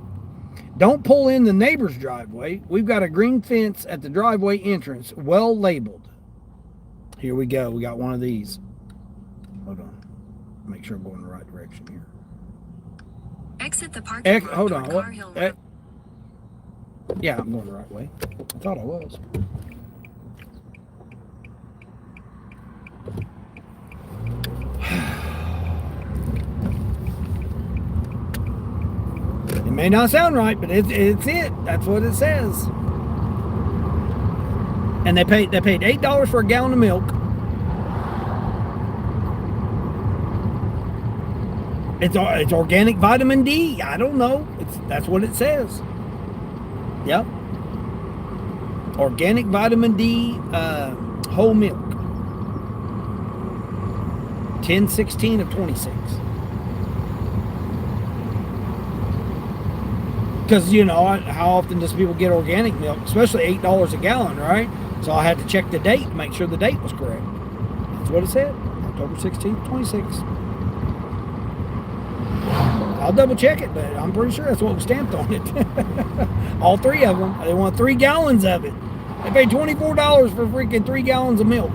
Don't pull in the neighbor's driveway. We've got a green fence at the driveway entrance, well labeled. Here we go. We got one of these. Hold on. Make sure I'm going in the right direction here. Exit the parking lot. Hold on. Car Hill Road. Yeah, I'm going the right way. I thought I was. It may not sound right, but it's it. That's what it says. And they paid $8 for a gallon of milk. It's organic vitamin D. I don't know. That's what it says. Yep. Organic vitamin D whole milk. 10/16 of 26. Because, you know, how often does people get organic milk? Especially $8 a gallon, right? So I had to check the date to make sure the date was correct. That's what it said. October 16th, 26. I'll double check it, but I'm pretty sure that's what was stamped on it. All three of them. They want 3 gallons of it. They paid $24 for freaking 3 gallons of milk.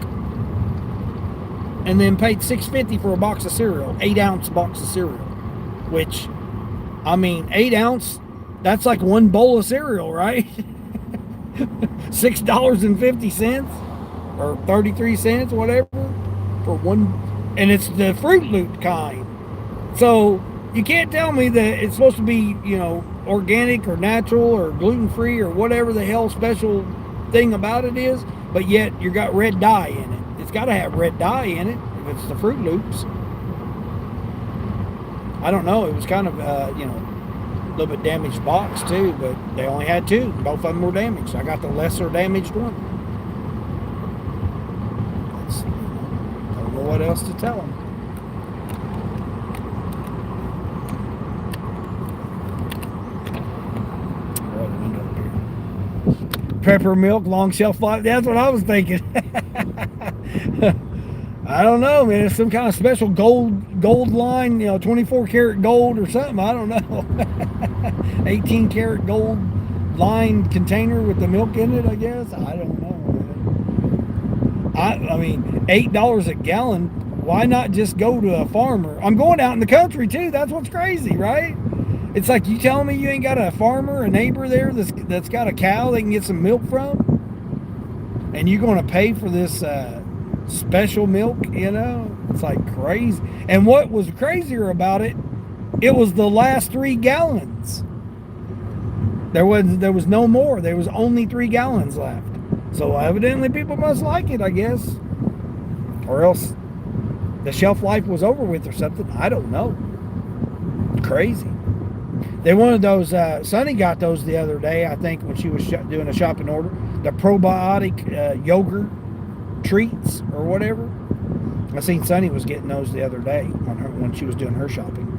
And then paid $6.50 for a box of cereal. 8-ounce box of cereal. Which, I mean, 8 ounce, that's like one bowl of cereal, right? $6.50 or 33 cents, whatever, for one. And it's the Fruit Loop kind. So you can't tell me that it's supposed to be, you know, organic or natural or gluten-free or whatever the hell special thing about it is, but yet you got red dye in it. It's got to have red dye in it if it's the Fruit Loops. I don't know. It was kind of, you know, a little bit damaged box too, but they only had 2. Both of them were damaged. I got the lesser damaged one. I don't know what else to tell them. Pepper milk, long shelf life. That's what I was thinking. I don't know, man. It's some kind of special gold line, you know, 24 karat gold or something. I don't know. 18 karat gold lined container with the milk in it, I guess. I don't know, man. I mean, $8 a gallon. Why not just go to a farmer? I'm going out in the country too. That's what's crazy, right? It's like you telling me you ain't got a farmer, a neighbor there that's got a cow they can get some milk from, and you're going to pay for this special milk, you know? It's like crazy. And what was crazier about it, it was the last 3 gallons. There was no more. There was only 3 gallons left. So evidently people must like it, I guess. Or else the shelf life was over with or something. I don't know. Crazy. They wanted those, Sonny got those the other day, I think, when she was doing a shopping order. the probiotic yogurt treats or whatever. I seen Sunny was getting those the other day when she was doing her shopping.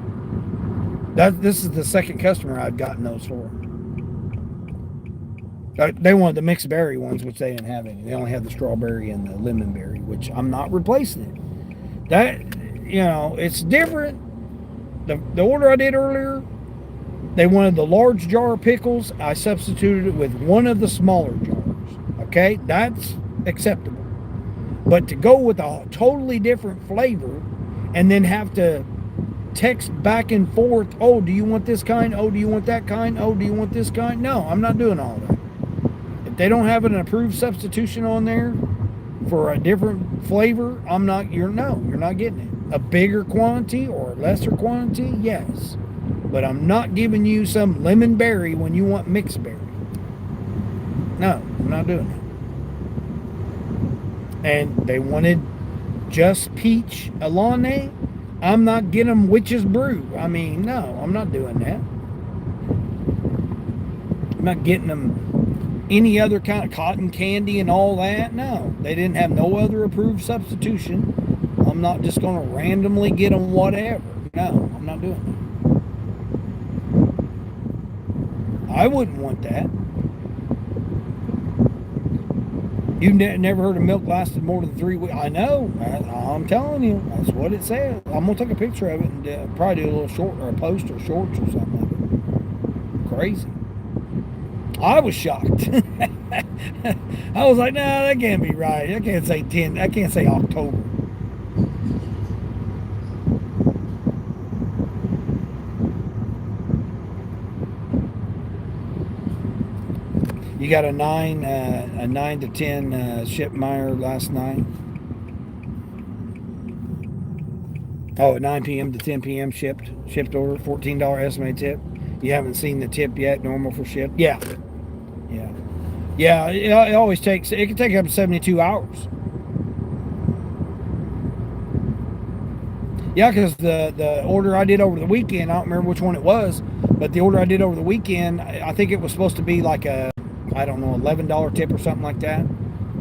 This is the second customer I've gotten those for. They wanted the mixed berry ones, which they didn't have any. They only had the strawberry and the lemon berry, which I'm not replacing it. That, it's different. The order I did earlier, they wanted the large jar of pickles. I substituted it with one of the smaller jars. Okay, that's acceptable. But to go with a totally different flavor and then have to text back and forth, oh, do you want this kind? Oh, do you want that kind? Oh, do you want this kind? No, I'm not doing all that. If they don't have an approved substitution on there for a different flavor, you're not getting it. A bigger quantity or a lesser quantity, yes. But I'm not giving you some lemon berry when you want mixed berry. No, I'm not doing that. And they wanted just peach Alani. I'm not getting them witch's brew. I mean, no, I'm not doing that. I'm not getting them any other kind of cotton candy and all that. No, they didn't have no other approved substitution. I'm not just going to randomly get them whatever. No, I'm not doing that. I wouldn't want that. You've never heard of milk lasted more than 3 weeks. I know. I'm telling you. That's what it says. I'm going to take a picture of it and probably do a little short or a post or shorts or something like it. Crazy. I was shocked. I was like, nah, that can't be right. I can't say 10. I can't say October. You got a 9 to 10 Shipmeyer last night. Oh, at 9 p.m. to 10 p.m. shipped order, $14 estimated tip. You haven't seen the tip yet, normal for ship? Yeah. It always takes, it can take up to 72 hours. Yeah, because the order I did over the weekend, I don't remember which one it was, but the order I did over the weekend, I think it was supposed to be like a, I don't know, $11 tip or something like that.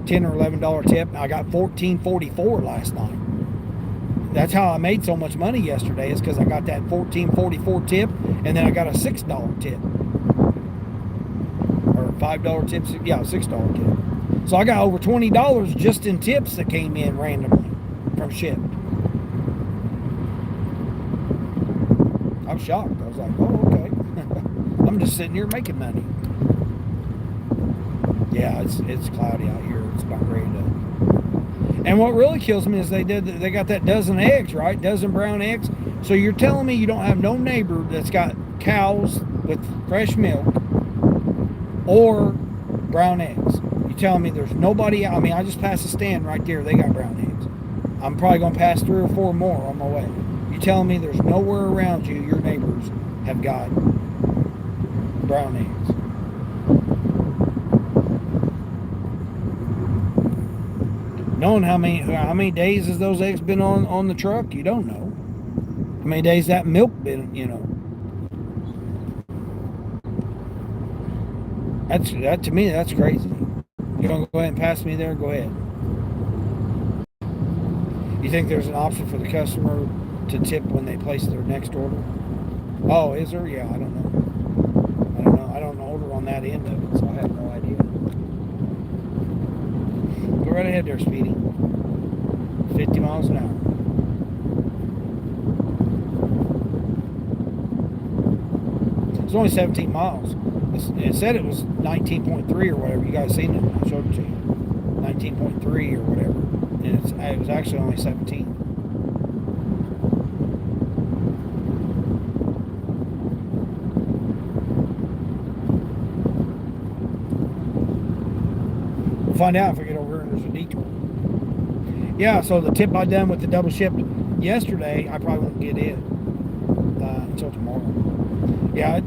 $10 or $11 tip. I got $14.44 last night. That's how I made so much money yesterday, is because I got that $14.44 tip, and then I got a $6 tip. Or $5 tips, yeah, $6 tip. So I got over $20 just in tips that came in randomly from ship. I was shocked. I was like, oh, okay. I'm just sitting here making money. Yeah, it's cloudy out here. It's about ready to. And what really kills me is they got that dozen eggs, right? Dozen brown eggs. So you're telling me you don't have no neighbor that's got cows with fresh milk or brown eggs. You telling me there's nobody? I mean, I just passed a stand right there. They got brown eggs. I'm probably gonna pass 3 or 4 more on my way. You telling me there's nowhere around you your neighbors have got brown eggs? Knowing how many days has those eggs been on the truck, you don't know. How many days that milk been, That to me, that's crazy. You gonna go ahead and pass me there? Go ahead. You think there's an option for the customer to tip when they place their next order? Oh, is there? Yeah, I don't know. I don't order on that end of it, so I have no idea. Go right ahead there, Speedy. 50 miles an hour. It's only 17 miles. It said it was 19.3 or whatever. You guys seen it? I showed it to you. 19.3 or whatever. And it was actually only 17. We'll find out if I get over here and there's a detour. Yeah, so the tip I done with the double shipped yesterday, I probably won't get it until tomorrow. Yeah,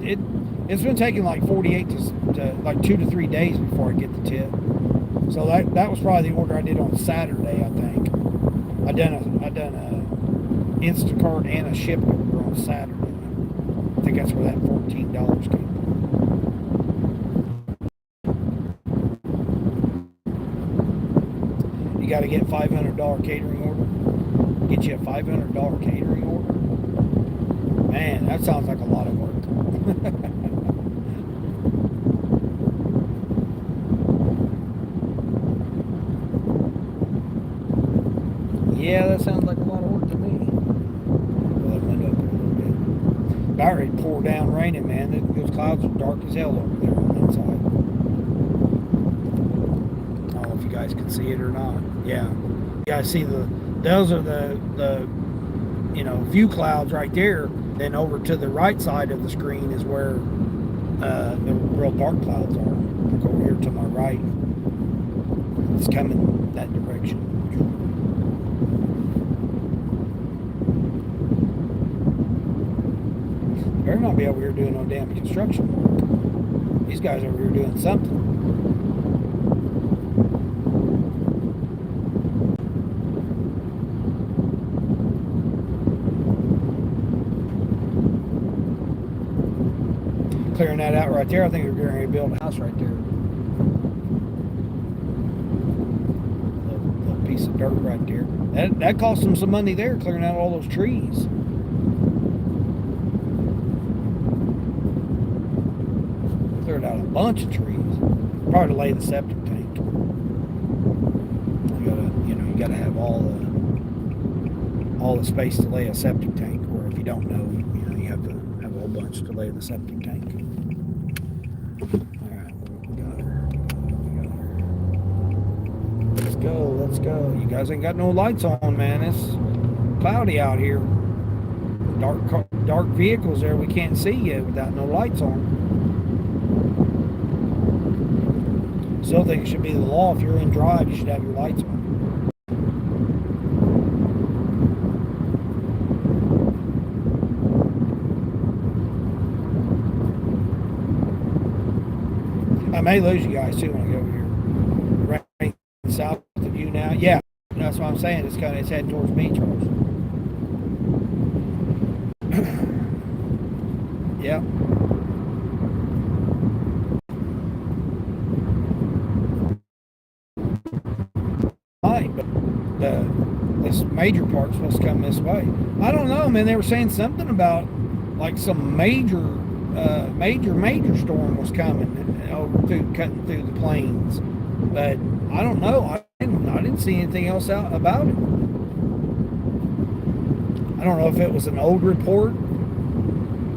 it's been taking like 48 to like 2 to 3 days before I get the tip. So that was probably the order I did on Saturday, I think. I done a Instacart and a ship order on Saturday. I think that's where that $14 came from. got to get $500 catering order. Get you a $500 catering order. Man, that sounds like a lot of work. Yeah, that sounds like a lot of work to me. Well, that window up there a little bit. About ready to pour down raining, man. Those clouds are dark as hell over there on that side. I don't know if you guys can see it or not. Yeah. You guys see those are the view clouds right there. Then over to the right side of the screen is where the real dark clouds are. Look over here to my right. It's coming that direction. Better not be over here doing no damn construction work. These guys over here doing something. Clearing that out right there. I think we're going to build a house right there. A little piece of dirt right there. That cost them some money there, clearing out all those trees. Cleared out a bunch of trees. Probably to lay the septic tank. You gotta have all the space to lay a septic tank. Or if you don't know, you have to have a whole bunch to lay the septic tank. Alright, we got her. Let's go. You guys ain't got no lights on, man. It's cloudy out here. Dark vehicles there we can't see yet without no lights on. Still think it should be the law. If you're in drive, you should have your lights on. I may lose you guys too when I get over here. Right south of you now. Yeah, that's what I'm saying. It's heading towards me, Charles. Yeah. But this major part's supposed to come this way. I don't know, man. They were saying something about like some major storm was coming cutting through the plains. But I don't know. I didn't see anything else out about it. I don't know if it was an old report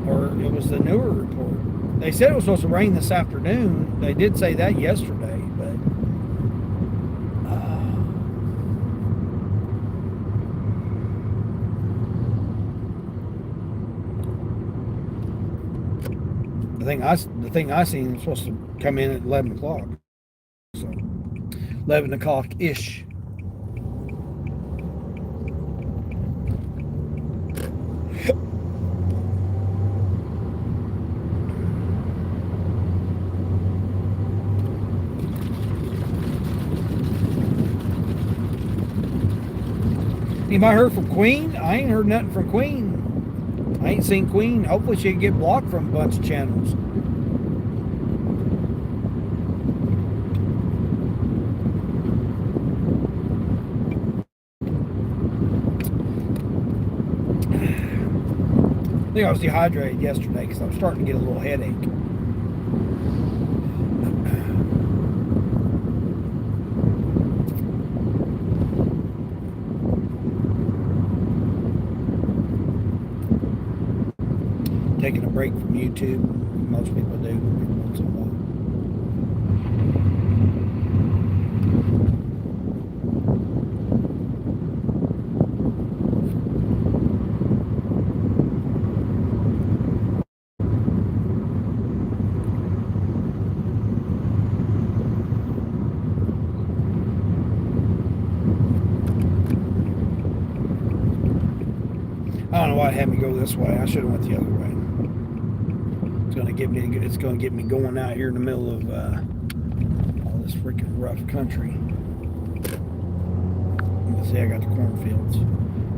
or it was the newer report. They said it was supposed to rain this afternoon. They did say that yesterday, but the thing I seen was supposed to come in at 11 o'clock. So 11 o'clock-ish. Anybody heard from Queen? I ain't heard nothing from Queen. I ain't seen Queen. Hopefully she can get blocked from a bunch of channels. I think I was dehydrated yesterday because I was starting to get a little headache. Taking a break from YouTube. Most people do once in a while. I don't know why it had me go this way. I should have went the other way. It's gonna get me going out here in the middle of all this freaking rough country. Let's see, I got the cornfields.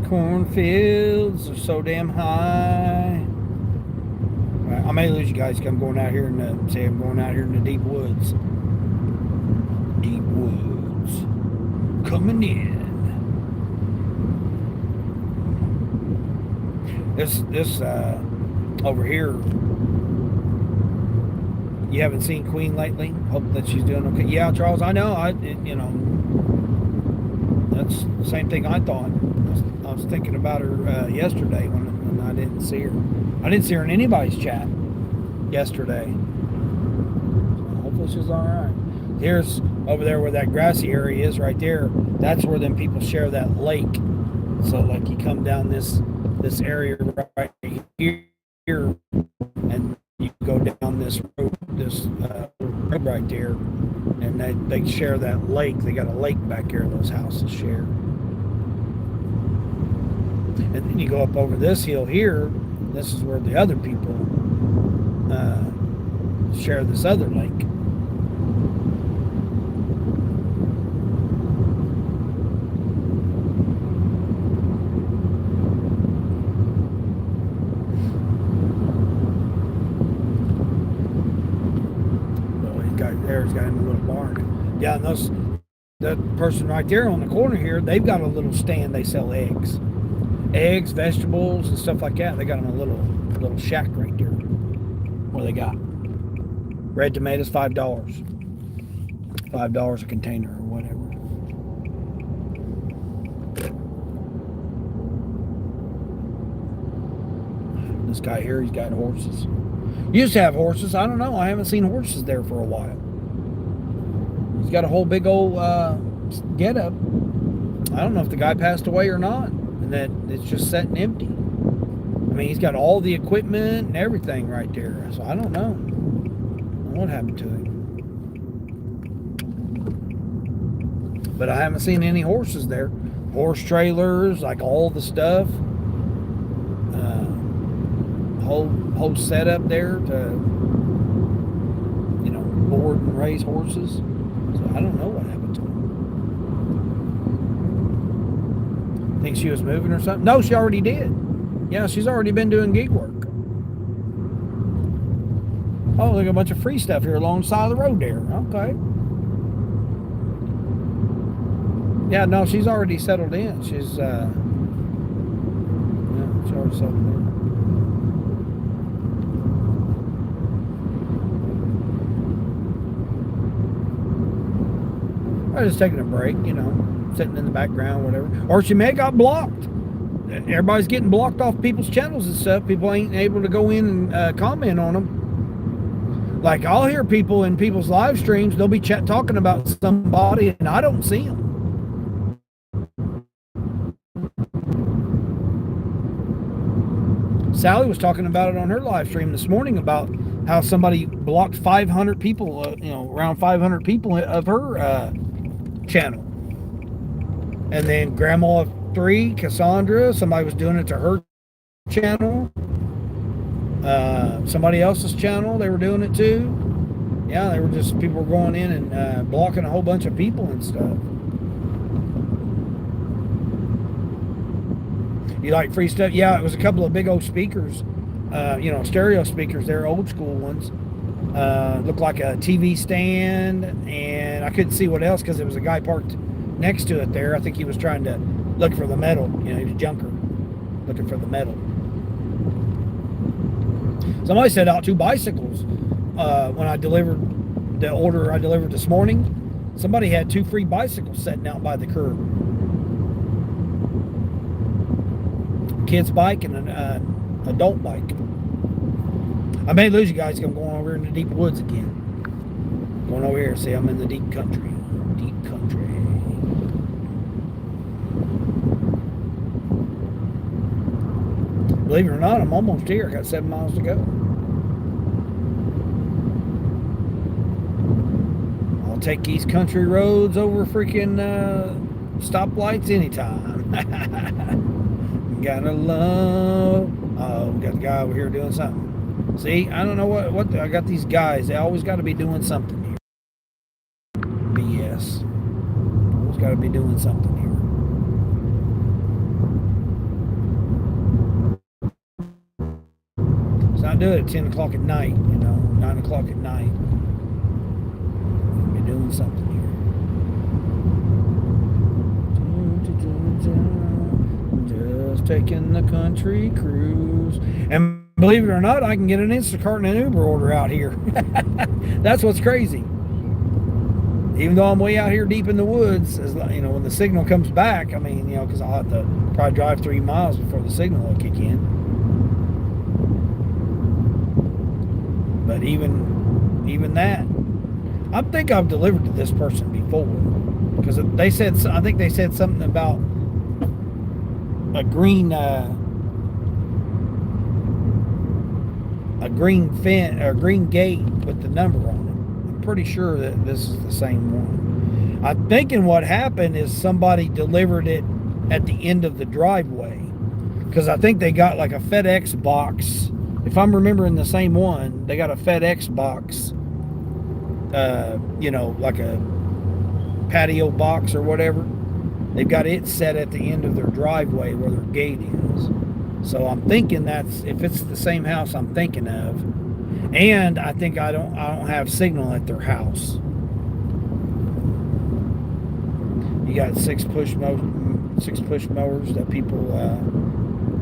Cornfields are so damn high. Right, I may lose you guys because I'm going out here in the deep woods. Deep woods. coming in. This over here. You haven't seen Queen lately? Hope that she's doing okay. Yeah, Charles, I know. That's the same thing I thought. I was thinking about her yesterday when I didn't see her. I didn't see her in anybody's chat yesterday. So hopefully she's all right. Here's over there where that grassy area is right there. That's where them people share that lake. So like you come down this area right here, and you go down this road, road right there, and they share that lake. They got a lake back here those houses share. And then you go up over this hill here. This is where the other people share this other lake. There's got him a little barn. Yeah, and that person right there on the corner here, they've got a little stand. They sell eggs, vegetables, and stuff like that. They got them a little shack right there. What they got? Red tomatoes, $5. $5 a container or whatever. This guy here, he's got horses. Used to have horses. I don't know. I haven't seen horses there for a while. He's got a whole big old get up. I don't know if the guy passed away or not, and that it's just sitting empty. I mean, he's got all the equipment and everything right there. So I don't know what happened to him. But I haven't seen any horses there. Horse trailers, like all the stuff. Whole setup there to, board and raise horses. So I don't know what happened to him. Think she was moving or something? No, she already did. Yeah, she's already been doing gig work. Oh, look, a bunch of free stuff here along the side of the road there. Okay. Yeah, no, she's already settled in. She's already settled in. I was just taking a break, sitting in the background, whatever. Or she may have got blocked. Everybody's getting blocked off people's channels and stuff. People ain't able to go in and comment on them. Like, I'll hear people in people's live streams, they'll be talking about somebody, and I don't see them. Sally was talking about it on her live stream this morning about how somebody blocked 500 people, around 500 people of her channel. And then Grandma of 3, Cassandra, somebody was doing it to her channel. Somebody else's channel, they were doing it too. Yeah, people were going in and blocking a whole bunch of people and stuff. You like free stuff? Yeah, it was a couple of big old speakers, stereo speakers. They're old school ones. Looked like a TV stand, and I couldn't see what else because there was a guy parked next to it there. I think he was trying to look for the metal. He was a junker looking for the metal. Somebody set out 2 bicycles when I delivered the order I delivered this morning. Somebody had 2 free bicycles sitting out by the curb. Kid's bike and an adult bike. I may lose you guys. I'm going over in the deep woods again. Going over here. See, I'm in the deep country. Deep country. Believe it or not, I'm almost here. I got 7 miles to go. I'll take these country roads over freaking stoplights anytime. Gotta love. Oh, we got the guy over here doing something. See, I don't know what I got these guys. They always got to be doing something here. BS. Always got to be doing something here. Let's not do it at 10 o'clock at night, 9 o'clock at night. Be doing something here. taking the country cruise. And believe it or not, I can get an Instacart and an Uber order out here. That's what's crazy. Even though I'm way out here deep in the woods, as you know, when the signal comes back, I mean, you know, because I'll have to probably drive 3 miles before the signal will kick in. But even that, I think I've delivered to this person before, because they said, I think they said something about a green fin or green gate with the number on it. I'm pretty sure that this is the same one. I'm thinking what happened is somebody delivered it at the end of the driveway, because I think they got like a FedEx box. If I'm remembering the same one, they got a FedEx box, you know, like a patio box or whatever. They've got it set at the end of their driveway where their gate is. So I'm thinking that's, if it's the same house I'm thinking of. And I think I don't have signal at their house. You got six push mowers that people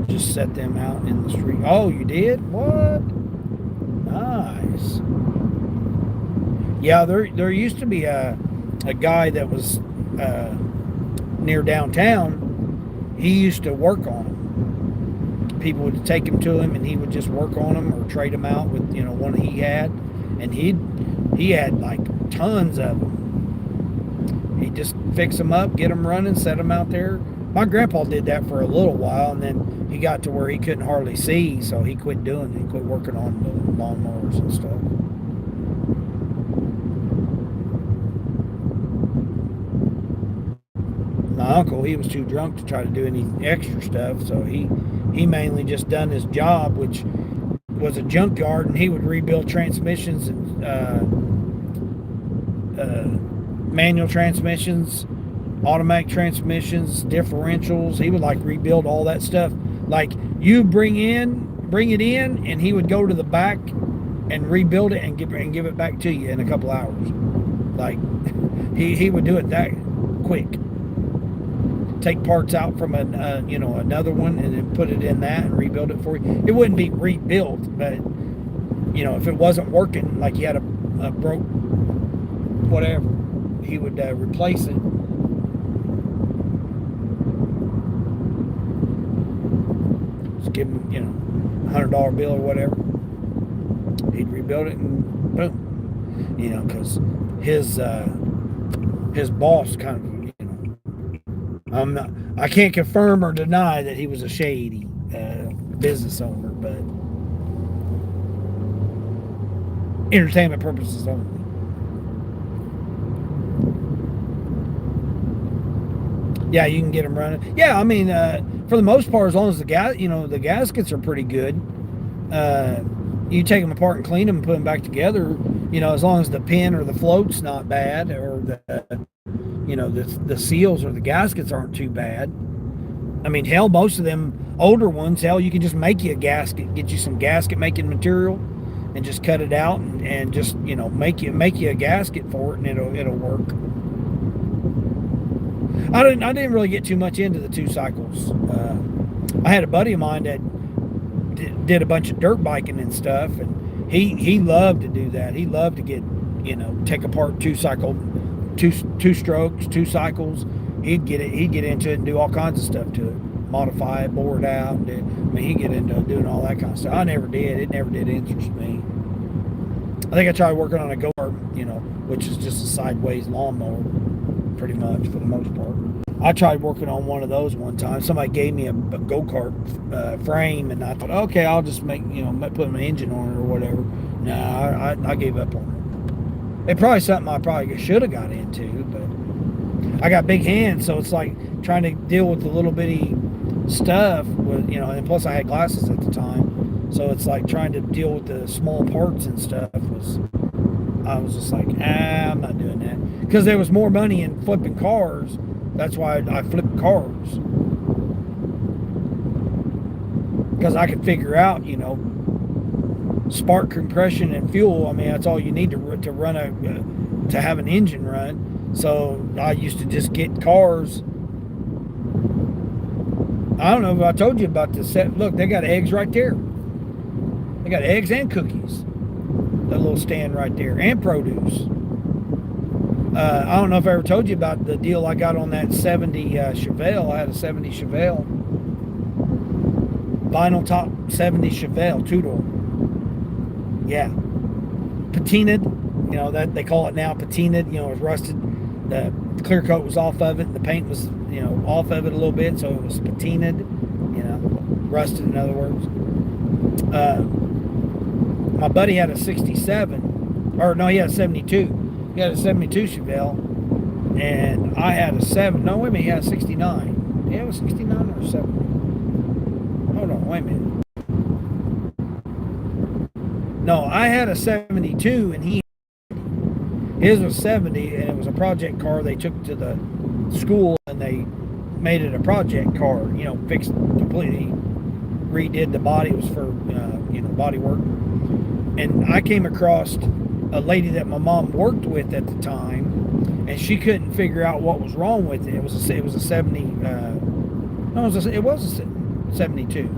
just set them out in the street. Oh, you did? What? Nice. Yeah, there used to be a guy that was near downtown. He used to work on them. People would take him to him, and he would just work on them or trade them out with, you know, one he had, and he had like tons of them. He'd just fix them up, get them running, set them out there. My grandpa did that for a little while, and then he got to where he couldn't hardly see, so he quit doing it. He quit working on the lawnmowers and stuff. My uncle, he was too drunk to try to do any extra stuff, so he mainly just done his job, which was a junkyard, and he would rebuild transmissions and manual transmissions, automatic transmissions, differentials. He would like rebuild all that stuff. Like, you bring it in, and he would go to the back and rebuild it and give it back to you in a couple hours. Like, he would do it that quick. Take parts out from you know, another one, and then put it in that and rebuild it for you. It wouldn't be rebuilt, but you know, if it wasn't working, like you had a broke whatever, he would replace it. Just give him, you know, $100 bill or whatever. He'd rebuild it, and boom. You know, because his boss kind of, I can't confirm or deny that he was a shady business owner, but entertainment purposes only. Yeah, you can get them running. Yeah, I mean, for the most part, as long as the gaskets are pretty good, you take them apart and clean them and put them back together. You know, as long as the pin or the float's not bad, or the seals or the gaskets aren't too bad. I mean, hell, most of them older ones, hell, you can just make you a gasket, get you some gasket making material, and just cut it out and just, you know, make you a gasket for it, and it'll work. I didn't really get too much into the 2-cycles. I had a buddy of mine that did a bunch of dirt biking and stuff, and he loved to do that. He loved to get, you know, take apart 2-cycle, two strokes, 2 cycles. He'd get into it and do all kinds of stuff to it, modify it, bore it out. He'd get into doing all that kind of stuff. I never did. It never did interest me. I think I tried working on a go-kart, you know, which is just a sideways lawnmower, pretty much for the most part. I tried working on one of those one time. Somebody gave me a go-kart frame, and I thought, okay, I'll just put an engine on it or whatever. No, I gave up on it. It's probably something I probably should have got into, but I got big hands, so it's like trying to deal with the little bitty stuff with, you know, and plus I had glasses at the time, so it's like trying to deal with the small parts and stuff I was just like, I'm not doing that, because there was more money in flipping cars. That's why I flipped cars, because I could figure out, you know, spark compression and fuel. I mean, that's all you need to run to have an engine run. So I used to just get cars. I don't know if I told you about this set. Look, they got eggs right there. They got eggs and cookies. That little stand right there, and produce. I don't know if I ever told you about the deal I got on that 70 Chevelle. I had a 70 Chevelle. Vinyl top 70 Chevelle, two-door. Yeah. Patinaed. You know, that they call it now patinaed. You know, it was rusted. The clear coat was off of it. The paint was, you know, off of it a little bit, so it was patinaed. You know, rusted in other words. My buddy had a 67. Or no, he had a 72. He had a 72 Chevelle, and I had a 7. No, wait a minute, he had a 69. Yeah, it was 69 or 70. Hold on, wait a minute. No, I had a 72, and his was 70, and it was a project car they took to the school, and they made it a project car. You know, fixed completely, redid the body. It was for you know, body work. And I came across a lady that my mom worked with at the time, and she couldn't figure out what was wrong with it. It was a 70. No, it was a 72.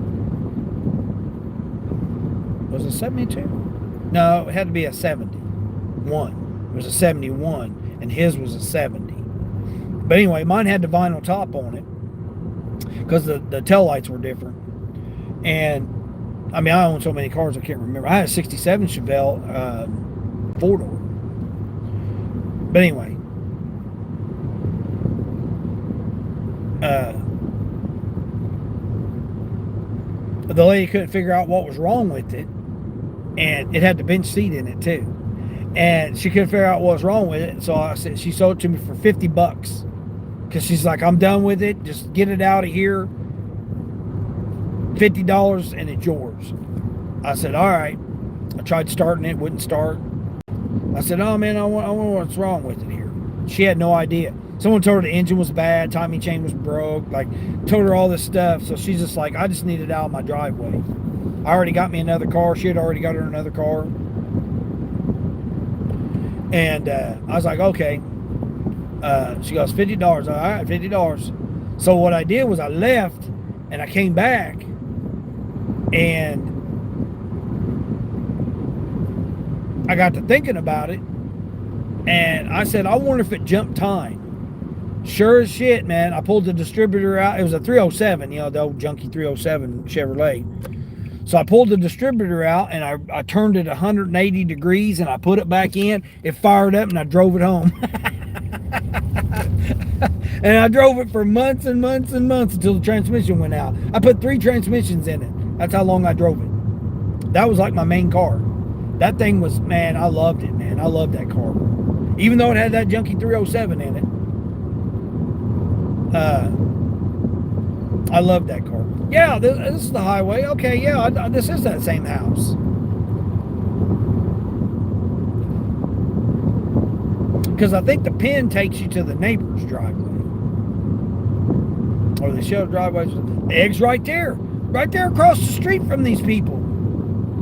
Was it 72? No, it had to be a 71. It was a 71, and his was a 70. But anyway, mine had the vinyl top on it because the tail lights were different. And I mean, I own so many cars I can't remember. I had a 67 Chevelle. 4-door. But anyway, the lady couldn't figure out what was wrong with it, and it had the bench seat in it too, and she couldn't figure out what was wrong with it. So I said, she sold it to me for $50 because she's like, I'm done with it, just get it out of here, $50 and it's yours. I said, all right. I tried starting it, wouldn't start. I said, oh man, I wonder what's wrong with it here. She had no idea. Someone told her the engine was bad, timing chain was broke, like told her all this stuff. So she's just like, I just need it out of my driveway. I already got me another car. She had already got her another car. And I was like, okay. She goes, $50. All right, $50. So what I did was I left and I came back, and I got to thinking about it, and I said, I wonder if it jumped time. Sure as shit, man. I pulled the distributor out. It was a 307, you know, the old junky 307 Chevrolet. So I pulled the distributor out, and I turned it 180 degrees, and I put it back in. It fired up, and I drove it home. And I drove it for months and months and months until the transmission went out. I put 3 transmissions in it. That's how long I drove it. That was like my main car. That thing was, man, I loved it, man. I loved that car. Even though it had that junky 307 in it. I loved that car. Yeah, this is the highway. Okay, yeah, this is that same house. Because I think the pin takes you to the neighbor's driveway. Or the show driveways. Eggs right there. Right there across the street from these people.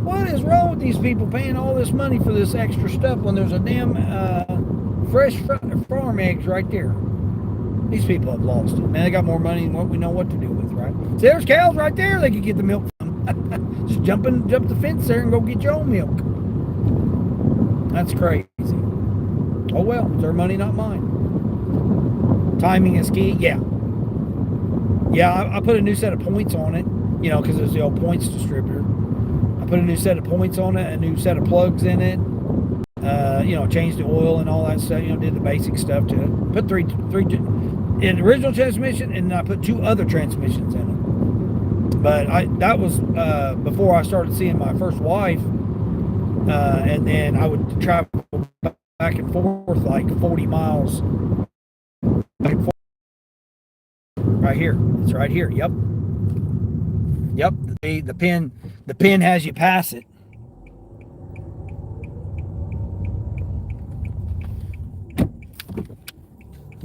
What is wrong with these people paying all this money for this extra stuff when there's a damn fresh farm eggs right there? These people have lost it. Man, they got more money than what we know what to do with, right? See, there's cows right there they could get the milk from. Just jump the fence there and go get your own milk. That's crazy. Oh well, it's their money, not mine. Timing is key. Yeah. Yeah, I put a new set of points on it, you know, because it's the old points distributor. I put a new set of points on it, a new set of plugs in it. You know, changed the oil and all that stuff. You know, did the basic stuff to it. Put three in the original transmission, and I put 2 other transmissions in it. But that was before I started seeing my first wife, and then I would travel back and forth like 40 miles. Back and forth. Right here. It's right here. Yep. Yep. The pin has you pass it.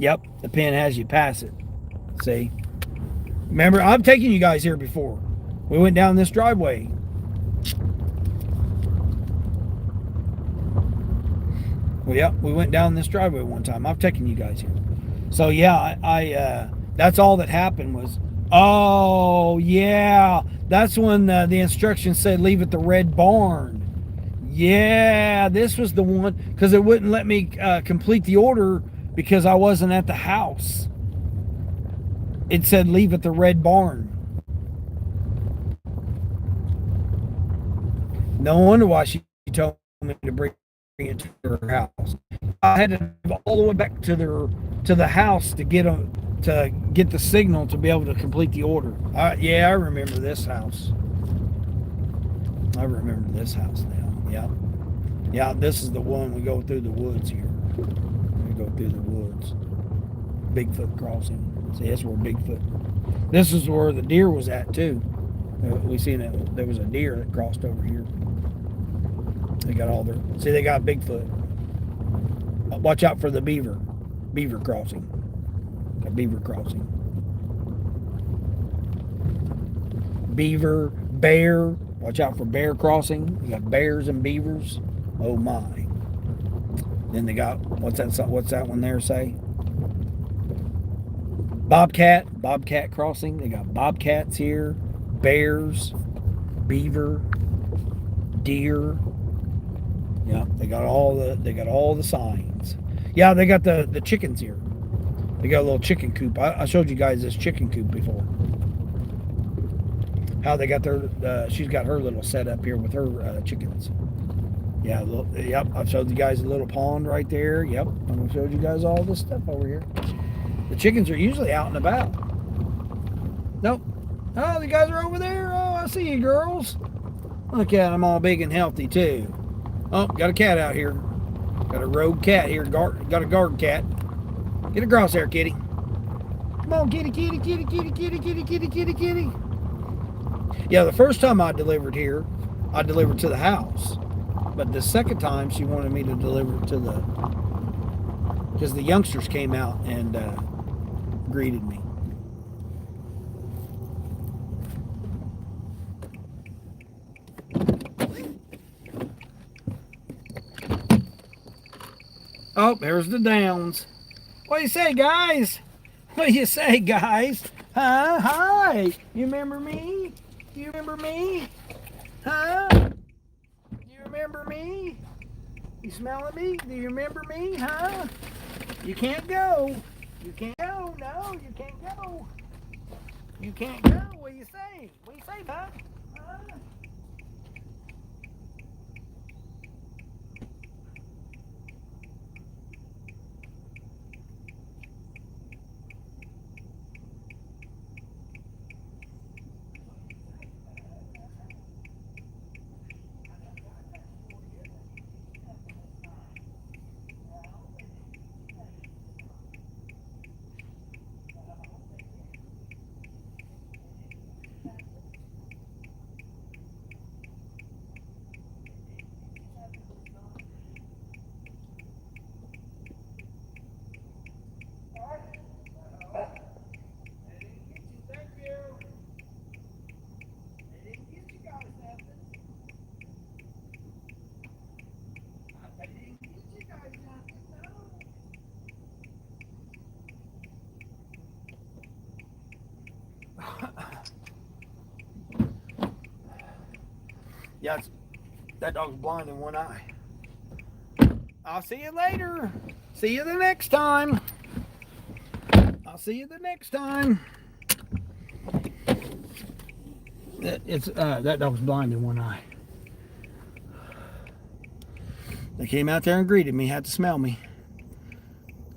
Yep, the pin has you pass it. See? Remember, I've taken you guys here before. We went down this driveway. Well, yeah, we went down this driveway one time. I've taken you guys here. So yeah, I that's all that happened was Oh, yeah. That's when the instructions said leave at the red barn. Yeah, this was the one because it wouldn't let me complete the order because I wasn't at the house. It said leave at the red barn. No wonder why she told me to bring it to her house. I had to go all the way back to the house to get the signal to be able to complete the order. Yeah, I remember this house. I remember this house now. Yeah, yeah. This is the one we go through the woods here. We go through the woods. Bigfoot crossing. See, that's where Bigfoot. This is where the deer was at too. We seen it. There was a deer that crossed over here. They got all their. See, they got Bigfoot. Watch out for the beaver. Beaver crossing. Got beaver crossing. Beaver, bear. Watch out for bear crossing. You got bears and beavers. Oh my. Then they got what's that one there say? Bobcat crossing. They got bobcats here, bears, beaver, deer. Yeah, they got all the signs. Yeah, they got the chickens here. They got a little chicken coop. I showed you guys this chicken coop before. How they got their she's got her little setup here with her chickens. Yeah, yep. I've showed you guys a little pond right there. Yep, I showed you guys all this stuff over here. The chickens are usually out and about. Nope. Oh, the guys are over there. Oh, I see you girls. Look at them, all big and healthy too. Oh, got a cat out here. Got a rogue cat here. Got a guard cat. Get across there, kitty. Come on, kitty, kitty, kitty, kitty, kitty, kitty, kitty, kitty, kitty. Yeah, the first time I delivered here, I delivered to the house. But the second time, she wanted me to deliver to because the youngsters came out and greeted me. Oh, there's the Downs. What do you say, guys? What do you say, guys? Huh? Hi. You remember me? You remember me? Huh? You remember me? You smelling me? Do you remember me? Huh? You can't go. You can't go. No, you can't go. You can't go. What do you say? What do you say, bud? Huh? Yeah, that dog's blind in one eye. I'll see you later. See you the next time. I'll see you the next time. That dog's blind in one eye. They came out there and greeted me, had to smell me.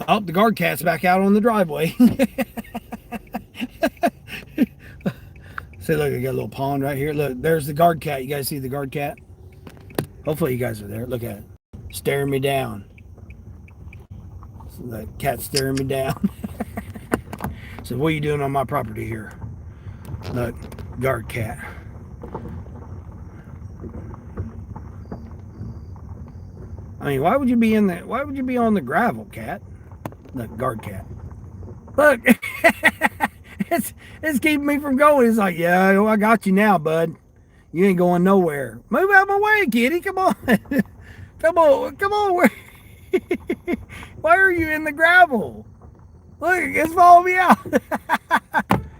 Oh, the guard cat's back out on the driveway. See, look, I got a little pond right here. Look, there's the guard cat. You guys see the guard cat? Hopefully you guys are there. Look at it. Staring me down. So the cat's staring me down. So what are you doing on my property here? Look, guard cat. I mean, why would you be on the gravel, cat? Look, guard cat. Look. It's keeping me from going. It's like, yeah, I got you now, bud. You ain't going nowhere. Move out of my way, kitty. Come on. Come on. Why are you in the gravel? Look, it's following me out.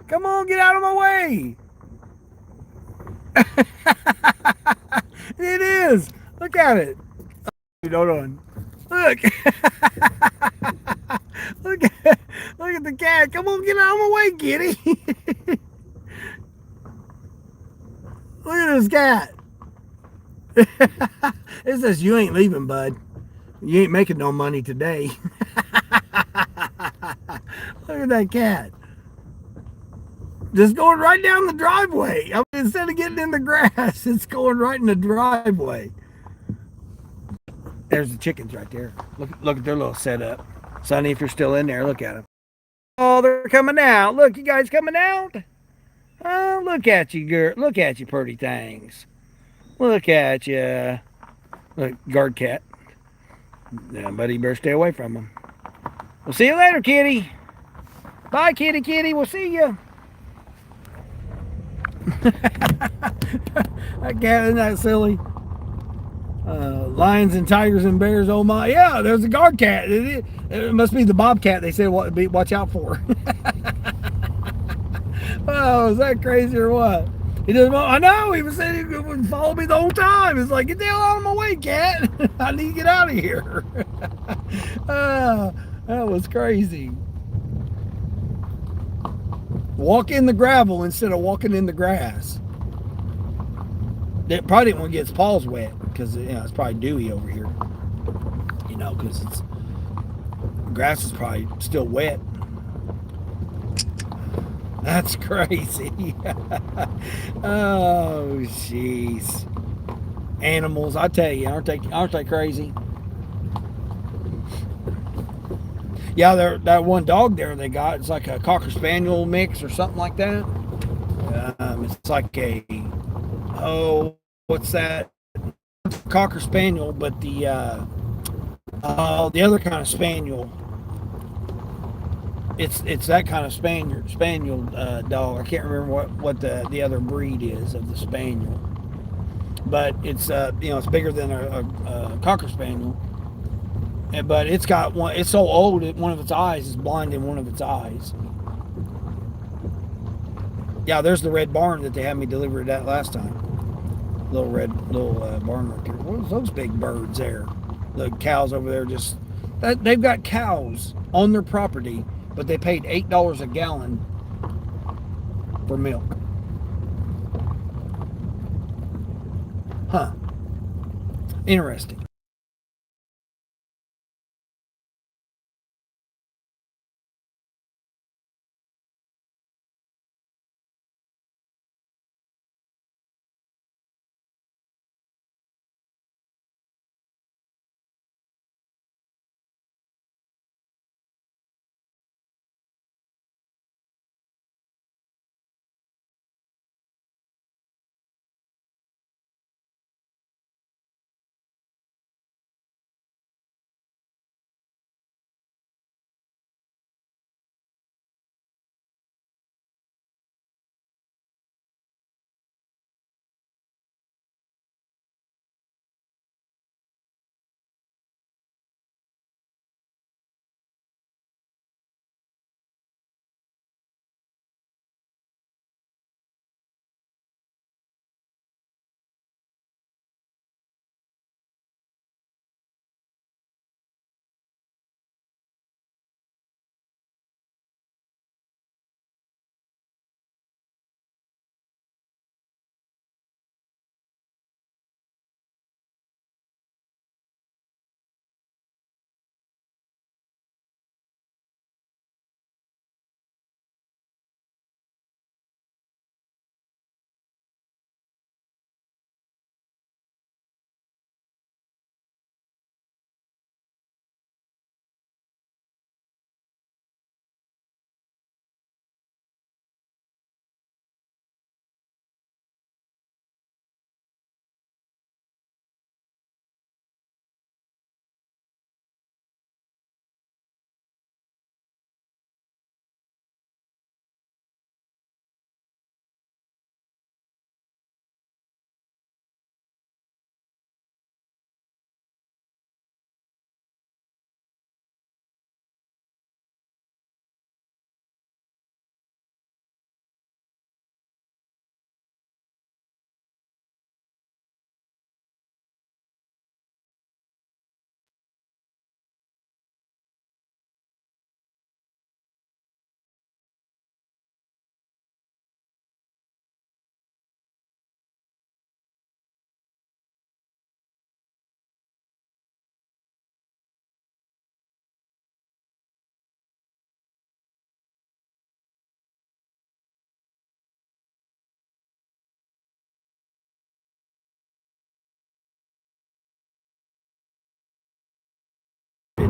Come on, get out of my way. It is. Look at it. Dude, hold on. Look. look at the cat. Come on, get out of my way, kitty. Look at this cat. It says you ain't leaving, bud. You ain't making no money today. Look at that cat. Just going right down the driveway. I mean, instead of getting in the grass, it's going right in the driveway. There's the chickens right there. Look at their little setup. Sonny, if you're still in there, look at them. Oh, they're coming out. Look, you guys coming out? Oh, look at you, girl. Look at you, pretty things. Look at you. Look, guard cat. Yeah, buddy, you better stay away from them. We'll see you later, kitty. Bye, kitty, kitty. We'll see you. That cat, isn't that silly? Lions and tigers and bears, oh my. Yeah, there's a guard cat. It must be the bobcat they said watch out for. Oh, is that crazy or what? He doesn't want, I know, he was saying he would follow me the whole time. It's like, get the hell out of my way, cat. I need to get out of here. That was crazy. Walk in the gravel instead of walking in the grass. They probably didn't want to get his paws wet because it's probably dewy over here. Because the grass is probably still wet. That's crazy. Oh, jeez. Animals, I tell you, aren't they crazy? Yeah, that one dog there they got, it's like a Cocker Spaniel mix or something like that. It's like what's that? Cocker Spaniel, but the other kind of Spaniel. It's that kind of spaniel dog. I can't remember what the other breed is of the spaniel, but it's it's bigger than a Cocker Spaniel. But it's got one. It's so old that one of its eyes is blind in one of its eyes. Yeah, there's the red barn that they had me deliver that last time. Little barn right there. What are those big birds there? The cows over there they've got cows on their property, but they paid $8 a gallon for milk. Huh. Interesting.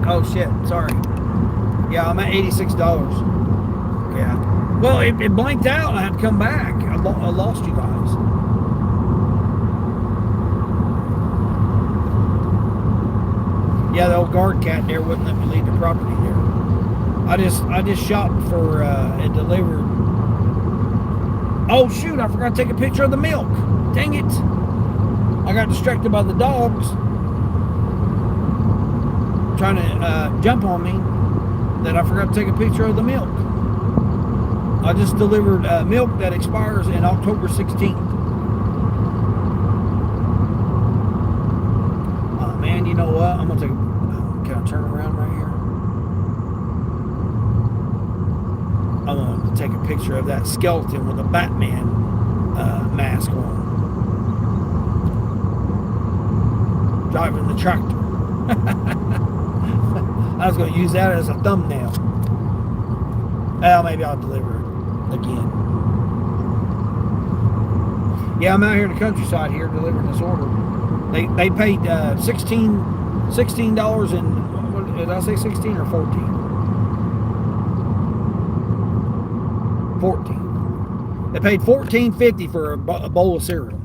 Oh shit, sorry. Yeah, I'm at $86. Yeah. Well, it blanked out. I had to come back. I lost you guys. Yeah, the old guard cat there wouldn't let me leave the property there. I just shopped for it delivered. Oh shoot, I forgot to take a picture of the milk. Dang it. I got distracted by the dogs trying to jump on me that I forgot to take a picture of the milk. I just delivered milk that expires in October 16th. Oh man, you know what? I'm gonna take can I turn around right here? I'm gonna take a picture of that skeleton with a Batman mask on. Driving the tractor. I was going to use that as a thumbnail. Well, maybe I'll deliver it again. Yeah, I'm out here in the countryside here delivering this order. They paid $16 and what, did I say 16 or 14? 14. They paid $14.50 for a bowl of cereal.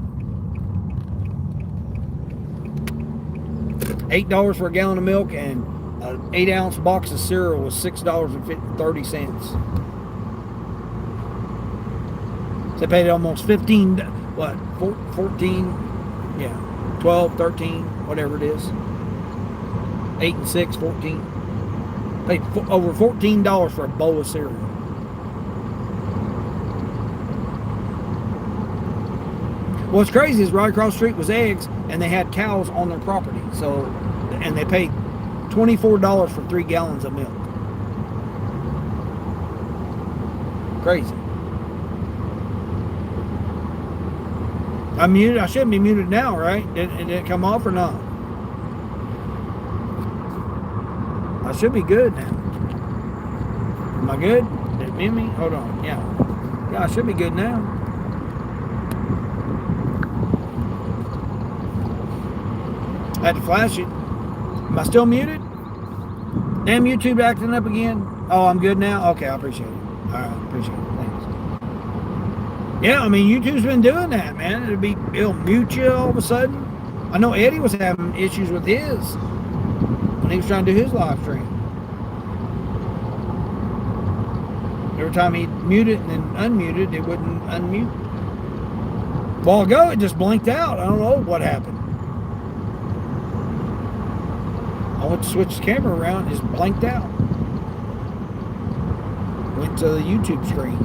$8 for a gallon of milk, and an 8-ounce box of cereal was $6.30. So they paid almost 15, what, 14, yeah, 12, 13, whatever it is. 8 and 6, 14. Paid over $14 for a bowl of cereal. What's crazy is right across the street was eggs, and they had cows on their property. So, and they paid $24 for 3 gallons of milk. Crazy. I'm muted. I shouldn't be muted now, right? Did it come off or not? I should be good now. Am I good? Did it mute me? Hold on. Yeah. Yeah, I should be good now. I had to flash it. Am I still muted? Damn YouTube acting up again. Oh, I'm good now? Okay, I appreciate it. Alright, appreciate it. Thanks. Yeah, I mean, YouTube's been doing that, man. It'll mute you all of a sudden. I know Eddie was having issues with his when he was trying to do his live stream. Every time he'd mute it and then unmute it, it wouldn't unmute. A while ago, it just blinked out. I don't know what happened. I went to switch the camera around, it just blanked out. Went to the YouTube screen.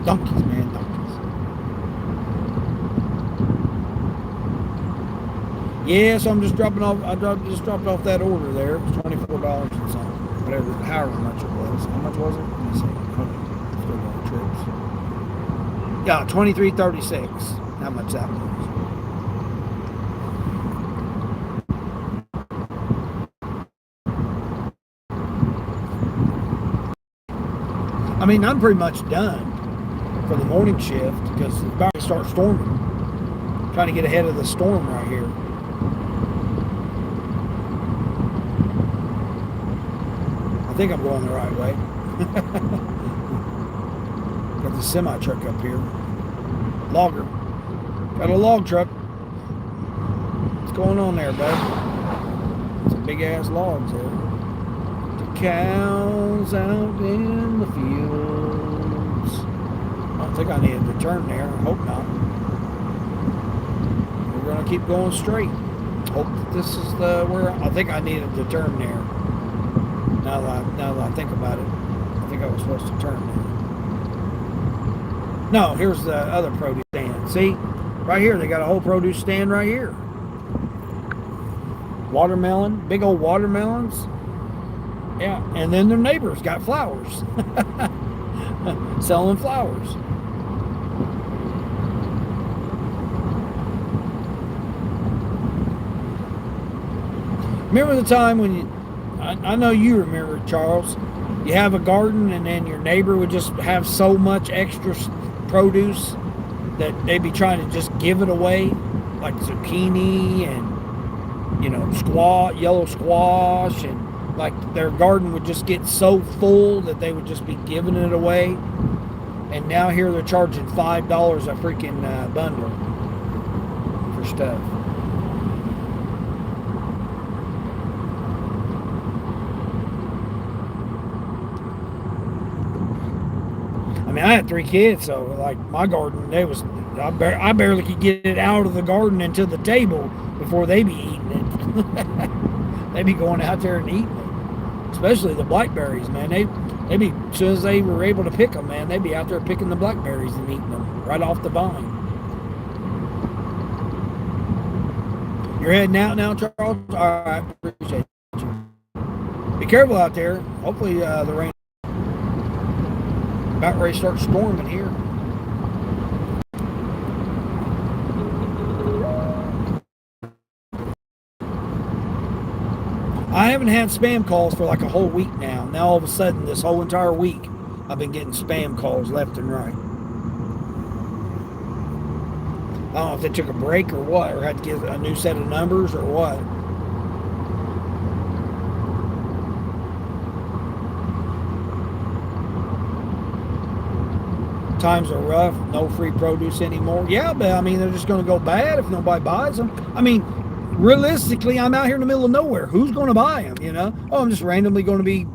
Donkeys, man, donkeys. Yeah, so I'm just dropping off. Just dropped off that order there. It's $24 and something, whatever, however much it was. How much was it? Let me see. Still going trips. Yeah, $23.36. How much that was? I mean, I'm pretty much done for the morning shift because it's about to start storming. Trying to get ahead of the storm right here. I think I'm going the right way. Got the semi truck up here. Logger. Got a log truck. What's going on there, bud? Some big ass logs there. Cows out in the fields. I don't think I needed to turn there. I hope not. We're going to keep going straight. Hope that this is where I think I needed to turn there. Now that I think about it, I think I was supposed to turn there. No, here's the other produce stand. See, right here they got a whole produce stand right here. Watermelon, big old watermelons. Yeah, and then their neighbors got flowers. Selling flowers. Remember the time when you, I know you remember it, Charles, you have a garden and then your neighbor would just have so much extra produce that they'd be trying to just give it away, like zucchini and, yellow squash, and like their garden would just get so full that they would just be giving it away. And now here they're charging $5 a freaking bundle for stuff. I mean, I had 3 kids, so like my garden, I barely could get it out of the garden into the table before they be eating it. They be going out there and eating it, especially the blackberries, man. They be, as soon as they were able to pick them, man, they'd be out there picking the blackberries and eating them right off the vine. You're heading out now, Charles? All right, appreciate you. Be careful out there. Hopefully the rain about ready to start storming here. I haven't had spam calls for like a whole week now. Now all of a sudden, this whole entire week, I've been getting spam calls left and right. I don't know if they took a break or what, or had to get a new set of numbers or what. Times are rough, no free produce anymore. Yeah, but I mean, they're just going to go bad if nobody buys them. I mean, realistically, I'm out here in the middle of nowhere. Who's going to buy them, you know? Oh, I'm just randomly going to be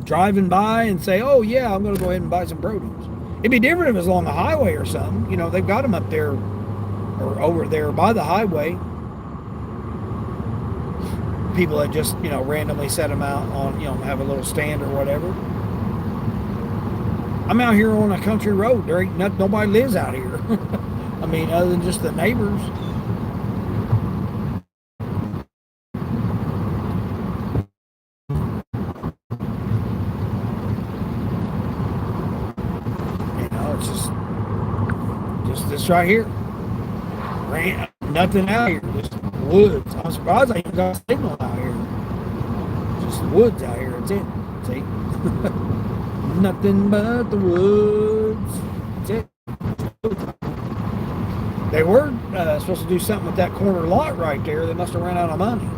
driving by and say, oh, yeah, I'm going to go ahead and buy some produce. It'd be different if it was along the highway or something. You know, they've got them up there or over there by the highway. People that just, you know, randomly set them out on, you know, have a little stand or whatever. I'm out here on a country road. There ain't nobody lives out here. I mean, other than just the neighbors. You know, it's just this right here. Nothing out here. Just woods. I'm surprised I even got a signal out here. Just woods out here. That's it. See? Nothing but the woods. That's it. They were supposed to do something with that corner lot right there. They must have ran out of money.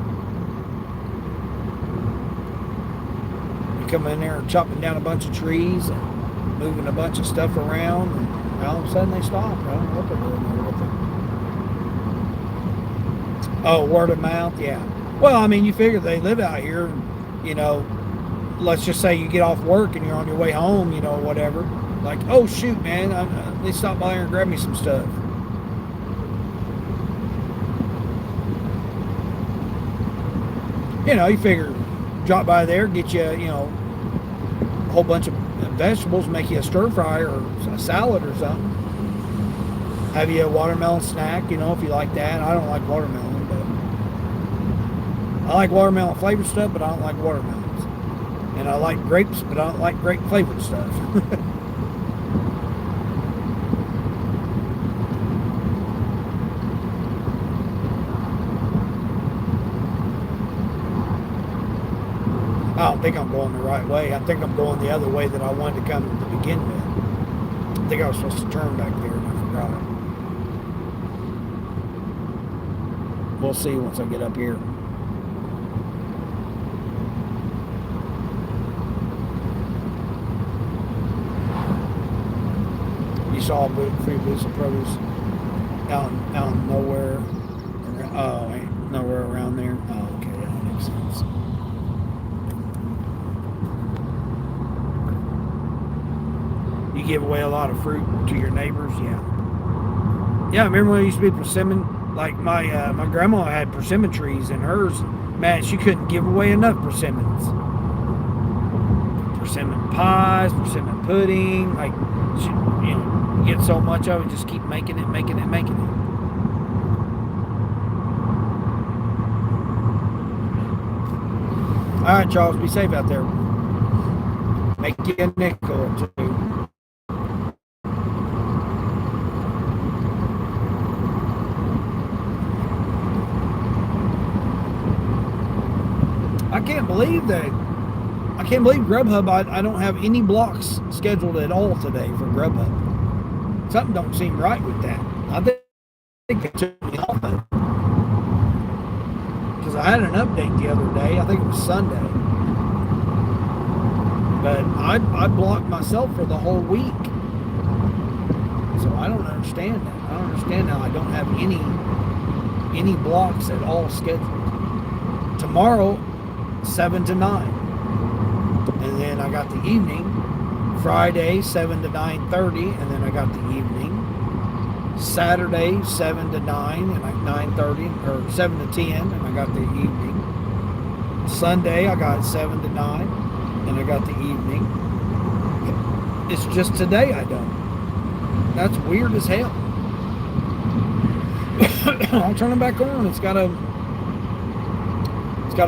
They come in there and chopping down a bunch of trees and moving a bunch of stuff around, and all of a sudden they stopped. I don't know what they're doing there with it. Oh, word of mouth, yeah. Well, I mean, you figure they live out here, and, you know, let's just say you get off work and you're on your way home, you know, whatever. Like, oh, shoot, man, they stopped by here and grabbed me some stuff. You know, you figure drop by there, get you, you know, a whole bunch of vegetables, make you a stir fry or a salad or something. Have you a watermelon snack, you know, if you like that. I don't like watermelon, but I like watermelon flavored stuff, but I don't like watermelons. And I like grapes, but I don't like grape flavored stuff. I don't think I'm going the right way. I think I'm going the other way that I wanted to come to begin with. I think I was supposed to turn back there and I forgot. We'll see once I get up here. You saw a free piece of produce out nowhere. Oh, ain't nowhere around there. Oh, okay, that makes sense. You give away a lot of fruit to your neighbors, yeah. Yeah, I remember when it used to be persimmon. Like my grandma had persimmon trees in hers. Man, she couldn't give away enough persimmons. Persimmon pies, persimmon pudding. Like, she, you know, you get so much of it, just keep making it. All right, Charles, be safe out there. Make you a nickel or two. I can't believe Grubhub. I don't have any blocks scheduled at all today for Grubhub. Something don't seem right with that. I think they took me off of it. So I had an update the other day. I think it was Sunday. But I blocked myself for the whole week. So I don't understand that. I don't understand how I don't have any blocks at all scheduled. Tomorrow, 7 to 9. And then I got the evening. Friday, 7 to 9:30. And then I got the evening. Saturday, 7 to 9 and 9:30, or 7 to 10, and I got the evening. Sunday, I got 7 to 9, and I got the evening. It's just today I don't. That's weird as hell. I'll turn it back on. It's got a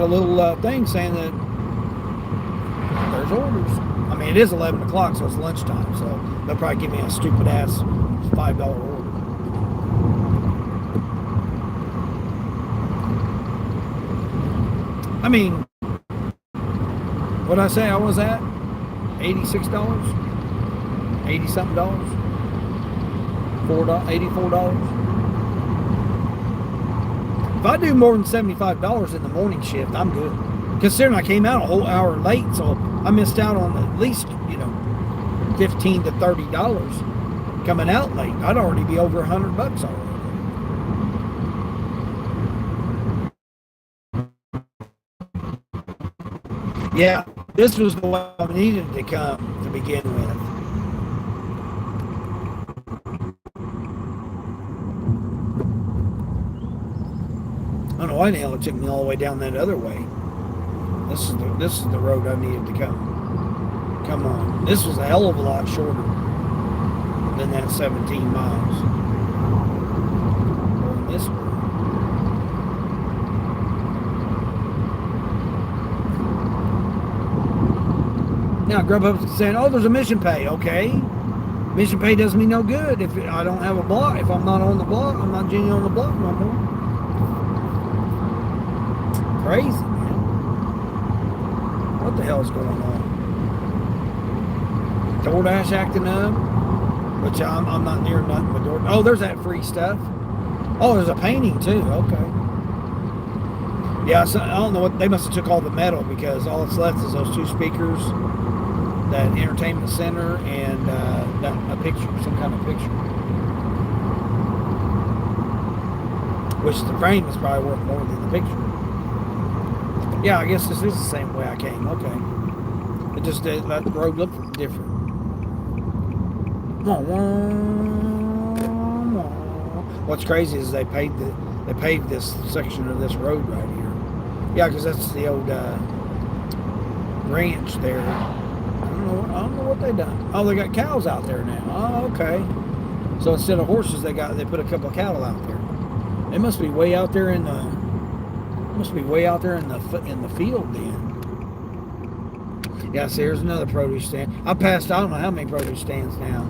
little thing saying that there's orders. I mean, it is 11 o'clock, so it's lunchtime, so they'll probably give me a stupid ass $5 order. I mean, what'd I say I was at? $86? 80 something dollars? $84? If I do more than $75 in the morning shift, I'm good. Considering I came out a whole hour late, so I missed out on at least, $15 to $30 coming out late. I'd already be over $100 already. Yeah, this was the one I needed to come to begin with. I don't know why the hell it took me all the way down that other way. This is the road I needed to come. Come on. This was a hell of a lot shorter than that 17 miles. Going this way. Now Grubhub's saying, oh, there's a mission pay. Okay. Mission pay does me no good if I don't have a block. If I'm not on the block, I'm not genuinely on the block no more. Crazy, man. What the hell is going on? DoorDash acting up, which I'm not near nothing but DoorDash. Oh, there's that free stuff. Oh, there's a painting too. Okay. Yeah, so I don't know what they must have took all the metal because all that's left is those two speakers, that entertainment center, and a picture, some kind of picture. Which the frame is probably worth more than the picture. Yeah, I guess this is the same way I came. Okay. It just that road looked different. What's crazy is they paved this section of this road right here. Yeah, because that's the old ranch there. I don't know what they done. Oh, they got cows out there now. Oh, okay. So instead of horses, they put a couple of cattle out there. They must be way out there in the field then. Yeah, see, here's another produce stand. I don't know how many produce stands now.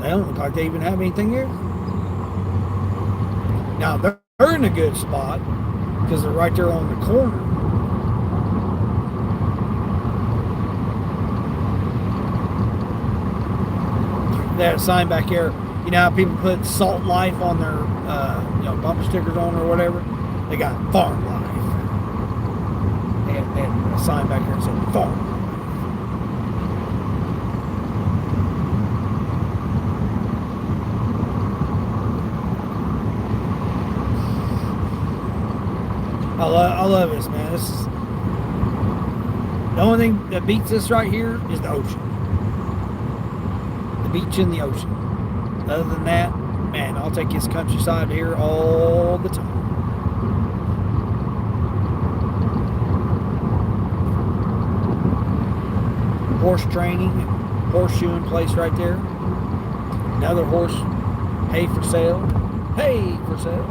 They don't look like they even have anything here. Now they're in a good spot because they're right there on the corner. They had a sign back here. You know how people put Salt Life on their bumper stickers on or whatever? They got Farm Life. They had a sign back here that said Farm Life. I love this, man. This is the only thing that beats this right here is the ocean. The beach and the ocean. Other than that, man, I'll take this countryside here all the time. Horse training, horseshoeing place right there. Another horse, hay for sale. Hay for sale.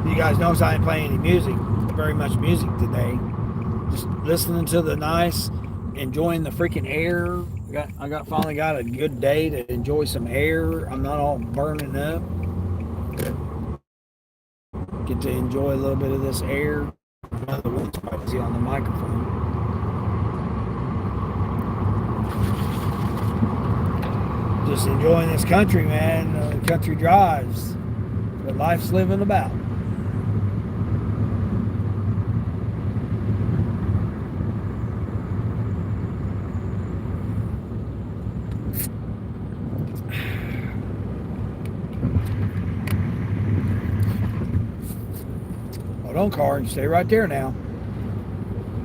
You guys notice I ain't playing any music, very much music today. Just listening to the nice, enjoying the freaking air, Finally got a good day to enjoy some air. I'm not all burning up. Get to enjoy a little bit of this air. Another one's probably on the microphone. Just enjoying this country, man. Country drives. What life's living about. Hold on, car. You stay right there now.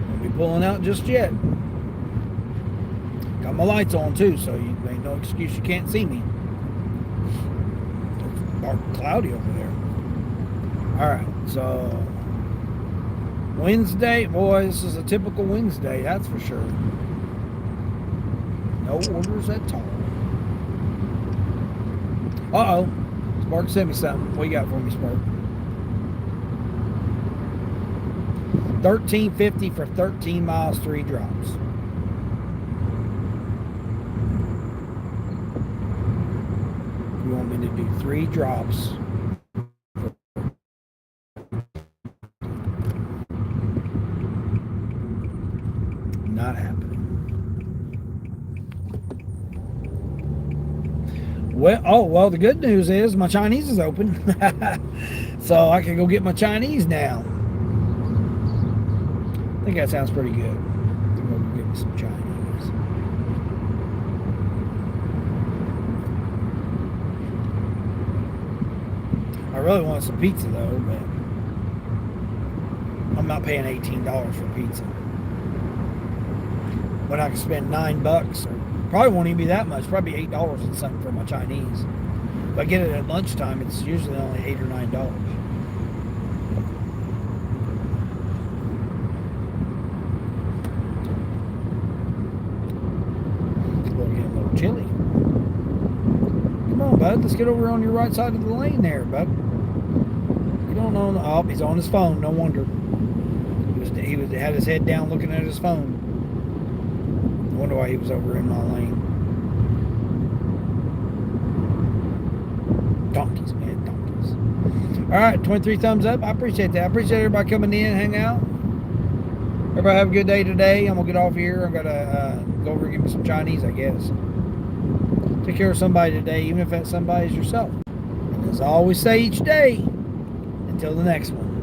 Won't be pulling out just yet. Got my lights on too, so you ain't no excuse you can't see me. It's dark and cloudy over there. Alright, so Wednesday, boy, this is a typical Wednesday, that's for sure. No orders at all. Uh-oh. Spark sent me something. What you got for me, Spark? $13.50 for 13 miles, 3 drops. You want me to do 3 drops? Not happening. Well, the good news is my Chinese is open. So I can go get my Chinese now. I think that sounds pretty good. I'm going to get me some Chinese. I really want some pizza though, but I'm not paying $18 for pizza. When I can spend $9, or probably won't even be that much, probably $8 and something for my Chinese. If I get it at lunchtime, it's usually only $8 or $9. Chilly. Come on, bud. Let's get over on your right side of the lane there, bud. You don't know. Oh, he's on his phone. No wonder. He had his head down looking at his phone. I wonder why he was over in my lane. Donkeys, man. Donkeys. All right. 23 thumbs up. I appreciate that. I appreciate everybody coming in, hang out. Everybody have a good day today. I'm going to get off here. I'm going to go over and get me some Chinese, I guess. Take care of somebody today, even if that somebody is yourself. And as I always say each day, until the next one.